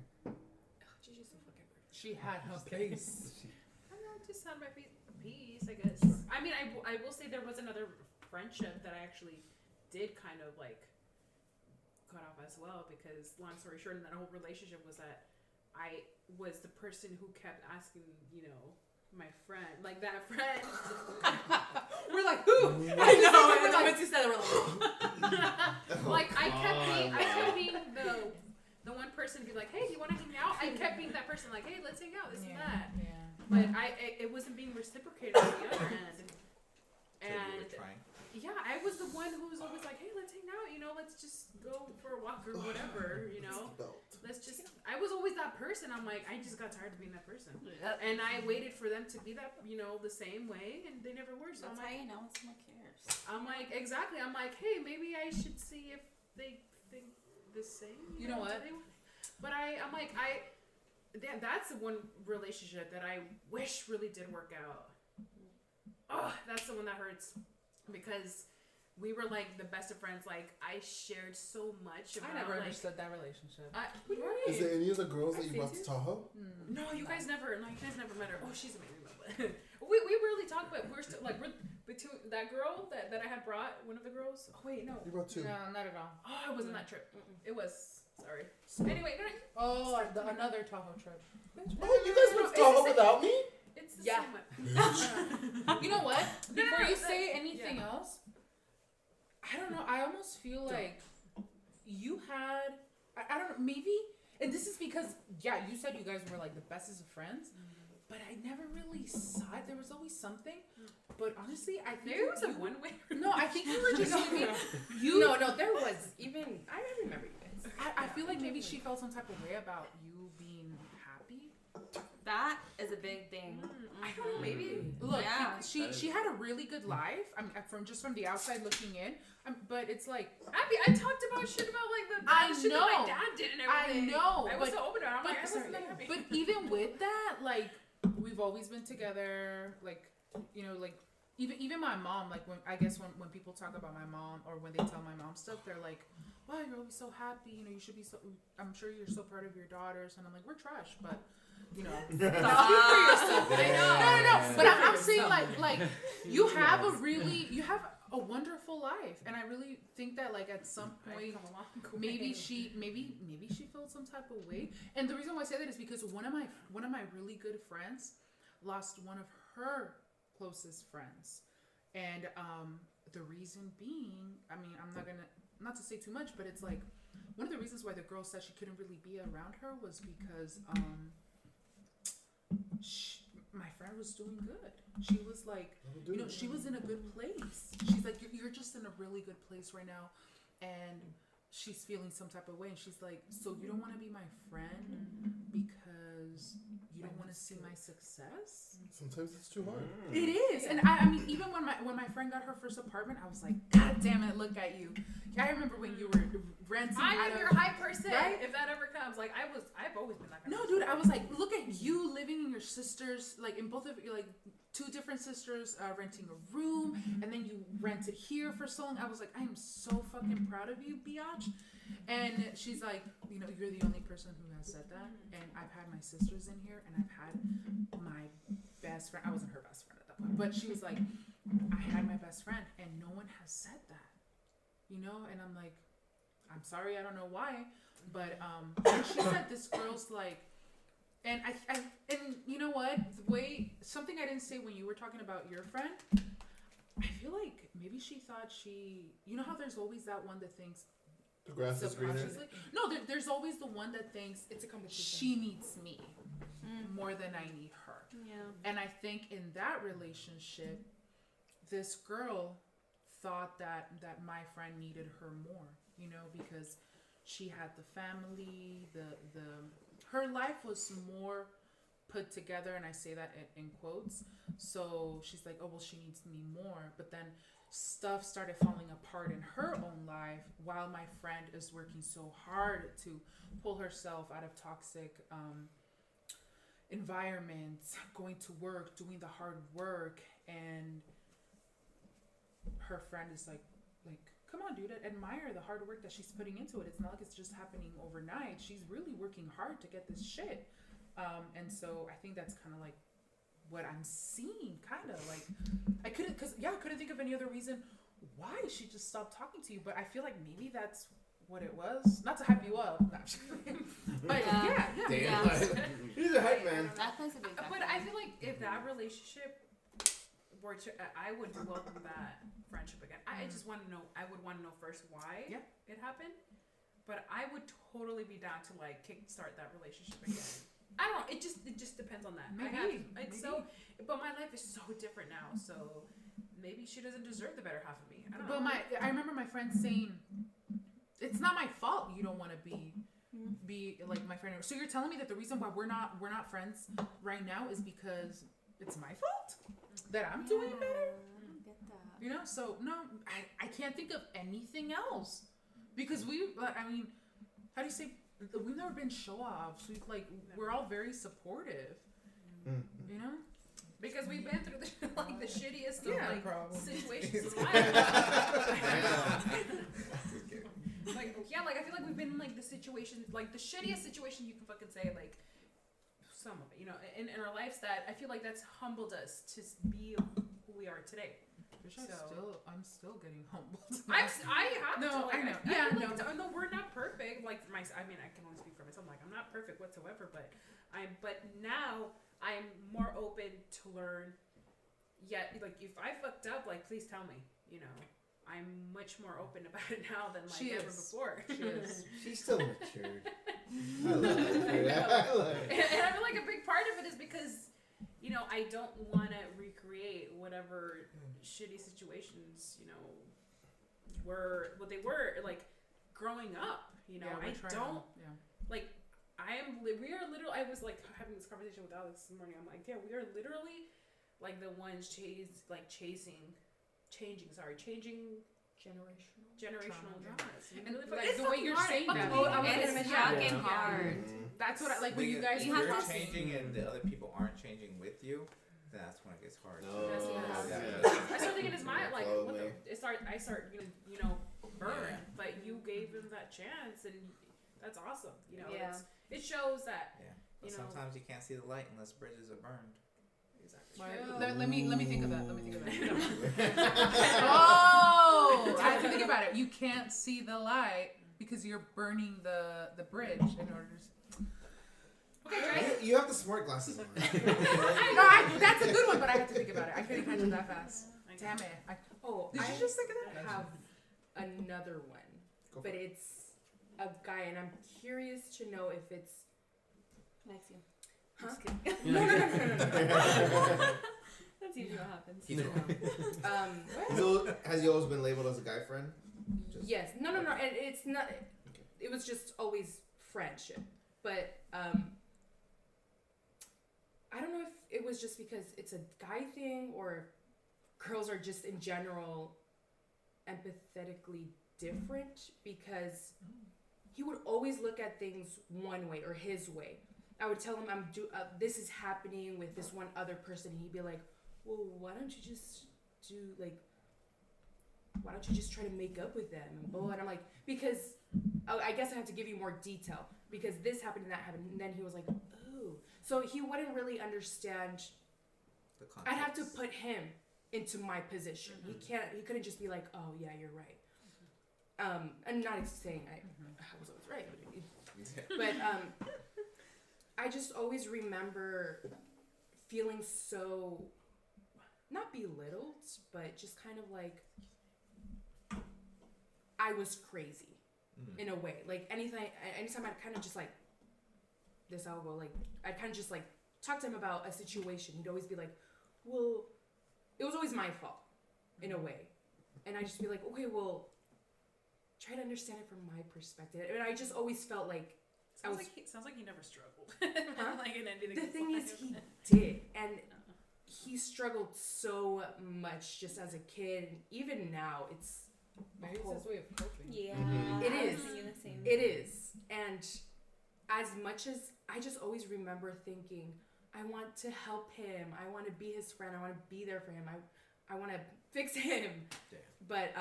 Gigi's so fucking weird. She had her place. I don't know, just had my piece, I guess. I mean, I will say there was another friendship that I actually did kind of like cut off as well, because long story short, in that whole relationship was that I was the person who kept asking, you know, my friend, like that friend. We're like, who? I know. And then once you said it, we're like, like I kept being the one person to be like, hey, do you want to hang out? I kept being that person, like, hey, let's hang out, this and that. Yeah. But it wasn't being reciprocated on the other end. So you And were trying. yeah, I was the one who was always like, hey, let's hang out, you know, let's just go for a walk or whatever, you know. Let's just, I was always that person. I'm like, I just got tired of being that person. And I waited for them to be that, you know, the same way, and they never were. So That's I'm how like, you know when someone cares. I'm like, exactly. I'm like, hey, maybe I should see if they think the same. You know what? But I'm like, that's the one relationship that I wish really did work out. Oh, that's the one that hurts, because we were like the best of friends. Like, I shared so much about. I never like, understood that relationship. What do you mean? Is there any of the girls that you see brought to too. Tahoe? No, you guys never met her. Oh, she's amazing though. But we really talk, but we're still like, we're between that girl that I had brought, one of the girls. Oh wait, no. You brought two. No, not at all. Oh, it wasn't that trip. It was. Sorry. Anyway, no, Oh, another Tahoe trip. Oh, you guys went to Tahoe without me? it's the Yeah. same one. You know what? No, Before no, you that- say anything yeah. else, I don't know. I almost feel like you had. I don't know. Maybe, and this is because you said you guys were like the bestest of friends, but I never really saw it. There was always something. But honestly, I think Maybe it was a you- one way. No, I think you were just maybe No, there was even. I remember you guys. I feel like maybe she felt some type of way about you being happy. That is a big thing. I don't know, maybe. Look, Yeah. she had a really good life. I mean, from the outside looking in. But it's like I talked about shit about like the shit that my dad did and everything. I know. I was so open about it. I'm like, I wasn't that happy. But even with that, like, we've always been together. Like, you know, like even my mom. Like when people talk about my mom or when they tell my mom stuff, they're like, "Wow, you're always so happy. You know, you should be so. I'm sure you're so proud of your daughters." And I'm like, "We're trash, but." You know, speak for yourself. No. But I'm saying like you have a wonderful life, and I really think that like at some point maybe she felt some type of way. And the reason why I say that is because one of my really good friends lost one of her closest friends, and the reason being, I mean, I'm not to say too much, but it's like one of the reasons why the girl said she couldn't really be around her was because my friend was doing good. She was like, you know, she was in a good place. She's like, you're just in a really good place right now, and she's feeling some type of way. And she's like, so you don't want to be my friend because you don't want to see my success? Sometimes it's too hard. It is, and I mean, even when my friend got her first apartment, I was like, God damn it, look at you. I remember when you were renting. I am your hype person. Right? If that ever comes, like I've always been that kind No, of dude, I was like, look at you living in your sister's, like in both of you, like two different sisters renting a room, and then you rented here for so long. I was like, I am so fucking proud of you, biatch. And she's like, you know, you're the only person who has said that. And I've had my sisters in here, and I've had my best friend. I wasn't her best friend at that point, but she was like, I had my best friend, and no one has said that. You know, and I'm like, I'm sorry, I don't know why, but she said this girl's like, and I and you know what, the way something I didn't say when you were talking about your friend, I feel like maybe she thought you know how there's always that one that thinks the grass is greener. No, there's always the one that thinks it's a competition. She needs me more than I need her. Yeah. And I think in that relationship, this girl thought that my friend needed her more, you know, because she had the family, her life was more put together, and I say that in quotes. So she's like, oh well, she needs me more. But then stuff started falling apart in her own life while my friend is working so hard to pull herself out of toxic environments, going to work, doing the hard work, and her friend is like, come on, dude, admire the hard work that she's putting into it. It's not like it's just happening overnight. She's really working hard to get this shit. And so I think that's kind of like what I'm seeing, kind of like, I couldn't think of any other reason why she just stopped talking to you, but I feel like maybe that's what it was. Not to hype you up, but yeah. He's a hype man. That plays a big factor. But I feel like if that relationship were to, I would welcome that friendship again. I just want to know. I would want to know first why it happened, but I would totally be down to like kickstart that relationship again. I don't know. It just depends on that. Maybe. So, but my life is so different now. So maybe she doesn't deserve the better half of me. I don't know. But I remember my friend saying, "It's not my fault. You don't want to be like my friend." So you're telling me that the reason why we're not friends right now is because it's my fault that I'm doing better. I get that. You know. So no, I can't think of anything else because I mean, how do you say? We've never been show-offs. We're all very supportive. You know? Because we've been through the shittiest situations in life. I feel like we've been in like the situation, like the shittiest situation you can fucking say, like some of it, you know, in our lives that I feel like that's humbled us to be who we are today. I'm still getting humbled. I have to. Like, I know. No, we're not perfect. Like for myself, I mean, I can only speak for myself. Like I'm not perfect whatsoever, but now I'm more open to learn. Yet, like if I fucked up, like please tell me. You know, I'm much more open about it now than like ever before. She is. She's still matured. I love it. And I feel like a big part of it is because, you know, I don't want to recreate whatever shitty situations, you know, were what they were like growing up. You know, I don't like. we are literally, I was like having this conversation with Alex this morning. I'm like, yeah, we are literally like the ones changing generational dramas. And Like the way you're saying that. And it's fucking hard. That's what I like But when you guys if you you're have to- changing and the other people aren't changing with you, then that's when it gets hard. That's what happens. Yeah. I started thinking in his mind, like, Follow what me. I start, you know, burn. Yeah. But you gave him that chance, and that's awesome. You know, Yeah. it shows that. Yeah. But You know. sometimes you can't see the light unless bridges are burned. Exactly. Let me think of that. Oh, I have to think about it. You can't see the light because you're burning the bridge in order to. Okay, You have the smart glasses on. That's a good one, but I have to think about it. I couldn't catch it that fast. Damn it. Did you just think of that? have another one, Go for but it. it's a guy, and I'm curious to know if it's. Next you. Huh? Just kidding. No. That's usually what happens. Has he always been labeled as a guy friend? Yes. No. And it's not. It was just always friendship, but I don't know if it was just because it's a guy thing or girls are just in general empathetically different, because he would always look at things one way or his way. I would tell him this is happening with this one other person, and he'd be like, well, why don't you just try to make up with them and blah, and I'm like, because I guess I have to give you more detail because this happened and that happened, and then he was like, oh, so he wouldn't really understand. The I'd have to context. put him into my position. He couldn't just be like, oh yeah, you're right. I'm not saying I was always right, but I just always remember feeling so, not belittled, but just kind of like I was crazy in a way. Like anytime I'd kind of just like this, I'll go like, I'd kind of just like talk to him about a situation. He'd always be like, well, it was always my fault in a way. And I'd just be like, okay, well, try to understand it from my perspective. And I just always felt like Sounds like he never struggled. Huh? Like in anything. The thing is, he did, and he struggled so much just as a kid. Even now, it's Maybe it's his way of coping. Yeah. It I was is. thinking the same. It is, and as much as I just always remember thinking, I want to help him. I want to be his friend. I want to be there for him. I want to fix him. Yeah. But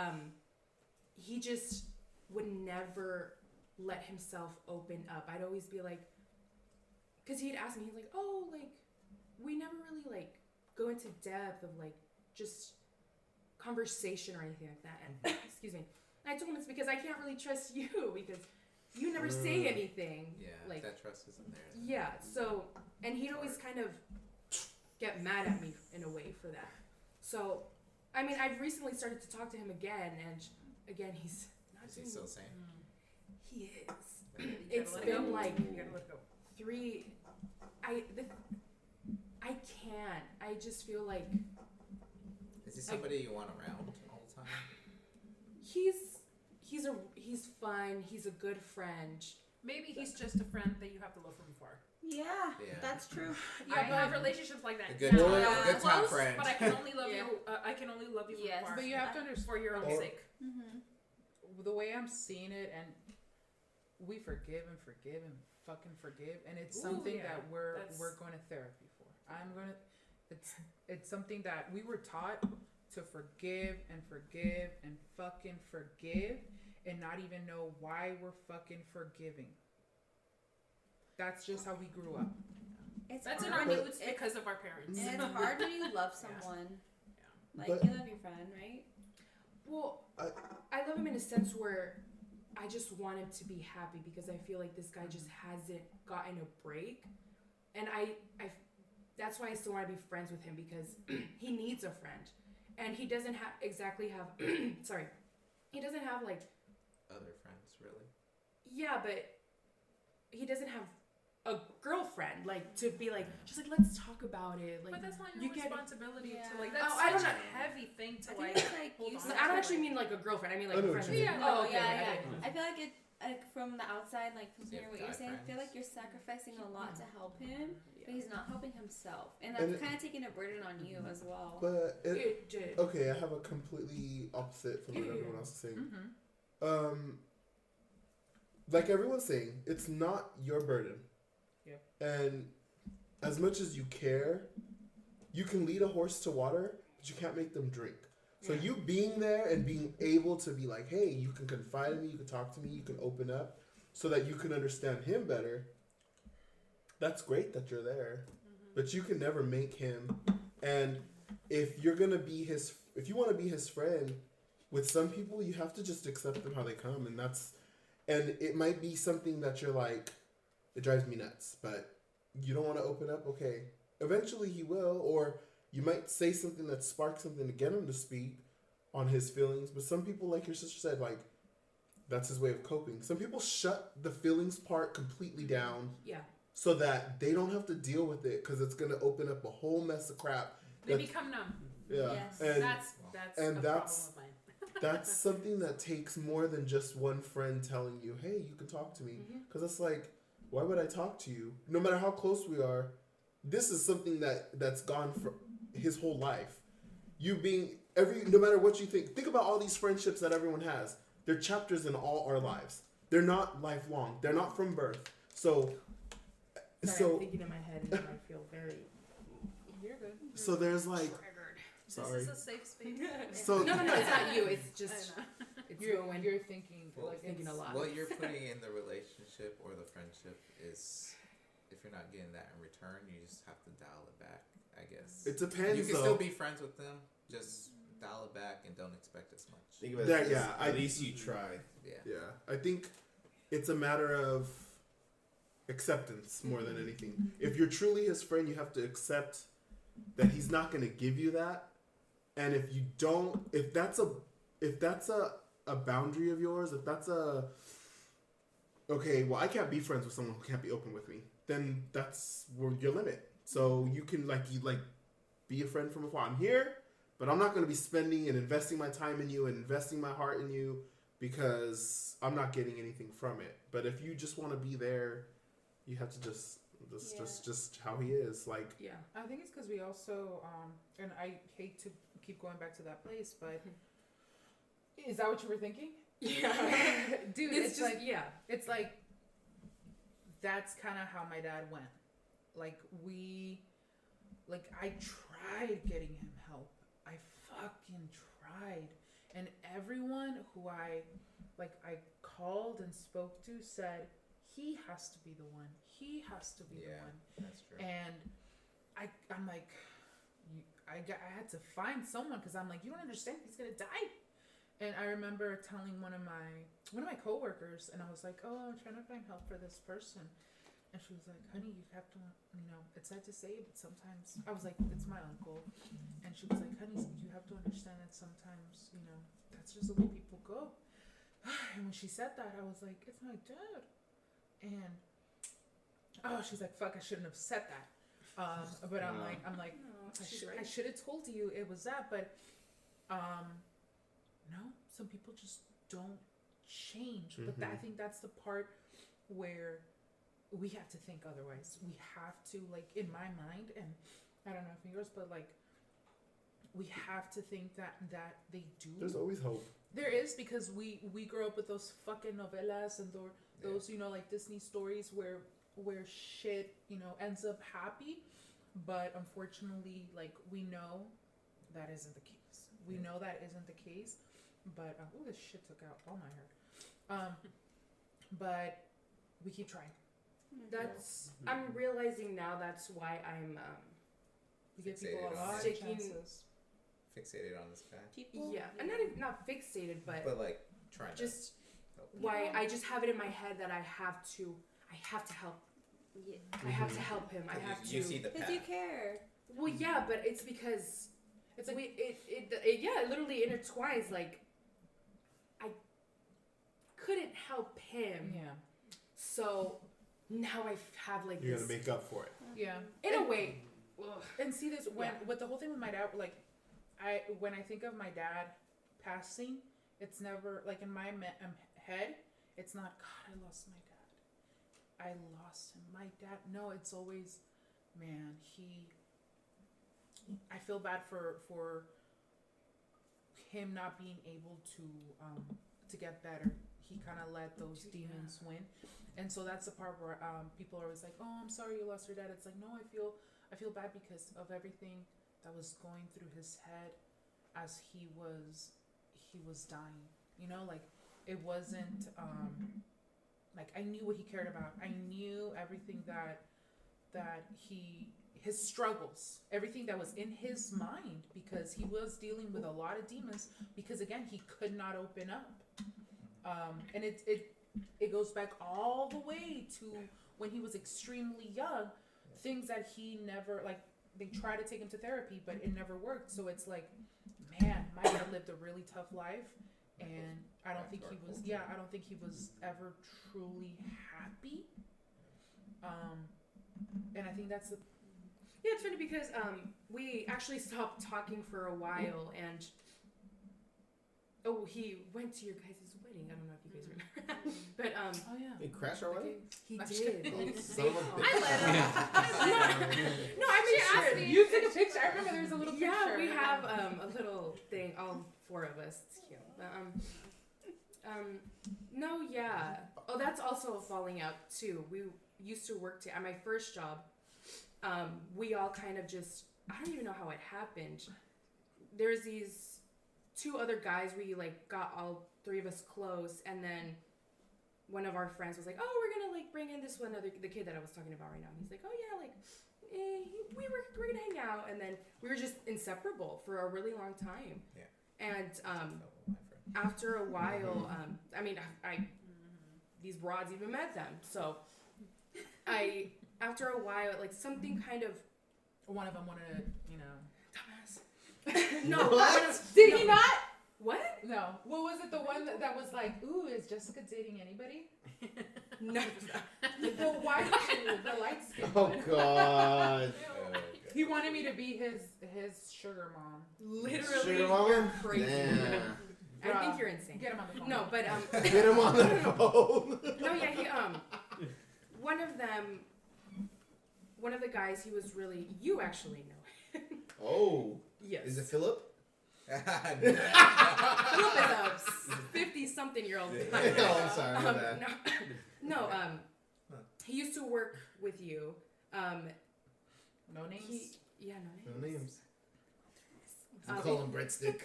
he just would never let himself open up. I'd always be like, because he'd ask me, he's like, oh, like, we never really, like, go into depth of, like, just conversation or anything like that. And, excuse me. And I told him it's because I can't really trust you because you never say anything. Yeah, like, that trust isn't there. yeah, so, and he'd always kind of get mad at me in a way for that. So, I mean, I've recently started to talk to him again, and again, he's not Is he doing still the same? He is. You It's gotta let it been go. like You gotta let it go. 3. I can't. I just feel like Is he somebody you want around all the time? he's fun. He's a good friend. Maybe he's just a friend that you have to love from afar. Yeah, Yeah. that's true. I have relationships like that. A good, now. Yeah. good time Close, friend. but I can only love Yeah. you. I can only love you from Yes. afar. But you have to understand for your own Or- sake. Mm-hmm. the way I'm seeing it, and we forgive and forgive and fucking forgive, and it's Ooh, something yeah. that we're That's- going to therapy for. It's something that we were taught to forgive and forgive and fucking forgive, and not even know why we're fucking forgiving. That's just how we grew up. That's in hard. our roots because of our parents. And it's hard when you love someone. Like, But- you love your friend, right? Well, I love him in a sense where I just want him to be happy because I feel like this guy just hasn't gotten a break, and I that's why I still want to be friends with him because he needs a friend, and he doesn't have sorry, he doesn't have like Other friends, really? yeah, but he doesn't have a girlfriend like to be like just like let's talk about it like But that's not your you can't. responsibility Yeah. to like. Oh, That's I don't such a know. heavy thing to I like. think it's like hold you on. said. I don't actually mean like a girlfriend. I mean like I know a what friend. you mean. Oh, okay. yeah, okay. yeah. I feel like like from the outside, like from Yeah, hearing what you're saying, I feel friends. like you're sacrificing a lot to help him, but he's not helping himself, and And that's kind of taking a burden on you as well. But It did. okay, I have a completely opposite from what everyone else is saying. Mm-hmm. Like everyone's saying, it's not your burden. Yep. And as much as you care, you can lead a horse to water, but you can't make them drink. So you being there and being able to be like, hey, you can confide in me, you can talk to me, you can open up, so that you can understand him better. That's great that you're there, but you can never make him. And if you're gonna be if you want to be his friend, with some people you have to just accept them how they come, and it might be something that you're like, it drives me nuts, but you don't want to open up. Okay, eventually he will, or you might say something that sparks something to get him to speak on his feelings. But some people, like your sister said, like that's his way of coping. Some people shut the feelings part completely down. Yeah. So that they don't have to deal with it, because it's gonna open up a whole mess of crap. They become numb. Yeah, Yes. and That's and a that's- problem of mine. that's something that takes more than just one friend telling you, "Hey, you can talk to me," because it's like, why would I talk to you? No matter how close we are, this is something that's gone for his whole life. You being no matter what you think about all these friendships that everyone has. They're chapters in all our lives. They're not lifelong. They're not from birth. So I'm thinking in my head and I feel very. You're good. So there's like, sorry. This is a safe space. So No, it's not you. It's just. It's You're going. thinking Well, like thinking a lot. What you're putting in the relationship or the friendship is, if you're not getting that in return, you just have to dial it back, I guess. It depends. You can though. still be friends with them, just dial it back and don't expect as much. Think of it That- as yeah, at least you tried. Yeah. Yeah, I think it's a matter of acceptance more than anything. If you're truly his friend, you have to accept that he's not going to give you that. And if you don't, if that's a boundary of yours, if that's okay, well, I can't be friends with someone who can't be open with me, then that's where your limit. So you can be a friend from afar. I'm here, but I'm not going to be spending and investing my time in you and investing my heart in you, because I'm not getting anything from it. But if you just want to be there, you have to just how he is. Like, Yeah. I think it's because we also and I hate to keep going back to that place, but is that what you were thinking? Yeah. Dude, It's it's just like it's like that's kind of how my dad went. I tried getting him help. I fucking tried, and everyone who I called and spoke to said he has to be the one. He has to be the one. That's true. And I'm like, I had to find someone, because I'm like, you don't understand, he's gonna die. And I remember telling one of my coworkers, and I was like, oh, I'm trying to find help for this person. And she was like, honey, you have to, it's sad to say, but sometimes, I was like, it's my uncle. And she was like, honey, you have to understand that sometimes, that's just the way people go. And when she said that, I was like, it's my dad. And she's like, fuck, I shouldn't have said that. But I'm like, I should have told you it was that. But no, some people just don't change. But I think that's the part where we have to think otherwise. We have to, in my mind, and I don't know if in yours, but we have to think that they do. there's always hope. There is, because we grow up with those fucking novelas and those Disney stories where shit ends up happy, but unfortunately we know that isn't the case. We know that isn't the case, but this shit took out all my hair. But we keep trying. That's. I'm realizing now. That's why I'm. We give people a Fixated on lot of it. chances. Fixated on this guy. People, Yeah, and not fixated, but Trying just to help. why I just have it in my head that I have to help. yeah, I have to help him. I have to. You see the because path. you care. Well, yeah, but it's because it's like it literally intertwines. Like I couldn't help him, Yeah. so now I have You're this. gonna make up for it. Yeah. In a way. Ugh. And see this with the whole thing with my dad, when I think of my dad passing, it's never in my head. It's not, God, I lost my dad. I lost him. My dad. No, it's always, man, I feel bad for him not being able to get better. He kind of let those demons win. And so that's the part where people are always like, oh, I'm sorry you lost your dad. It's like, no, I feel bad because of everything that was going through his head as he was dying. You know, like it wasn't like I knew what he cared about. I knew everything that his struggles, everything that was in his mind, because he was dealing with a lot of demons, because again, he could not open up. And it goes back all the way to when he was extremely young, things that he never, like, they tried to take him to therapy, but it never worked. So it's like, man, my dad lived a really tough life, and I don't think he was ever truly happy. And I think that's Yeah, it's funny because we actually stopped talking for a while, and he went to your guys' wedding. I don't know if you guys remember, but oh yeah, he crashed our wedding. He did. Son of a bitch. I let him. No, I made sure. You took a picture. I remember there was a little picture. Yeah, we have a little thing. All four of us. It's cute. But, no, yeah. Oh, that's also falling out too. We used to work at my first job. We all kind of just, I don't even know how it happened. There's these two other guys, we like got all three of us close, and then one of our friends was like, oh, we're gonna like bring in this one other, the kid that I was talking about right now. He's like, oh yeah, like we're gonna hang out, and then we were just inseparable for a really long time. Yeah. And after a while, I these broads even met them, so after a while, like something kind of, one of them wanted to, you know, dumbass. No, what? Did he not? What? No. What was it? The one that was like, ooh, is Jessica dating anybody? No. The white dude, the light skin. Oh God. He wanted me to be his sugar mom. Literally, Sugar mama? you're crazy. Damn. I think you're insane. Get him on the phone. No, but Get him on the phone. No, yeah, he one of the guys, he was really, you actually know him. Oh. Yes. Is it Philip? Philip is a 50-something-year-old guy. Oh, I'm sorry. My bad. No, he used to work with you. No names? No No names. names. Call him Breadstick.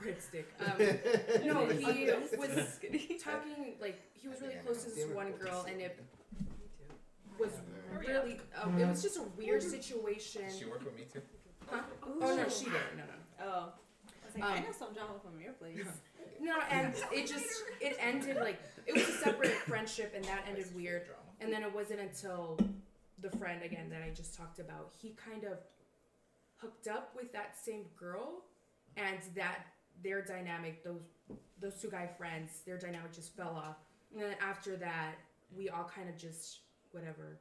Breadstick. No, he was talking, like, he was really close to this one girl, and it was really, it was just a weird situation. Did she work with me too? Huh? Oh, no, she didn't. No. Oh. I was like, I know some drama from your place. No, and it ended, like, it was a separate friendship, and that ended weird. And then it wasn't until the friend, again, that I just talked about, he kind of hooked up with that same girl, and that their dynamic, those two guy friends, their dynamic just fell off. And then after that, we all kind of just, whatever,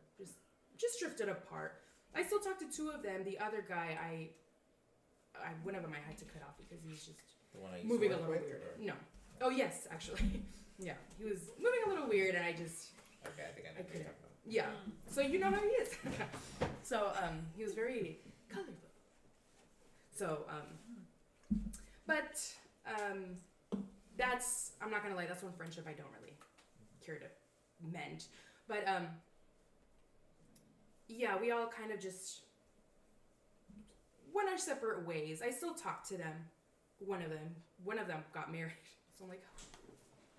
just drifted apart. I still talk to two of them. The other guy, one of them I had to cut off because he was just moving a little weird. No. Oh, yes, actually. Yeah, he was moving a little weird, and I just... Okay, I think I know what you're talking about. Yeah, so you know how he is. So, he was very colorful. So, but, that's, I'm not gonna lie, that's one friendship I don't really care to mend. But, yeah, we all kind of just went our separate ways. I still talk to them. One of them got married. So I'm like, oh,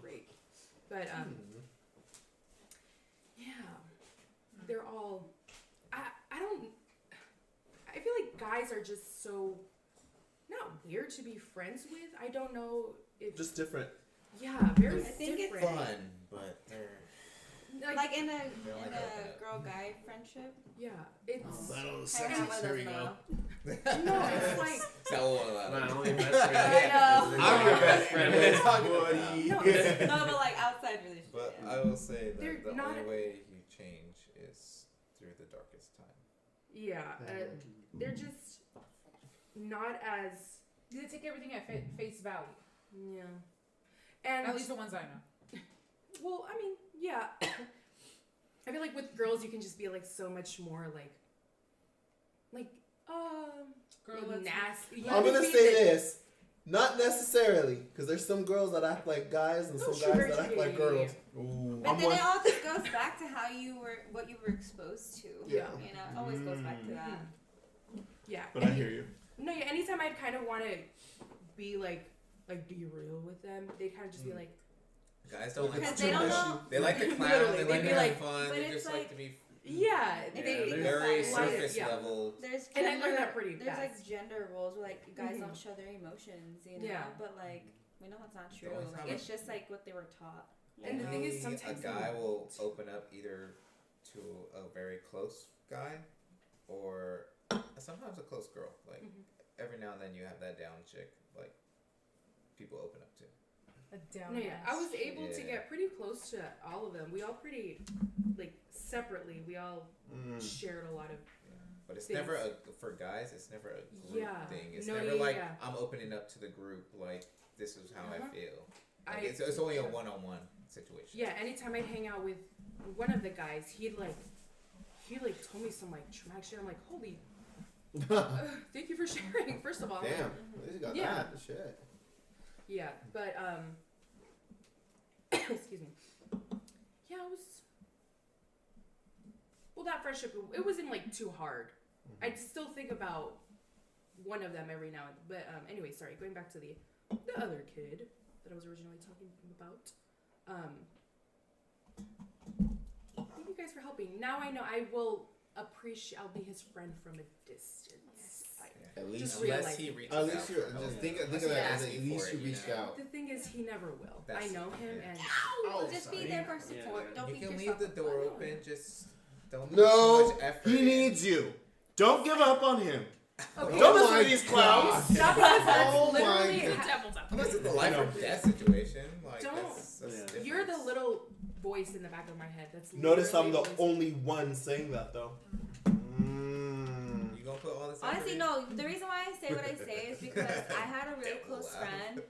great. But, yeah, they're all, I feel like guys are just so, not weird to be friends with. I don't know if. Just different. Yeah, very I think it's different. Fun, but they're like in a girl-guy friendship. Yeah, it's. Battle of the Hang out sexes. with Here us, we go. No, it's like. tell one about My it. only best friend. I know. I'm your best friend. Buddy. No, but like outside relationship. But I will say They're that the not- only way you change is through the darkest time. Yeah, they're just not as. They take everything at face value. Yeah. And At least the ones I know. Well, I mean, yeah. I feel like with girls, you can just be like so much more like Girl, like nasty. I'm gonna say this. Not necessarily, because there's some girls that act like guys and some guys that act like girls. Ooh. But then it all just goes back to what you were exposed to. Yeah. You know, it always goes back to that. Yeah. But I hear you. No, yeah. Anytime I'd kind of want to be like be real with them, they'd kind of just be like. Guys don't like Because to they don't know. They like to clown. Literally, They they'd like be to like- have fun. but They it's just like like- to be. Yeah, Very like, surface yeah. level. There's And I gender, learned that pretty there's fast. like gender roles where like guys Mhm. don't show their emotions, you know. Yeah. But like we know that's not true. always Like, have it's just like what they were taught. you And the know? thing is, Only sometimes a guy will open up either to a very close guy or sometimes a close girl. Like every now and then you have that down chick. Like people open up to. A down. No, yeah. I was able to Yeah. get pretty close to all of them. We all pretty like separately. We all shared a lot of. But it's things. never for guys. It's never a group Yeah. thing. It's No, never yeah, like yeah. I'm opening up to the group. Like this is how I Uh-huh. feel. Like, it's only a one-on-one situation. Yeah. Anytime I'd hang out with one of the guys, he told me some like traumatic shit. I'm like, holy. Thank you for sharing. First of all. Damn. At least you got Yeah. that. Shit. Yeah, but excuse me. Yeah, it was. Well, that friendship, it wasn't like too hard. I'd still think about one of them every now and then. But anyway, sorry. Going back to the other kid that I was originally talking about. Thank you guys for helping. Now I know I will appreciate. I'll be his friend from a distance. At least, Just Unless realize- he reaches at out. least you're for help. just think of Unless that he's as at asking least for you it, reached know? out. The thing is, he never will. I That's- know him, yeah. and Oh, Just be sorry. there for support. Yeah. Don't You beat can yourself leave the up. door open. Just don't put No, too much effort. he in. needs you. Don't give up on him. okay. Don't Oh listen my to these clowns. Stop it. That's Oh my literally. God. Unless it's a life or death situation. Like Don't. that's Yeah. different. You're the little voice in the back of my head. That's Notice I'm the literally only one saying that though. You gonna put all this effort Honestly, in? no. The reason why I say what I say is because I had a really Don't close laugh. friend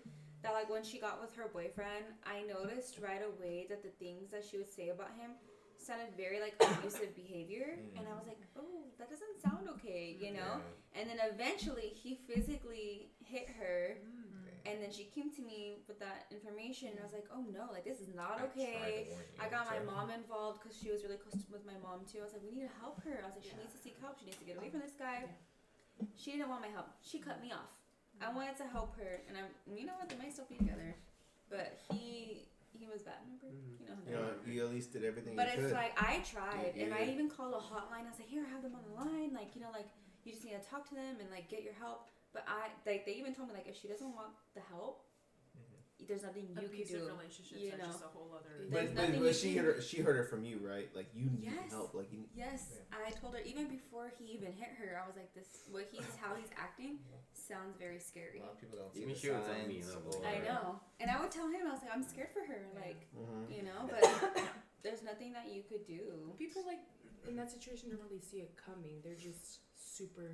that, like, when she got with her boyfriend, I noticed right away that the things that she would say about him sounded very like abusive behavior, and I was like, oh, that doesn't sound okay, you know. And then eventually, he physically hit her. And then she came to me with that information, and I was like, "Oh no, like this is not okay." I got my mom involved because she was really close with my mom too. I was like, "We need to help her." I was like, "She needs to seek help. She needs to get away from this guy." Yeah. She didn't want my help. She cut me off. I wanted to help her, and you know what? They might still be together, but he was bad. Remember? You know. You know, you at least did everything But you it's could. like I tried, You and I did. even called a hotline. I was like, "Here, I have them on the line. Like, you know, like you just need to talk to them and like get your help." But they even told me like if she doesn't want the help, there's nothing you can Abusive do. relationships you are know. just a whole other. There's But nothing you she can- heard her from you, right? Like you need Yes. help. Like you. Yes, I told her even before he even hit her. I was like, how he's acting sounds very scary. A lot of people don't see Even the she would tell me, signs. though. or- I know, and I would tell him I was like, I'm scared for her, like you know, but there's nothing that you could do. People like in that situation don't really see it coming. They're just super.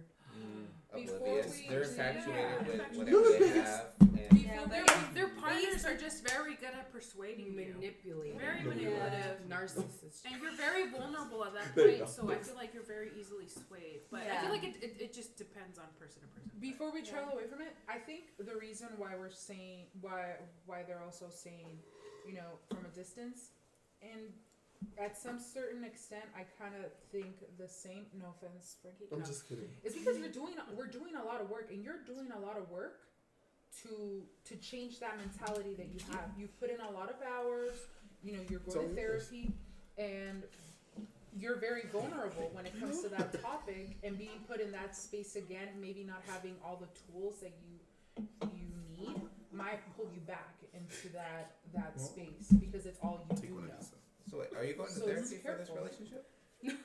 Oblivious. we- They're yeah. infatuated with Yeah. whatever they have. And Yeah, Their, but their partners are just very good at persuading you. Manipulative. Very manipulative. Narcissist. And you're very vulnerable at that There you point, go. so I feel like you're very easily swayed. But I Yeah. feel like it just depends on person to person. Before we trail away from it, I think the reason why we're saying why they're also saying, you know, from a distance, and at some certain extent, I kind of think the same. No offense, Frankie. I'm no. just kidding. It's because we're doing a lot of work, and you're doing a lot of work to change that mentality that you have. You've put in a lot of hours. You know, you're going to therapy, and you're very vulnerable when it comes to that topic, and being put in that space again, maybe not having all the tools that you need, might pull you back into that space because it's all you do know. so wait, are you going to So therapy just for this careful. relationship?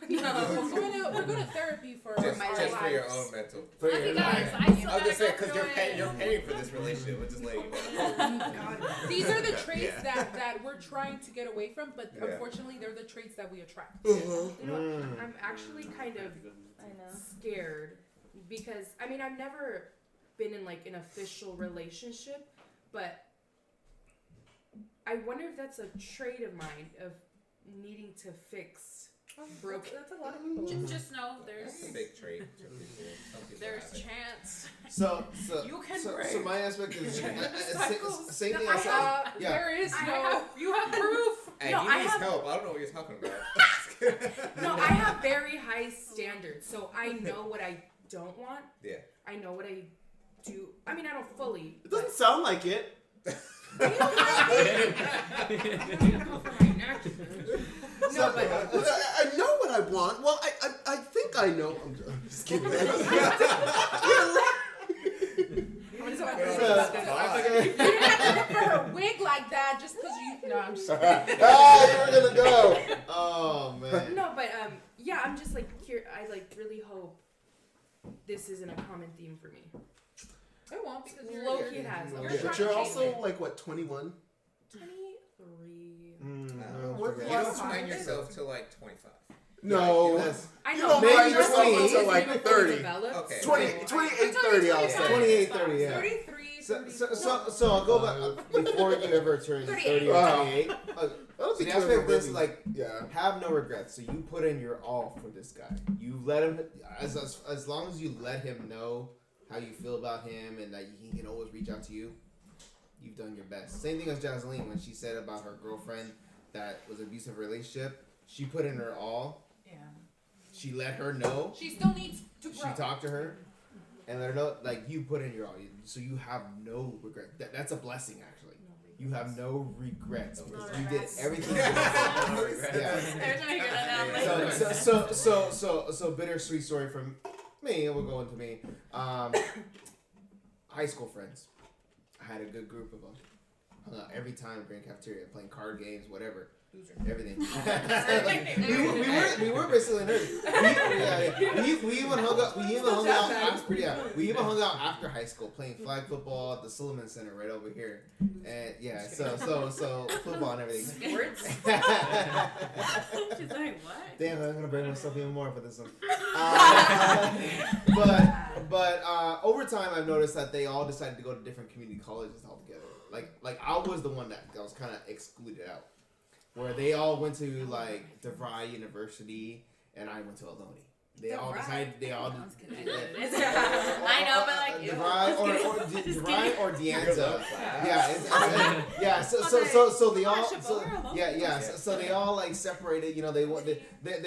No, we're going to therapy for Just, our just for your lives. own mental. For Okay, your guys, life. I still I'll gotta just say go because through it. you're paying for this relationship. We'll just let you know. These are the traits Yeah. that we're trying to get away from, but Yeah. unfortunately, they're the traits that we attract. You know what? I'm actually kind of I know. scared because I mean I've never been in like an official relationship, but I wonder if that's a trait of mine of needing to fix broken. That's a lot of people. Just know there's That's a big trait. Some people there's have it. chance. So You can so break. my aspect is Cycles. same thing I I said. have, Yeah. There is I no. have, you have proof. Hey, No, he I needs have- help. I don't know what you're talking about. No, I have very high standards, so I know what I don't want. Yeah. I know what I do. I mean, I don't fully. It doesn't sound like it. No, but I know what I want. Well, I think I know. I'm just kidding. I'm gonna You didn't have to look for her wig like that just because you. No, I'm just. You were gonna go. Oh man. no, but yeah, I'm just like I like really hope this isn't a common theme for me. It won't because you're. Low key it has. You're But trying you're to also change it. like what, 21? 23. What You class don't is find it? yourself till like 25. No. That's I You know. don't maybe find yourself 28. until like 30. Okay. 28, 30, I'll say. 28, 30, yeah. 33. So I'll go back before you ever turn 30 or 28. That'll So be the aspect of this is really- like yeah. have no regrets. So you put in your all for this guy. You let him as long as you let him know how you feel about him and that he can always reach out to you. You've done your best. Same thing as Jocelyn when she said about her girlfriend that was an abusive relationship. She put in her all. Yeah. She let her know. She still needs to grow. She talked to her and let her know like you put in your all. So you have no regret. That's a blessing actually. You have no regrets because you did everything. So bittersweet story from me. We'll go into me. High school friends. I had a good group of them. Hung out every time during cafeteria, playing card games, whatever. Everything. we were basically nerds. We even hung out. We even hung out after. Yeah, we even hung out after high school, playing flag football at the Silliman Center right over here. And yeah, so football and everything. Sports? She's like, what? Damn, I'm gonna bring myself even more for this one. But over time, I've noticed that they all decided to go to different community colleges altogether. Like I was the one that was kind of excluded out. Where they all went to like DeVry University and I went to Ohlone. They all decided. They all. I know, but like DeVry or Deanta. Yeah. So they all. So they all like separated. You know, they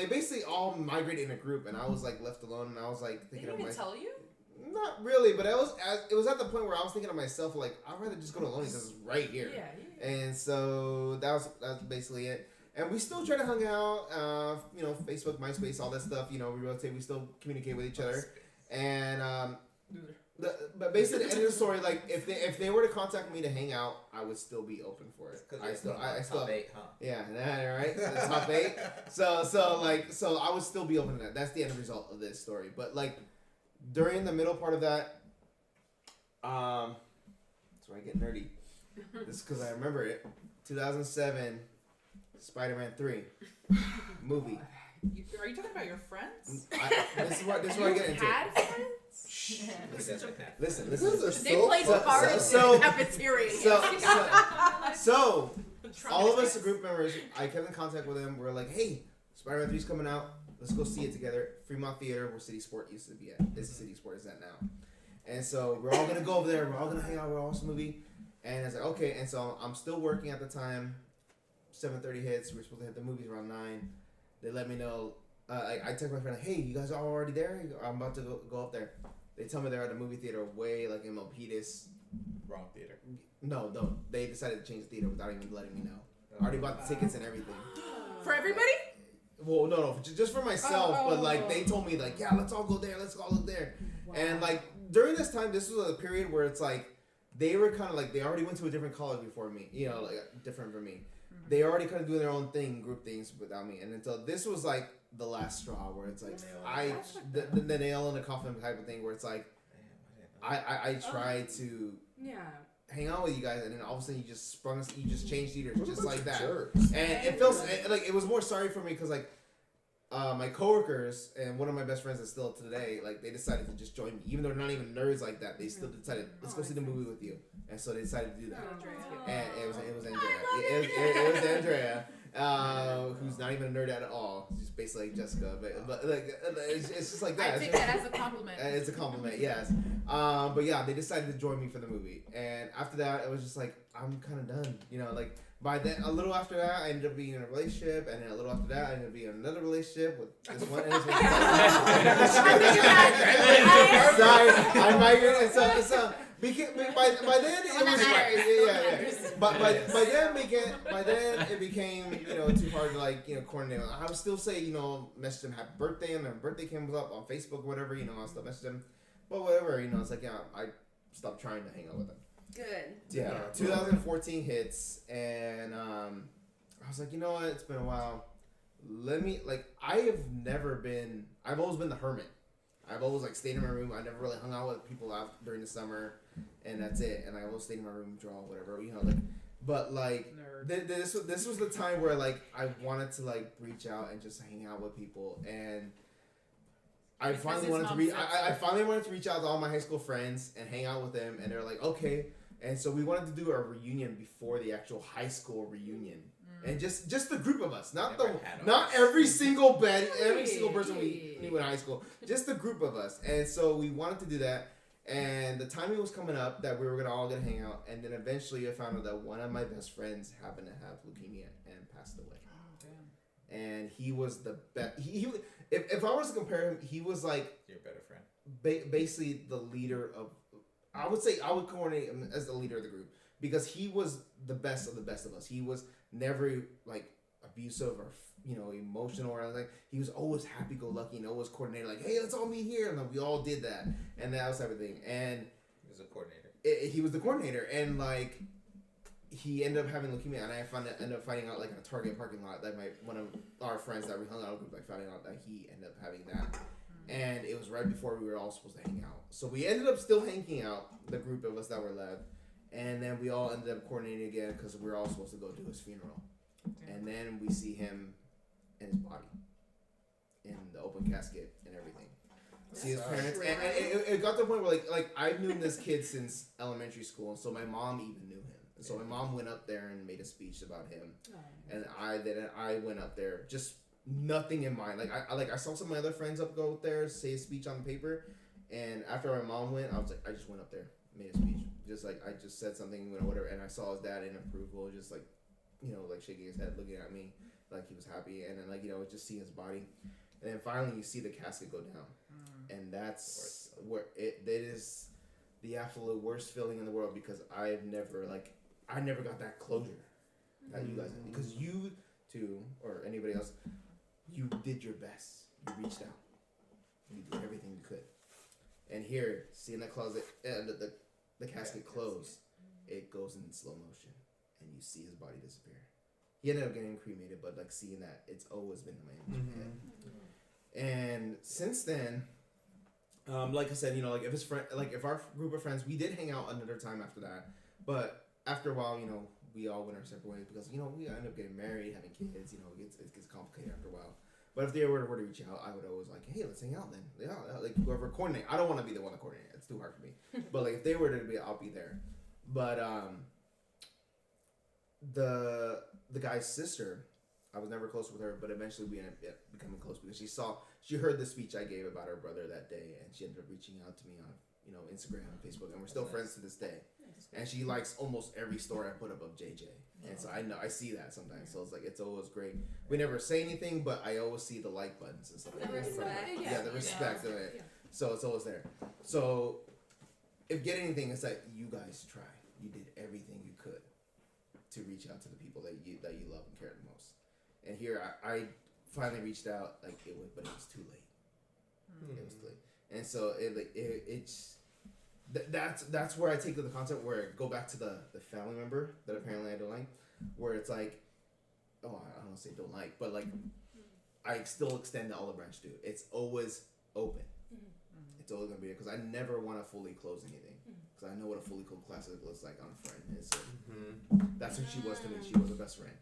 basically all migrated in a group, and I was like left alone, and I was like They thinking didn't of even myself. tell you? Not really, but it was at the point where I was thinking of myself like I'd rather just go to Ohlone because it's right here. Yeah. And so that's basically it. And we still try to hang out, Facebook, MySpace, all that stuff. You know, we rotate. We still communicate with each other. And but basically, the end of the story, like if they were to contact me to hang out, I would still be open for it. I still top 8, huh? Yeah, right. The top 8. So I would still be open to that. That's the end result of this story. But like during the middle part of that, that's where I get nerdy. This is because I remember it. 2007, Spider-Man 3 movie. Are you talking about your friends? This is where I get into Had it. friends? Listen. These are They played cards in the cafeteria. So all of us group members, I kept in contact with them. We're like, hey, Spider-Man 3's coming out. Let's go see it together. Fremont Theater, where City Sport used to be at. This is City Sport is at now. And so we're all gonna go over there. We're all gonna hang out. We're all watch the movie. And I was like, okay. And so I'm still working at the time. 7:30 hits. We're supposed to hit the movies around 9. They let me know. I text my friend, hey, you guys are already there? I'm about to go up there. They tell me they're at a movie theater way like in Milpitas. Wrong theater. No. They decided to change the theater without even letting me know. I already bought the tickets and everything. For everybody? Well, no, just for myself. But like they told me like, yeah, let's all go there. Let's all look there. Wow. And like during this time, this was a period where it's like they were kind of like they already went to a different college before me. You know, like different from me. They already kind of doing their own thing, group things without me. And until this was like the last straw where it's like the nail in the coffin type of thing where it's like I tried to hang out with you guys and then all of a sudden you just changed theaters just like that. And it feels like it was more sorry for me because like my coworkers and one of my best friends is still today, like they decided to just join me, even though they're not even nerds like that. They still decided, let's go see the movie with you, and so they decided to do that. And it was Andrea. It was Andrea, who's not even a nerd at all. She's basically like Jessica, but like it's just like that. I take that as a compliment. It's a compliment, yes. But yeah, they decided to join me for the movie, and after that, it was just like I'm kind of done, like. By then, a little after that, I ended up being in a relationship, and then a little after that, I ended up being in another relationship with this one. And this one. Sorry, I migrated. So by then it was But by then it became too hard to coordinate. I would still say message him happy birthday, and then birthday came up on Facebook or whatever. I still message him, but whatever. It's like I stopped trying to hang out with him. Good. Yeah, 2014 hits, and I was like, you know what? It's been a while. I've always been the hermit. I've always stayed in my room. I never really hung out with people out during the summer, and that's it. And I always stayed in my room, draw, whatever, But this was the time where I wanted to reach out and just hang out with people, and I finally wanted to reach out to all my high school friends and hang out with them, and they're like, okay. And so we wanted to do a reunion before the actual high school reunion, and just the group of us, not every single person we knew in high school, just the group of us. And so we wanted to do that, and the timing was coming up that we were all gonna hang out, and then eventually I found out that one of my best friends happened to have leukemia and passed away. Oh, damn. And he was the best. If I was to compare him, he was your better friend. Basically the leader of. I would say I would coordinate him as the leader of the group because he was the best of us. He was never abusive or emotional or anything. He was always happy-go-lucky and always coordinated. Hey, let's all meet here, and we all did that, and that was everything. And he was a coordinator. He was the coordinator, and he ended up having leukemia, and I ended up finding out in a Target parking lot that one of our friends that we hung out with finding out that he ended up having that. And it was right before we were all supposed to hang out. So we ended up still hanging out, the group of us that were left. And then we all ended up coordinating again because we were all supposed to go to his funeral. And then we see him and his body in the open casket and everything. See his parents. And it got to the point where I've known this kid since elementary school. And so my mom even knew him. And so my mom went up there and made a speech about him. And I went up there just nothing in mind. I saw some of my other friends go there, say a speech on the paper, and after my mom went, I was I just went up there, made a speech, just I just said something, whatever, and I saw his dad in approval, just shaking his head, looking at me, he was happy, and then just seeing his body, and then finally you see the casket go down, and that's where it is the absolute worst feeling in the world because I never got that closure that you guys did, because you two or anybody else. You did your best. You reached out. You did everything you could. And here, seeing the closet, the casket close, it goes in slow motion, and you see his body disappear. He ended up getting cremated, but seeing that, it's always been in my head. And since then, like I said, if his friend, if our group of friends, we did hang out another time after that, but after a while, we all went our separate ways because we end up getting married, having kids. It gets complicated after a while. But if they were to reach out, I would always hey, let's hang out then. Yeah, whoever coordinate. I don't want to be the one to coordinate. It's too hard for me. But if they were to be, I'll be there. But the guy's sister, I was never close with her, but eventually we ended up becoming close because she heard the speech I gave about her brother that day, and she ended up reaching out to me on Instagram and Facebook, and we're still friends to this day. And she likes almost every story I put up of JJ. And so I see that sometimes. So it's always great. We never say anything, but I always see the like buttons and stuff like that. The respect of it. Yeah. So it's always there. So if get anything, it's you guys try. You did everything you could to reach out to the people that you love and care the most. And here I finally reached out, but it was too late. It was too late. And so that's where I take the concept where I go back to the family member that apparently I don't like, where it's I don't say don't like, but I still extend the olive branch to. It's always open. It's always gonna be there because I never want to fully close anything because I know what a fully closed classic looks like on a friend. And so that's who she was to me. She was a best friend.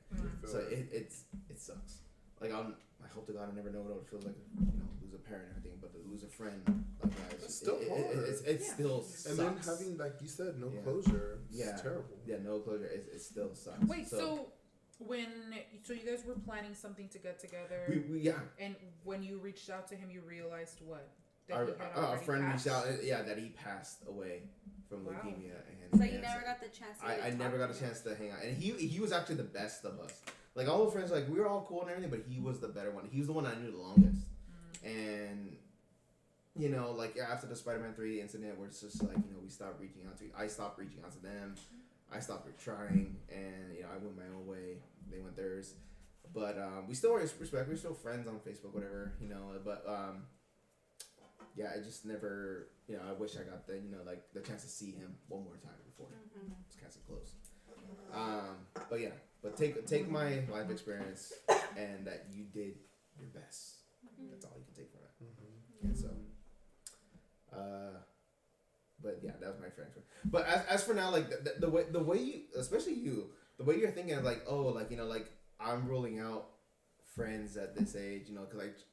So it sucks. I hope to God I never know what it feels like, lose a parent and everything, but to lose a friend like that, It's still hard. It still sucks. And then having, like you said, no closure. It's terrible. Yeah, no closure. It still sucks. Wait, so you guys were planning something to get together. We And when you reached out to him, you realized what? Our friend reached out. That he passed away from leukemia. And so you never got the chance. I never got a chance to hang out, and he was actually the best of us. Like all the friends, like we were all cool and everything, but he was the better one. He was the one I knew the longest, and like after the Spider-Man 3 incident, where it's just like we stopped reaching out to. I stopped reaching out to them. I stopped trying, and I went my own way. They went theirs, but we still respect. We're still friends on Facebook, whatever, But I just never. I wish I got the the chance to see him one more time before it's kind of close. But take my life experience and that you did your best. That's all you can take from it. And so, but yeah, that was my friend. But as for now, like the way you, especially you, the way you're thinking of like, I'm ruling out friends at this age, because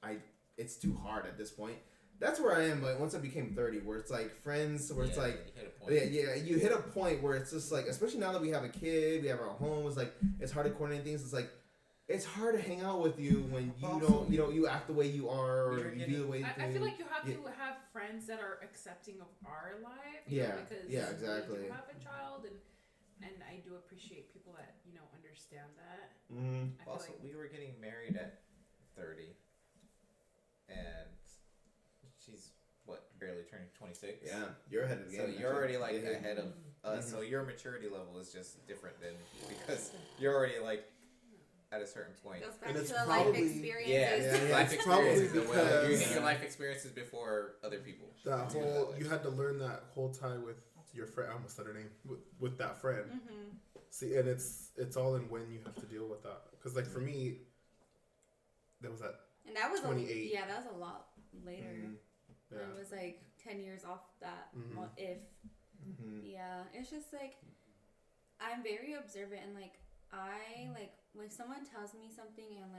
it's too hard at this point. That's where I am, but once I became 30, where it's like friends, where it's like, you hit a point where it's just like, especially now that we have a kid, we have our home, it's like, it's hard to coordinate things. It's like, it's hard to hang out with you when you act the way you are, or you do the way you do. I feel like you have to have friends that are accepting of our life. Because exactly. we do have a child, and I do appreciate people that, understand that. Also, we were getting married at 30, and she's barely turning 26. Yeah, you're ahead of the game. So you're already ahead of us. So your maturity level is just different because you're already at a certain point. Goes back to the life experiences. Yeah, life experiences. You hit your life experiences before other people. That whole you had to learn that whole tie with your friend. I almost said her name with that friend. See, and it's all in when you have to deal with that. Because for me, there was that. And that was 28. that was a lot later. Yeah. It was 10 years off that. It's just I'm very observant, and I when someone tells me something and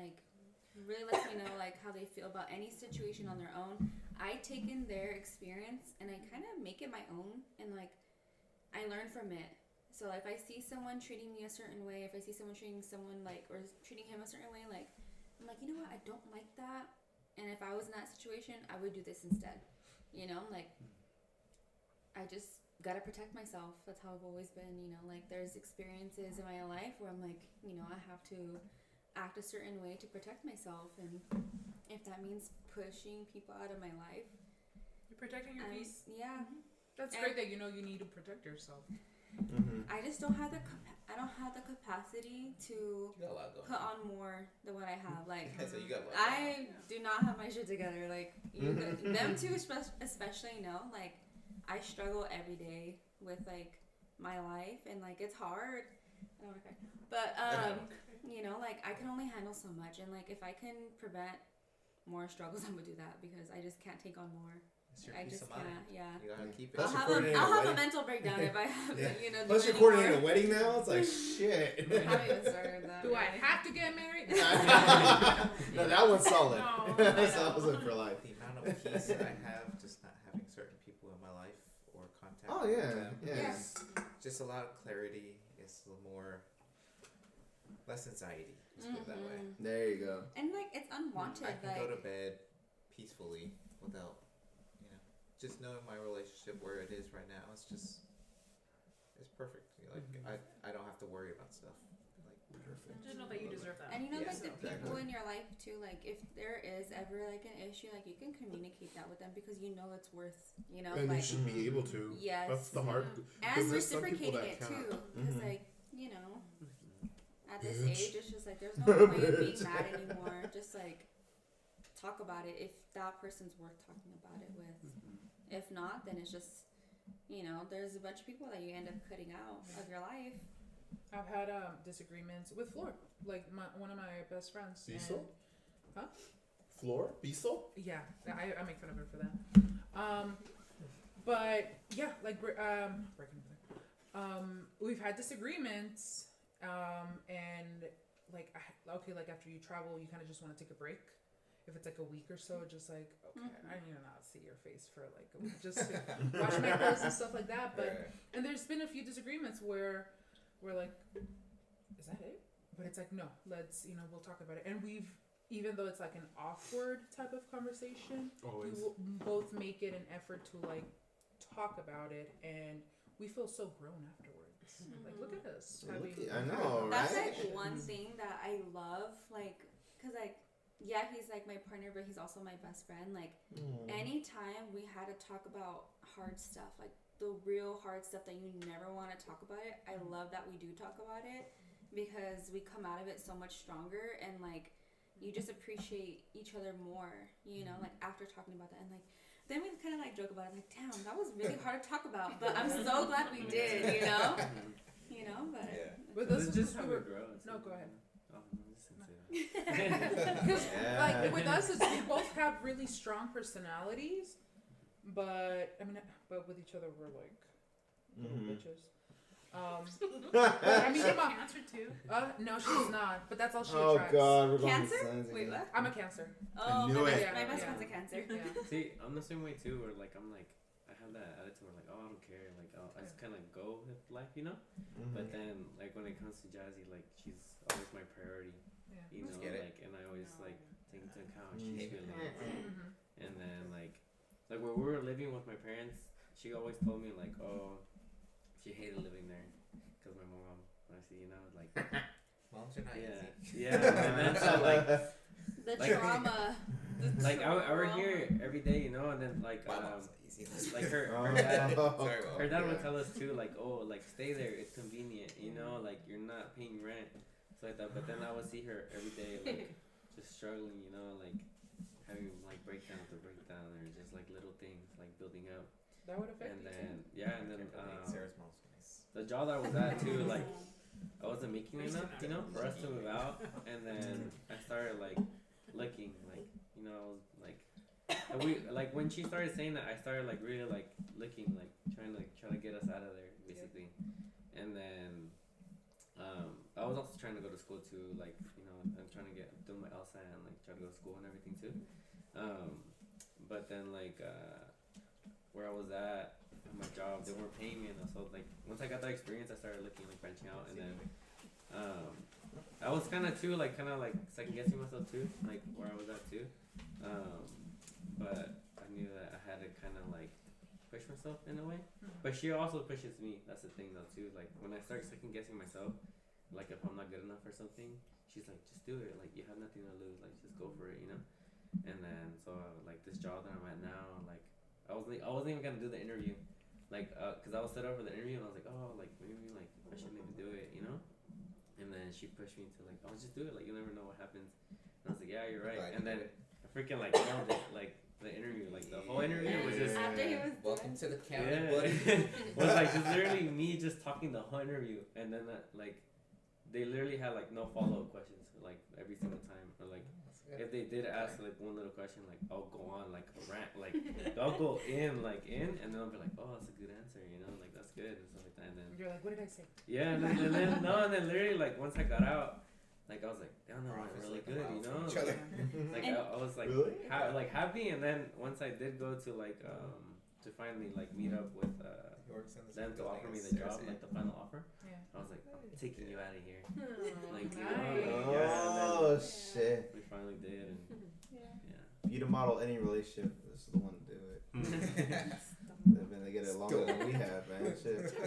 really lets me know how they feel about any situation on their own, I take in their experience and I kind of make it my own, and I learn from it. So if I see someone treating me a certain way, if I see someone treating someone or treating him a certain way, I'm you know what, I don't like that, and if I was in that situation, I would do this instead. I just gotta protect myself. That's how I've always been. There's experiences in my life where I'm I have to act a certain way to protect myself, and if that means pushing people out of my life, you're protecting your peace. Yeah, that's great that you need to protect yourself. I just don't have the capacity to put on more than what I have. I do not have my shit together. Them two especially know. I struggle every day with my life, and it's hard. I don't want to cry, but I can only handle so much, and if I can prevent more struggles, I'm gonna do that, because I just can't take on more. I just can't. Yeah. You gotta keep it. I'll have a mental breakdown if I have to. Plus, you're coordinating a wedding now. It's shit. I haven't even started that. Do I have to get married? No, that one's solid. No, That's solid for life. The amount of peace that I have just not having certain people in my life or contact. Oh with them. Yes. Just a lot of clarity. It's a little less anxiety. Let's put it that way. There you go. And it's unwanted. I can go to bed peacefully without. Just knowing my relationship where it is right now, it's perfect. I don't have to worry about stuff. Perfect. Just know that you deserve that. And the people in your life too. If there is ever an issue, you can communicate that with them, because it's worth. And you should be able to. Yes. That's the hard. And reciprocating it too, because at this age, it's just there's no point in being mad anymore. Just talk about it if that person's worth talking about it with. If not, then it's just, there's a bunch of people that you end up cutting out of your life. I've had disagreements with Floor, one of my best friends. Diesel? Huh? Floor? Diesel? Yeah, I make fun of her for that. But yeah, we've had disagreements, and after you travel, you kind of just want to take a break. if it's like a week or so, just like, okay, I need to not see your face for like a week, just to wash my clothes and stuff like that. But and there's been a few disagreements where we're like, is that it? But it's like, no, let's, we'll talk about it. And even though it's like an awkward type of conversation, we will both make it an effort to like talk about it, and we feel so grown afterwards. Like, look at us. I know, right? That's like one thing that I love, like, cause like, yeah, he's like my partner, but he's also my best friend. Like, anytime we had to talk about hard stuff, like the real hard stuff that you never want to talk about it, I love that we do talk about it, because we come out of it so much stronger, and like, you just appreciate each other more, like after talking about that. And like, then we kind of like joke about it, like, damn, that was really hard to talk about, but I'm so glad we did, but this is just how we grow. No, go ahead. Because like with us, we both have really strong personalities, but with each other we're like little bitches. But I mean, Cancer too. No, she's not. But that's all she Oh attracts. God, we're going Cancer? to Wait, what? I'm a Cancer. Oh, knew my it. best friend's a Cancer. Yeah. See, I'm the same way too. Where like I have that attitude where like, oh, I don't care. Like I just kind of go with life, But then like when it comes to Jazzy, like she's always my priority. Yeah. Like, and I always like take into account how she's feeling. And then like where we were living with my parents, she always told me like, oh, she hated living there because my mom, honestly, like moms are not easy. Yeah, and then so like the like, trauma. Like I were here every day, and then like like her dad would tell us too, like, oh, like stay there, it's convenient, like you're not paying rent, stuff like that. But then I would see her every day, like just struggling, like having like breakdown after breakdown, or just like little things like building up. That would affect and you then too. Yeah, and then Sarah's mom's nice. the job that I was at too, like I wasn't making enough, for us to move out. And then I started like looking, like I was like when she started saying that, I started like really like looking, like trying to get us out of there basically. And then I was also trying to go to school too, like I'm trying to do my LSAT and like try to go to school and everything too. But then like where I was at my job, they weren't paying me enough. So like once I got that experience, I started looking, like branching out, and then I was kind of second guessing myself too, like where I was at too. But I knew that I had to kind of like push myself in a way. But she also pushes me. That's the thing though too. Like when I start second guessing myself, like if I'm not good enough for something, she's like, just do it. Like you have nothing to lose. Like just go for it, And then so like this job that I'm at now, like I wasn't even gonna do the interview, like cause I was set up for the interview and I was like, oh, like maybe like I shouldn't even do it, And then she pushed me to like, oh, just do it. Like you'll never know what happens. And I was like, yeah, you're right. And then I freaking like nailed it, like the interview, like the whole interview was just After he was welcome to the county, buddy. It was like just literally me just talking the whole interview, and then like they literally had like no follow-up questions like every single time, or like if they did ask like one little question, like I'll go on like a rant, like I'll go in, and then I'll be like, oh, that's a good answer, like that's good and stuff like that. And then you're like, what did I say? Yeah, and then literally like once I got out, like I was like, damn, that went really good, Like I was like really? Happy, and then once I did go to like to finally like meet up with them to offer me the job, like the final offer. Yeah. I was like, I'm taking you out of here. Like, Nice. Shit. We finally did, and If you'd model any relationship, this is the one to do it. They get it longer than we have, man. Shit. I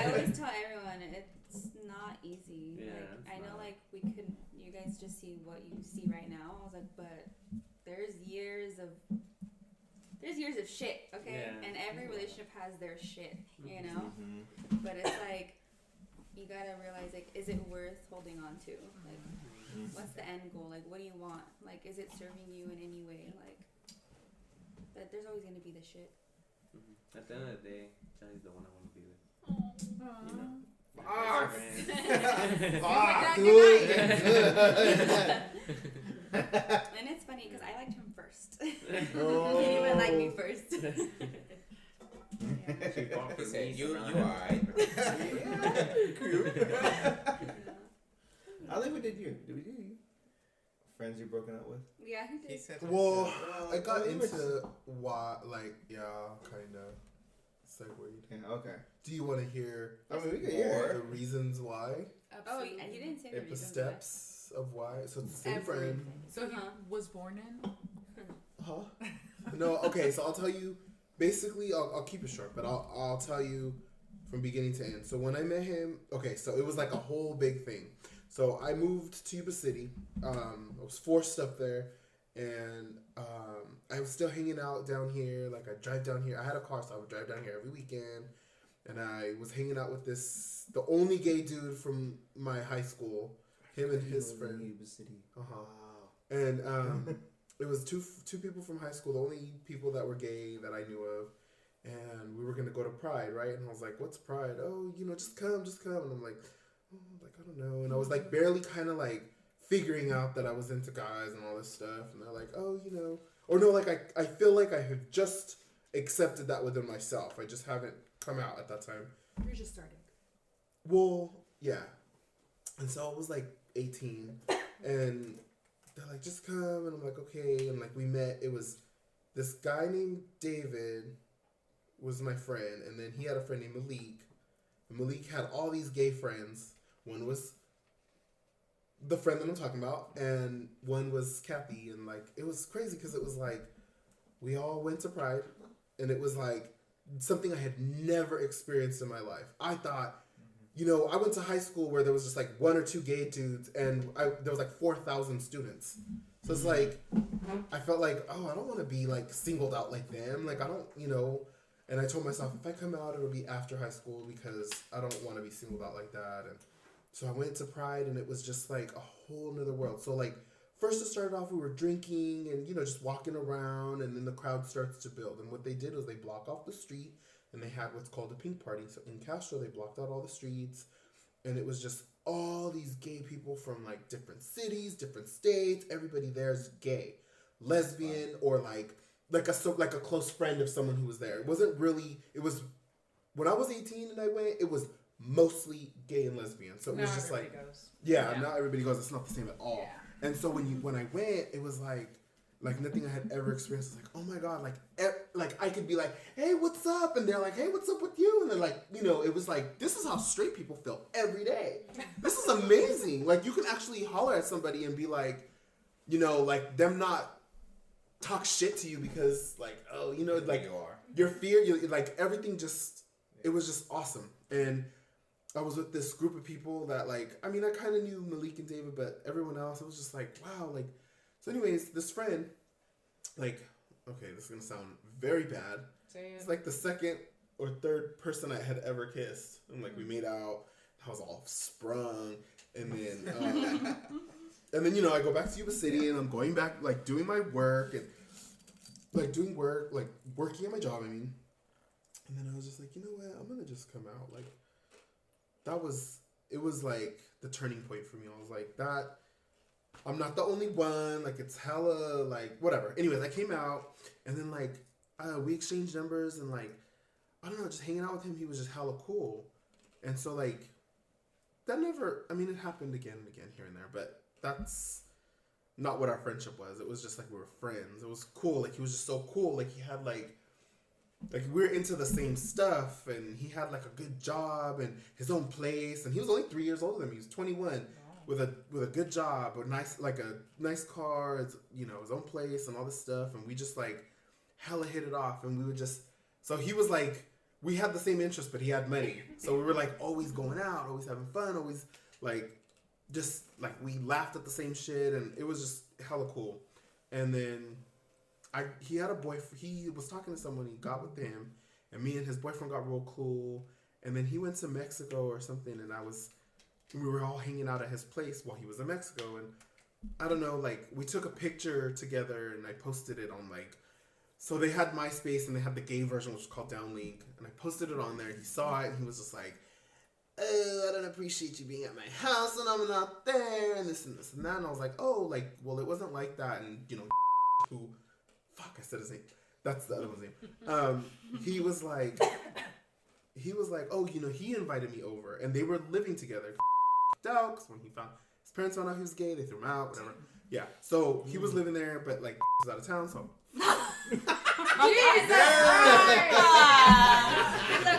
always tell everyone it's not easy. Yeah, I know, like you guys just see what you see right now. I was like, but there's years of shit, okay? Yeah. And every relationship has their shit, But it's like you gotta realize, like, is it worth holding on to? Like, what's the end goal? Like, what do you want? Like, is it serving you in any way? Like, that there's always gonna be the shit. At the end of the day, Johnny's the one I want to be with. Fuck, dude. And it's funny because I liked him first. He didn't even like me first. He said, you alright. I think we did you. Did we do you? friends you've broken up with? Yeah, he did. He said. Well, I got into why, like, yeah, kind of segued. Yeah, okay. Do you want to hear I mean, we can more hear. the reasons why? Oh, Absolutely. and you didn't say the Like the reasons steps of why? So it's the same friend. Everything. So he Uh-huh. was born in. Huh? No, okay, so I'll tell you, basically, I'll keep it short, but I'll tell you from beginning to end. So when I met him, okay, so it was like a whole big thing. So I moved to Yuba City. I was forced up there, and I was still hanging out down here. Like, I drive down here. I had a car, so I would drive down here every weekend. And I was hanging out with the only gay dude from my high school, him and his friend. Yuba City. Uh-huh. Wow. And it was two people from high school, the only people that were gay that I knew of. And we were going to go to Pride, right? And I was like, what's Pride? Oh, just come. And I'm like, I don't know. And I was like barely kind of like figuring out that I was into guys and all this stuff. And they're like, oh, or no, like I feel like I have just accepted that within myself. I just haven't come out at that time. You're just starting. Well, yeah. And so I was like 18, and they're like, just come. And I'm like, okay. And like we met. It was this guy named David was my friend, and then he had a friend named Malik. And Malik had all these gay friends. One was the friend that I'm talking about, and one was Kathy. And like it was crazy because it was like we all went to Pride, and it was like something I had never experienced in my life. I thought, I went to high school where there was just like one or two gay dudes, and there was like 4,000 students. So it's like I felt like, oh, I don't want to be like singled out like them. Like I don't, And I told myself, if I come out, it'll be after high school because I don't want to be singled out like that. And so I went to Pride, and it was just like a whole nother world. So like first it started off, we were drinking and, just walking around, and then the crowd starts to build. And what they did was they block off the street, and they had what's called a pink party. So in Castro, they blocked out all the streets, and it was just all these gay people from like different cities, different states. Everybody there is gay, lesbian, or like a close friend of someone who was there. It wasn't really, it was, when I was 18 and I went, it was mostly gay and lesbian. So it was just like, not everybody goes, it's not the same at all. Yeah. And so when I went, it was like nothing I had ever experienced. It's like, oh my God, like I could be like, hey, what's up? And they're like, hey, what's up with you? And they're like, it was like, this is how straight people feel every day. This is amazing. Like you can actually holler at somebody and be like, like them not talk shit to you because like, oh, like you are. Your fear, like everything just, it was just awesome. And I was with this group of people that like, I mean, I kind of knew Malik and David, but everyone else, it was just like, wow, like, so anyways, this friend, like, okay, this is going to sound very bad. It's like the second or third person I had ever kissed. And like, we made out, I was all sprung, and then, and then, I go back to Yuba City, and I'm going back, like, doing my work, and, like, doing work, like, working at my job, I mean. And then I was just like, you know what, I'm going to just come out. Like, it was, like, the turning point for me. I was like, I'm not the only one. Like, it's hella, like, whatever. Anyways, I came out, and then, like, we exchanged numbers, and, like, I don't know, just hanging out with him, he was just hella cool. And so, like, that never, I mean, it happened again and again here and there, but that's not what our friendship was. It was just like we were friends. It was cool. Like he was just so cool. Like he had like we were into the same stuff, and he had like a good job and his own place, and he was only 3 years older than me. He was 21 with a good job, a nice car, his own place and all this stuff, and we just like hella hit it off, and we would just, so he was like, we had the same interests, but he had money, so we were like always going out, always having fun, always like just like we laughed at the same shit, and it was just hella cool. And then he had a boyfriend. He was talking to someone. He got with him, and me and his boyfriend got real cool. And then he went to Mexico or something, and we were all hanging out at his place while he was in Mexico. And I don't know, like we took a picture together, and I posted it on like. So they had MySpace, and they had the gay version, which was called Downlink, and I posted it on there. He saw it, and he was just like, oh, I don't appreciate you being at my house when I'm not there, and this and this and that. And I was like, oh, like, well, it wasn't like that. And, who, fuck, I said his name. That's the other one's name. He was like, oh, he invited me over, and they were living together. Out, 'cause when his parents found out he was gay, they threw him out, whatever. Yeah. So he was living there, but like was out of town, so. Jesus!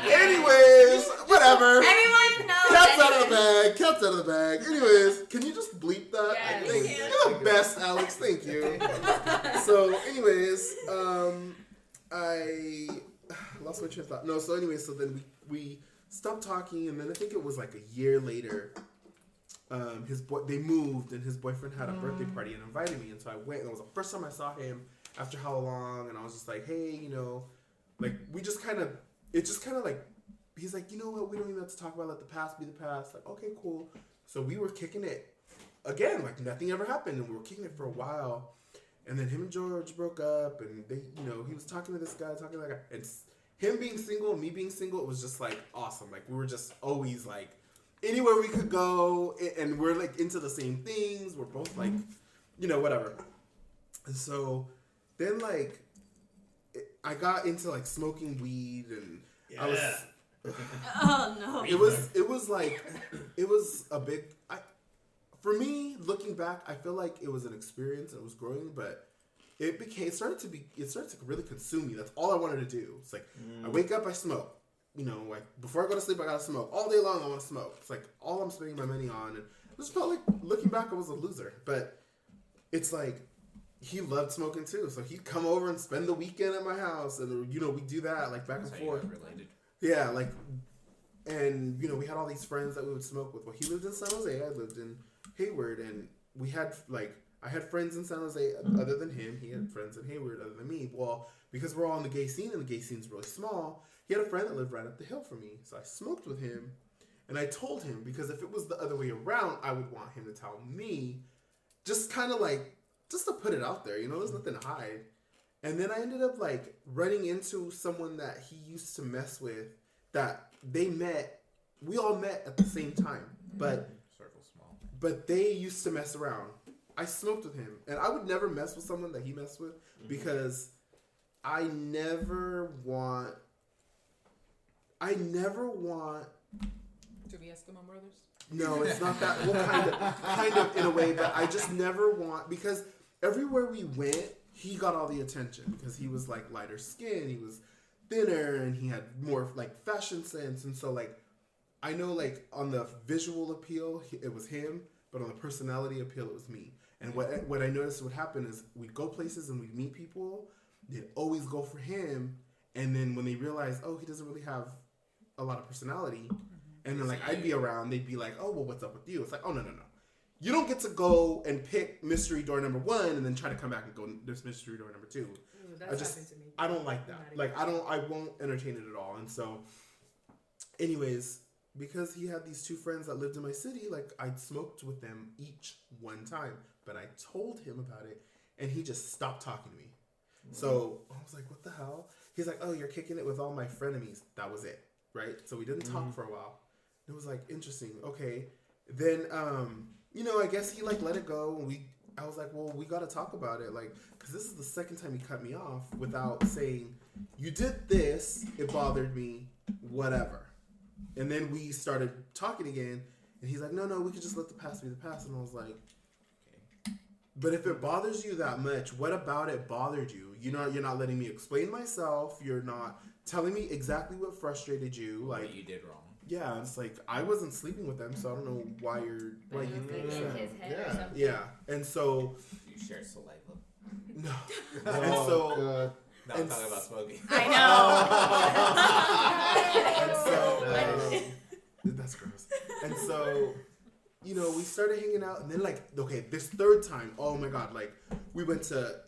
Anyways, whatever. Everyone knows. Cat's out of the bag. Cat's out of the bag. Anyways, can you just bleep that? Yes. Thank you. You're the best, Alex. Thank you. So, anyways, I lost my train of thought. No, so anyways, so then we stopped talking, and then I think it was like a year later. They moved, and his boyfriend had a birthday party and invited me, and so I went. And it was the first time I saw him after how long, and I was just like, hey, you know, like it just kind of like, he's like, you know what, we don't even have to talk about, let the past be the past. Like, okay, cool. So we were kicking it again, like nothing ever happened, and we were kicking it for a while, and then him and George broke up, and they, you know, he was talking to this guy, talking to that guy, and him being single and me being single, it was just like awesome. Like we were just always like anywhere we could go, and we're like into the same things. We're both like, you know, whatever. And so then like I got into like smoking weed, and I was. Oh no. It was like it was a big. For me, looking back, I feel like it was an experience and it was growing, but it started to really consume me. That's all I wanted to do. It's like I wake up, I smoke. You know, like before I go to sleep, I gotta smoke. All day long, I want to smoke. It's like all I'm spending my money on, and I just felt like looking back, I was a loser. But it's like he loved smoking too, so he'd come over and spend the weekend at my house, and you know we do that like back and forth. Related. Yeah, like, and you know we had all these friends that we would smoke with. Well, he lived in San Jose, I lived in Hayward, and we had like I had friends in San Jose other than him. He had friends in Hayward other than me. Well, because we're all in the gay scene, and the gay scene's really small. He had a friend that lived right up the hill from me, so I smoked with him, and I told him, because if it was the other way around, I would want him to tell me, just kind of like, just to put it out there, you know, there's nothing to hide. And then I ended up like running into someone that he used to mess with, that we all met at the same time, but Circle small. But they used to mess around. I smoked with him, and I would never mess with someone that he messed with, because I never want to be Eskimo brothers. No, it's not that. Well, kind of in a way, but I just never want, because everywhere we went, he got all the attention because he was like lighter skin, he was thinner, and he had more like fashion sense, and so like I know like on the visual appeal it was him, but on the personality appeal it was me. And what I noticed would happen is we'd go places and we'd meet people, they'd always go for him, and then when they realize, oh, he doesn't really have a lot of personality, and then like I'd be around, they'd be like, oh, well, what's up with you? It's like, oh, no. You don't get to go and pick mystery door number 1 and then try to come back and go this mystery door number 2. Ooh, that's happened to me. I don't like that. Like I won't entertain it at all. And so anyways, because he had these 2 friends that lived in my city, like I smoked with them each one time, but I told him about it and he just stopped talking to me. So I was like, what the hell? He's like, oh, you're kicking it with all my frenemies. That was it. Right? So we didn't talk for a while. It was like, interesting. Okay. Then, you know, I guess he like let it go. And I was like, well, we got to talk about it. Like, because this is the second time he cut me off without saying, you did this. It bothered me. Whatever. And then we started talking again. And he's like, no, we could just let the past be the past. And I was like, okay. But if it bothers you that much, what about it bothered you? You're not letting me explain myself. You're not telling me exactly what frustrated you. Like what you did wrong. Yeah, it's like I wasn't sleeping with them, so I don't know why you think Like in that. his head or something. Yeah, and so You share saliva. no, and so No, I'm talking about smoking. I know. and so that's gross. And so, you know, we started hanging out, and then like, okay, this third time, oh my god, like we went to,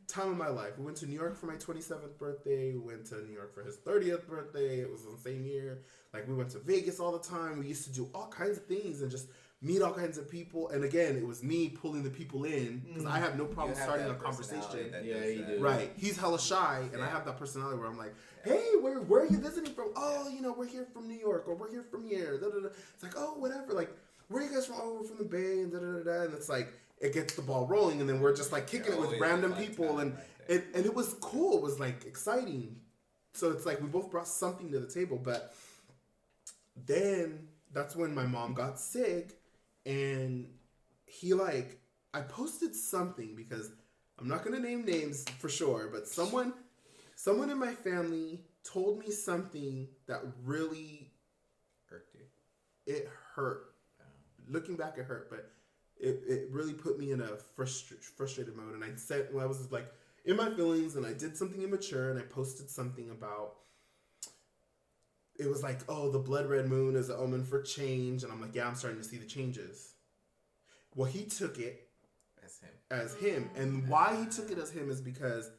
time of my life. We went to New York for my 27th birthday. We went to New York for his 30th birthday. It was the same year. Like we went to Vegas all the time. We used to do all kinds of things and just meet all kinds of people. And again, it was me pulling the people in because I have no problem starting a conversation. Yeah, you do. Right. He's hella shy, and I have that personality where I'm like, hey, where are you visiting from? Oh, you know, we're here from New York, or we're here from here. Da, da, da. It's like, oh, whatever. Like, where are you guys from? Oh, we're from the Bay, and da da da da. And it's like, it gets the ball rolling, and then we're just like kicking it with random people, and it was cool. It was like exciting. So it's like we both brought something to the table. But then that's when my mom got sick, and he like I posted something because I'm not gonna name names for sure, but someone in my family told me something that really hurt you. It hurt. Looking back, it hurt, but it really put me in a frustrated mode. And I said, I was like in my feelings, and I did something immature, and I posted something about. It was like, oh, the blood red moon is an omen for change, and I'm like, yeah, I'm starting to see the changes. Well, he took it as him. And why he took it as him is because,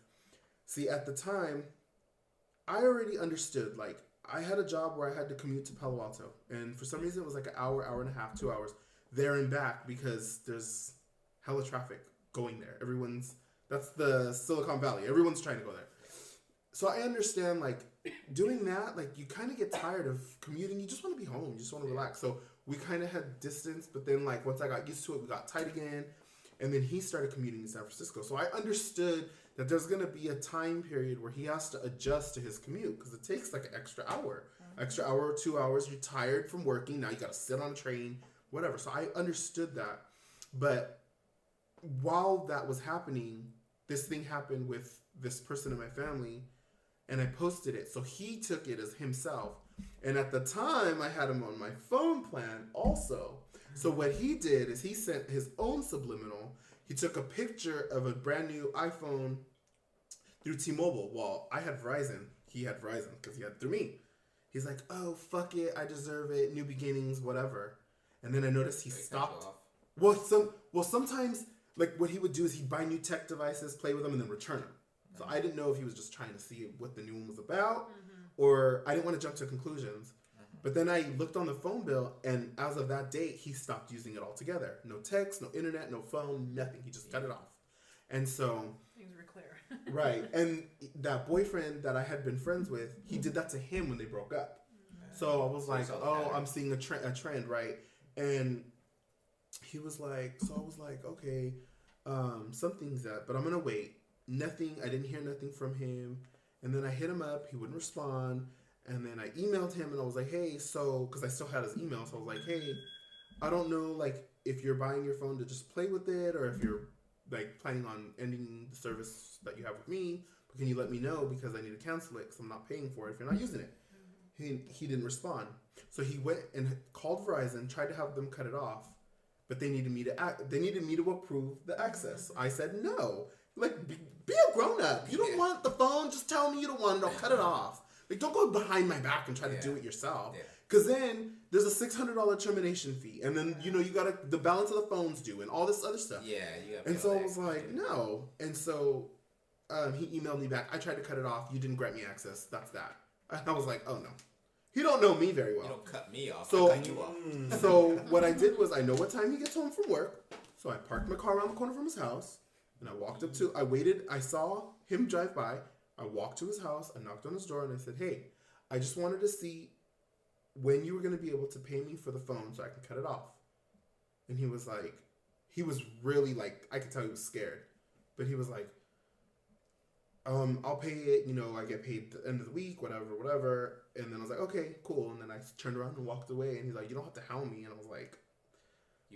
see, at the time, I already understood. Like, I had a job where I had to commute to Palo Alto. And for some reason, it was like an hour, hour and a half, 2 hours there and back because there's hella traffic going there. That's the Silicon Valley. Everyone's trying to go there. So I understand, like, doing that, like, you kind of get tired of commuting. You just want to be home. You just want to relax. So we kind of had distance. But then, like, once I got used to it, we got tight again. And then he started commuting to San Francisco. So I understood that there's going to be a time period where he has to adjust to his commute because it takes like an extra hour or 2 hours. You're tired from working. Now you got to sit on a train, whatever. So I understood that. But while that was happening, this thing happened with this person in my family, and I posted it. So he took it as himself. And at the time, I had him on my phone plan also. So what he did is he sent his own subliminal. He took a picture of a brand new iPhone through T-Mobile. Well, I had Verizon. He had Verizon because he had through me. He's like, oh, fuck it. I deserve it. New beginnings, whatever. And then I noticed he stopped. Well, sometimes, like, what he would do is he'd buy new tech devices, play with them, and then return them. So I didn't know if he was just trying to see what the new one was about, or I didn't want to jump to conclusions. But then I looked on the phone bill, and as of that date, he stopped using it altogether. No text, no internet, no phone, nothing. He just cut it off. And so... Things were clear. Right. And that boyfriend that I had been friends with, he did that to him when they broke up. So I was like, oh, I'm seeing a trend, right? And he was like, so I was like, okay, something's up, but I'm going to wait. Nothing. I didn't hear nothing from him. And then I hit him up. He wouldn't respond. And then I emailed him and I was like, hey, so, because I still had his email. So I was like, hey, I don't know, like, if you're buying your phone to just play with it or if you're, like, planning on ending the service that you have with me. But can you let me know because I need to cancel it because I'm not paying for it if you're not using it. He didn't respond. So he went and called Verizon, tried to have them cut it off. But they needed me to approve the access. I said no. Like, be a grown-up. You don't want the phone, just tell me you don't want it. I'll cut it off. Like, don't go behind my back and try to do it yourself. Because then there's a $600 termination fee. And then, you got the balance of the phone's due and all this other stuff. Yeah, you got to. And so I was like, no. And so he emailed me back. I tried to cut it off. You didn't grant me access. That's that. I was like, oh, no. He don't know me very well. You don't cut me off. So, I cut you off. So what I did was I know what time he gets home from work. So I parked my car around the corner from his house. And I waited. I saw him drive by. I walked to his house, I knocked on his door, and I said, hey, I just wanted to see when you were going to be able to pay me for the phone so I can cut it off. And he was really like, I could tell he was scared. But he was like, I'll pay it, I get paid at the end of the week, whatever. And then I was like, okay, cool. And then I turned around and walked away, and he's like, you don't have to hound me. And I was like,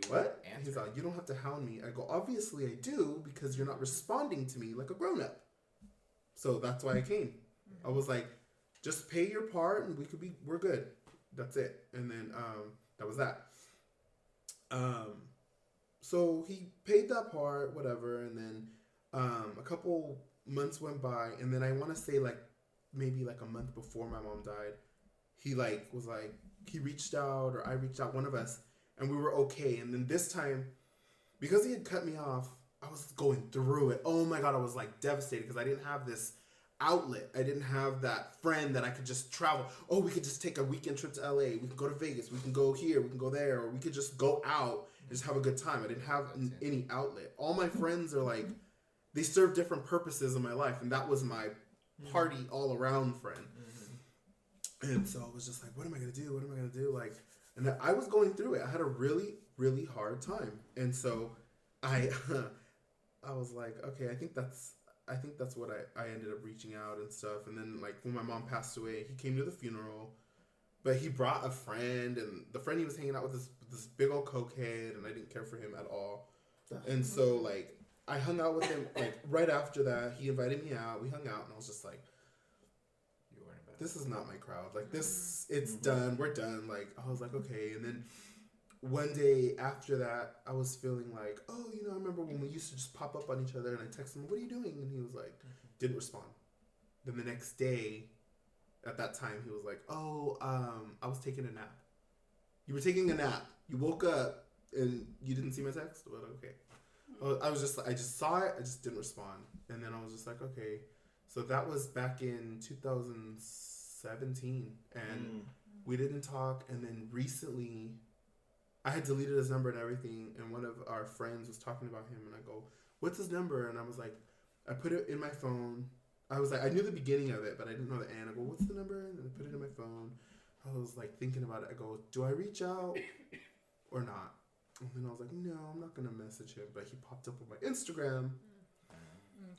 what? He's like, you don't have to hound me. I go, obviously I do, because you're not responding to me like a grown-up. So that's why I came. I was like, just pay your part and we're good. That's it. And then that was that. So he paid that part, whatever, and then a couple months went by, and then I want to say maybe a month before my mom died, he he reached out, or I reached out, one of us, and we were okay. And then this time, because he had cut me off, I was going through it. Oh my God, I was devastated because I didn't have this outlet. I didn't have that friend that I could just travel. Oh, we could just take a weekend trip to LA. We could go to Vegas. We can go here. We can go there. Or we could just go out and just have a good time. I didn't have any outlet. All my friends are they serve different purposes in my life. And that was my party all around friend. And so I was just like, what am I going to do? What am I going to do? And I was going through it. I had a really, really hard time. And so I was like, okay, I think that's what I ended up reaching out and stuff. And then when my mom passed away, he came to the funeral, but he brought a friend, and the friend he was hanging out with this big old cokehead, and I didn't care for him at all. And so like I hung out with him like right after that. He invited me out. We hung out, and I was just like, this is not my crowd. Like this, it's done. We're done. Like I was like, okay. And then one day after that, I was feeling like, oh, you know, I remember when we used to just pop up on each other, and I texted him, what are you doing? And he was like, didn't respond. Then the next day, at that time, he was like, oh, I was taking a nap. You were taking a nap. You woke up and you didn't see my text? Well, okay. Well, I just saw it. I just didn't respond. And then I was just like, okay. So that was back in 2017. And we didn't talk. And then recently, I had deleted his number and everything. And one of our friends was talking about him. And I go, what's his number? And I was like, I put it in my phone. I was like, I knew the beginning of it, but I didn't know the end. I go, what's the number? And I put it in my phone. I was like thinking about it. I go, do I reach out or not? And then I was like, no, I'm not going to message him. But he popped up on my Instagram.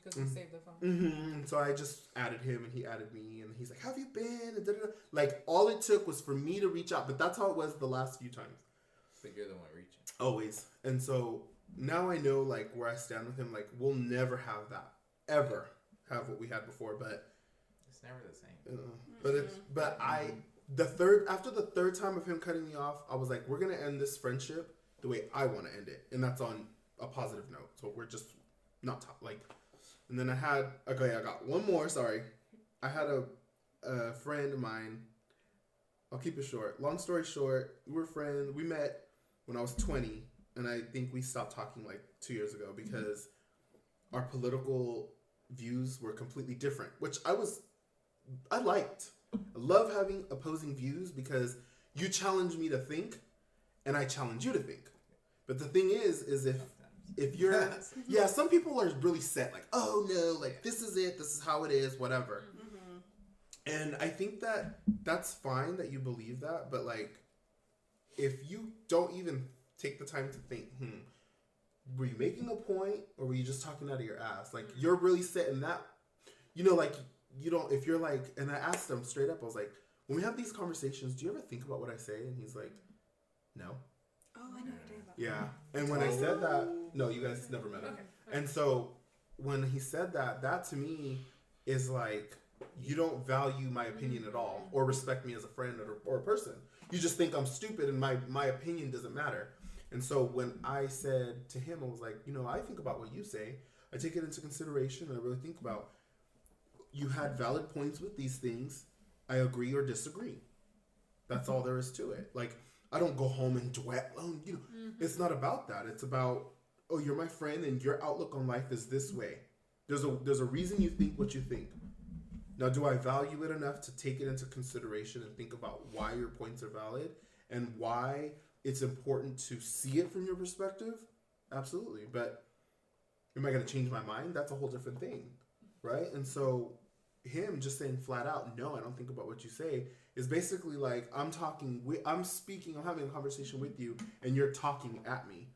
Because he saved the phone. And so I just added him and he added me. And he's like, how have you been? And da-da-da. Like, all it took was for me to reach out. But that's how it was the last few times. But you're the one reaching. Always. And so now I know, like, where I stand with him. Like, we'll never have that. Ever have what we had before. But it's never the same. After the third time of him cutting me off, I was like, we're going to end this friendship the way I want to end it. And that's on a positive note. So we're just not and then I got one more, sorry. I had a friend of mine. I'll keep it short. Long story short, we were friends. We met when I was 20. And I think we stopped talking like 2 years ago because our political views were completely different, which I liked. I love having opposing views because you challenge me to think and I challenge you to think. But the thing is if you're, some people are really set like, oh no, like this is it, this is how it is, whatever. And I think that that's fine that you believe that, but like, if you don't even take the time to think, were you making a point or were you just talking out of your ass? Like, you're really set in that, you know, like, you don't, if you're like, and I asked him straight up, I was like, when we have these conversations, do you ever think about what I say? And he's like, no. Oh, I know you're doing that. Yeah. And when I said that, no, you guys never met him. Okay. And so when he said that, that to me is like, you don't value my opinion at all or respect me as a friend or a person. You just think I'm stupid and my opinion doesn't matter. And so when I said to him, I was like, you know, I think about what you say. I take it into consideration. And I really think about, you had valid points with these things. I agree or disagree. That's all there is to it. Like, I don't go home and dwell on, you know, it's not about that. It's about, oh, you're my friend and your outlook on life is this way. There's a reason you think what you think. Now, do I value it enough to take it into consideration and think about why your points are valid and why it's important to see it from your perspective? Absolutely. But am I going to change my mind? That's a whole different thing, right? And so him just saying flat out, no, I don't think about what you say, is basically like, I'm having a conversation with you and you're talking at me.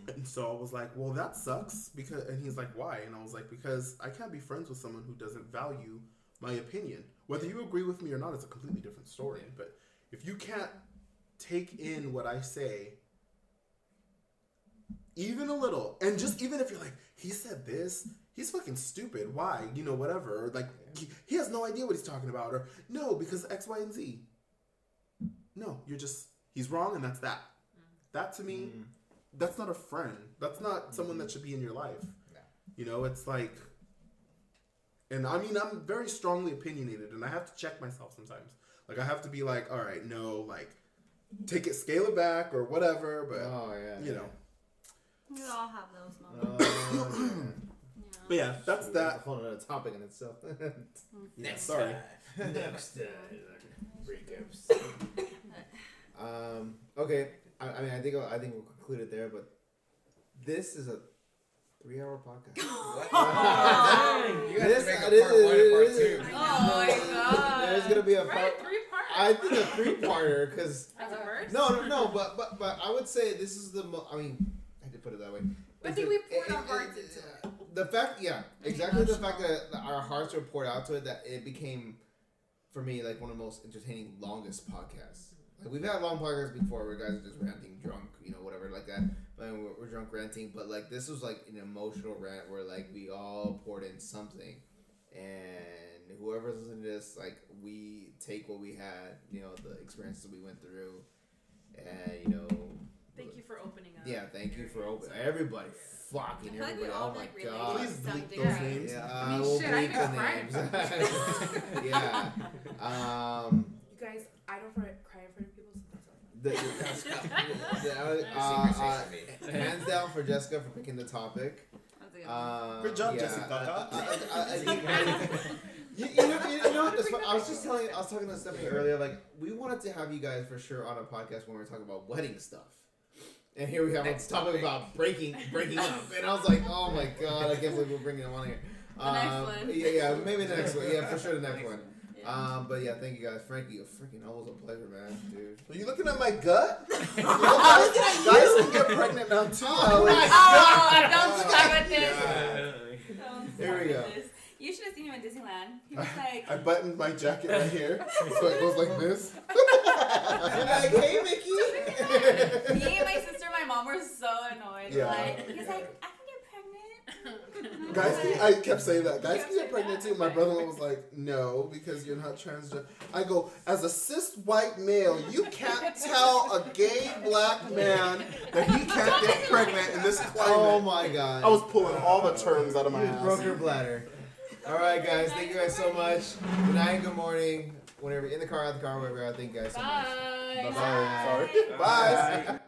And so I was like, well, that sucks. And he's like, why? And I was like, because I can't be friends with someone who doesn't value my opinion. Whether you agree with me or not, it's a completely different story. But if you can't take in what I say, even a little, and just even if you're like, he said this, he's fucking stupid. Why? You know, whatever. Or like, he has no idea what he's talking about. Or no, because X, Y, and Z. No, he's wrong and that's that. That to me, that's not a friend. That's not someone that should be in your life. No. You know, it's like, and I mean, I'm very strongly opinionated and I have to check myself sometimes. Like, I have to be like, all right, no, like, scale it back or whatever, but, you know. We all have those moments. But yeah, that's that. A whole other topic in itself. Next time. Next time. Breakups. Okay. I mean, I think we'll conclude it there, but this is a 3-hour podcast. You guys to make a part 1 and part 2. Oh my god. There's gonna be a part. 3-part. I think a 3-parter because. That's a first. No. But I would say this is the. I mean, I did put it that way. I think we poured our hearts into it. The fact, exactly. The fact that our hearts were poured out to it, that it became, for me, like one of the most entertaining, longest podcasts. Like, we've had long podcasts before where guys are just ranting, drunk, you know, whatever like that. like we're drunk ranting, but like this was like an emotional rant where like we all poured in something, and whoever's listening to this, like we take what we had, you know, the experiences we went through, and you know. Thank you for opening up. Yeah, thank you for opening. Everybody, fucking everybody. Oh my god. Please bleep those names. Yeah, shit, I bleep even the cried. names. Yeah. You guys, I don't cry in front of people, so that's all. Hands down for Jessica for picking the topic. Good job, Jessica. You know I was talking to Stephanie earlier. Like, we wanted to have you guys for sure on a podcast when we were talking about wedding stuff. And here we have a topic about breaking up, and I was like, oh my god, I can't believe we're bringing them on here. The next one. Yeah, maybe the next one. Yeah, for sure the next one. But yeah, thank you guys, Frankie. Freaking always a pleasure, man, dude. Are you looking at my gut? Guys can get pregnant now too. Don't start with this. Here we go. You should have seen him in Disneyland. He was like, I buttoned my jacket right here, so it goes like this. You're like, hey, Mickey. me and my sister, my mom were so annoyed. Yeah. Like, he's like, I can get pregnant. Guys, I kept saying that. Guys can get pregnant too. My brother-in-law was like, no, because you're not transgender. I go, as a cis white male, you can't tell a gay black man that he can't get pregnant in this climate. Oh my god. I was pulling all the terms out of my You ass. broke your bladder. All right, guys. Thank you guys so much. Good night. Good morning. Whenever in the car, out the car, wherever. Thank you guys so much. Bye. Bye. Sorry. Bye.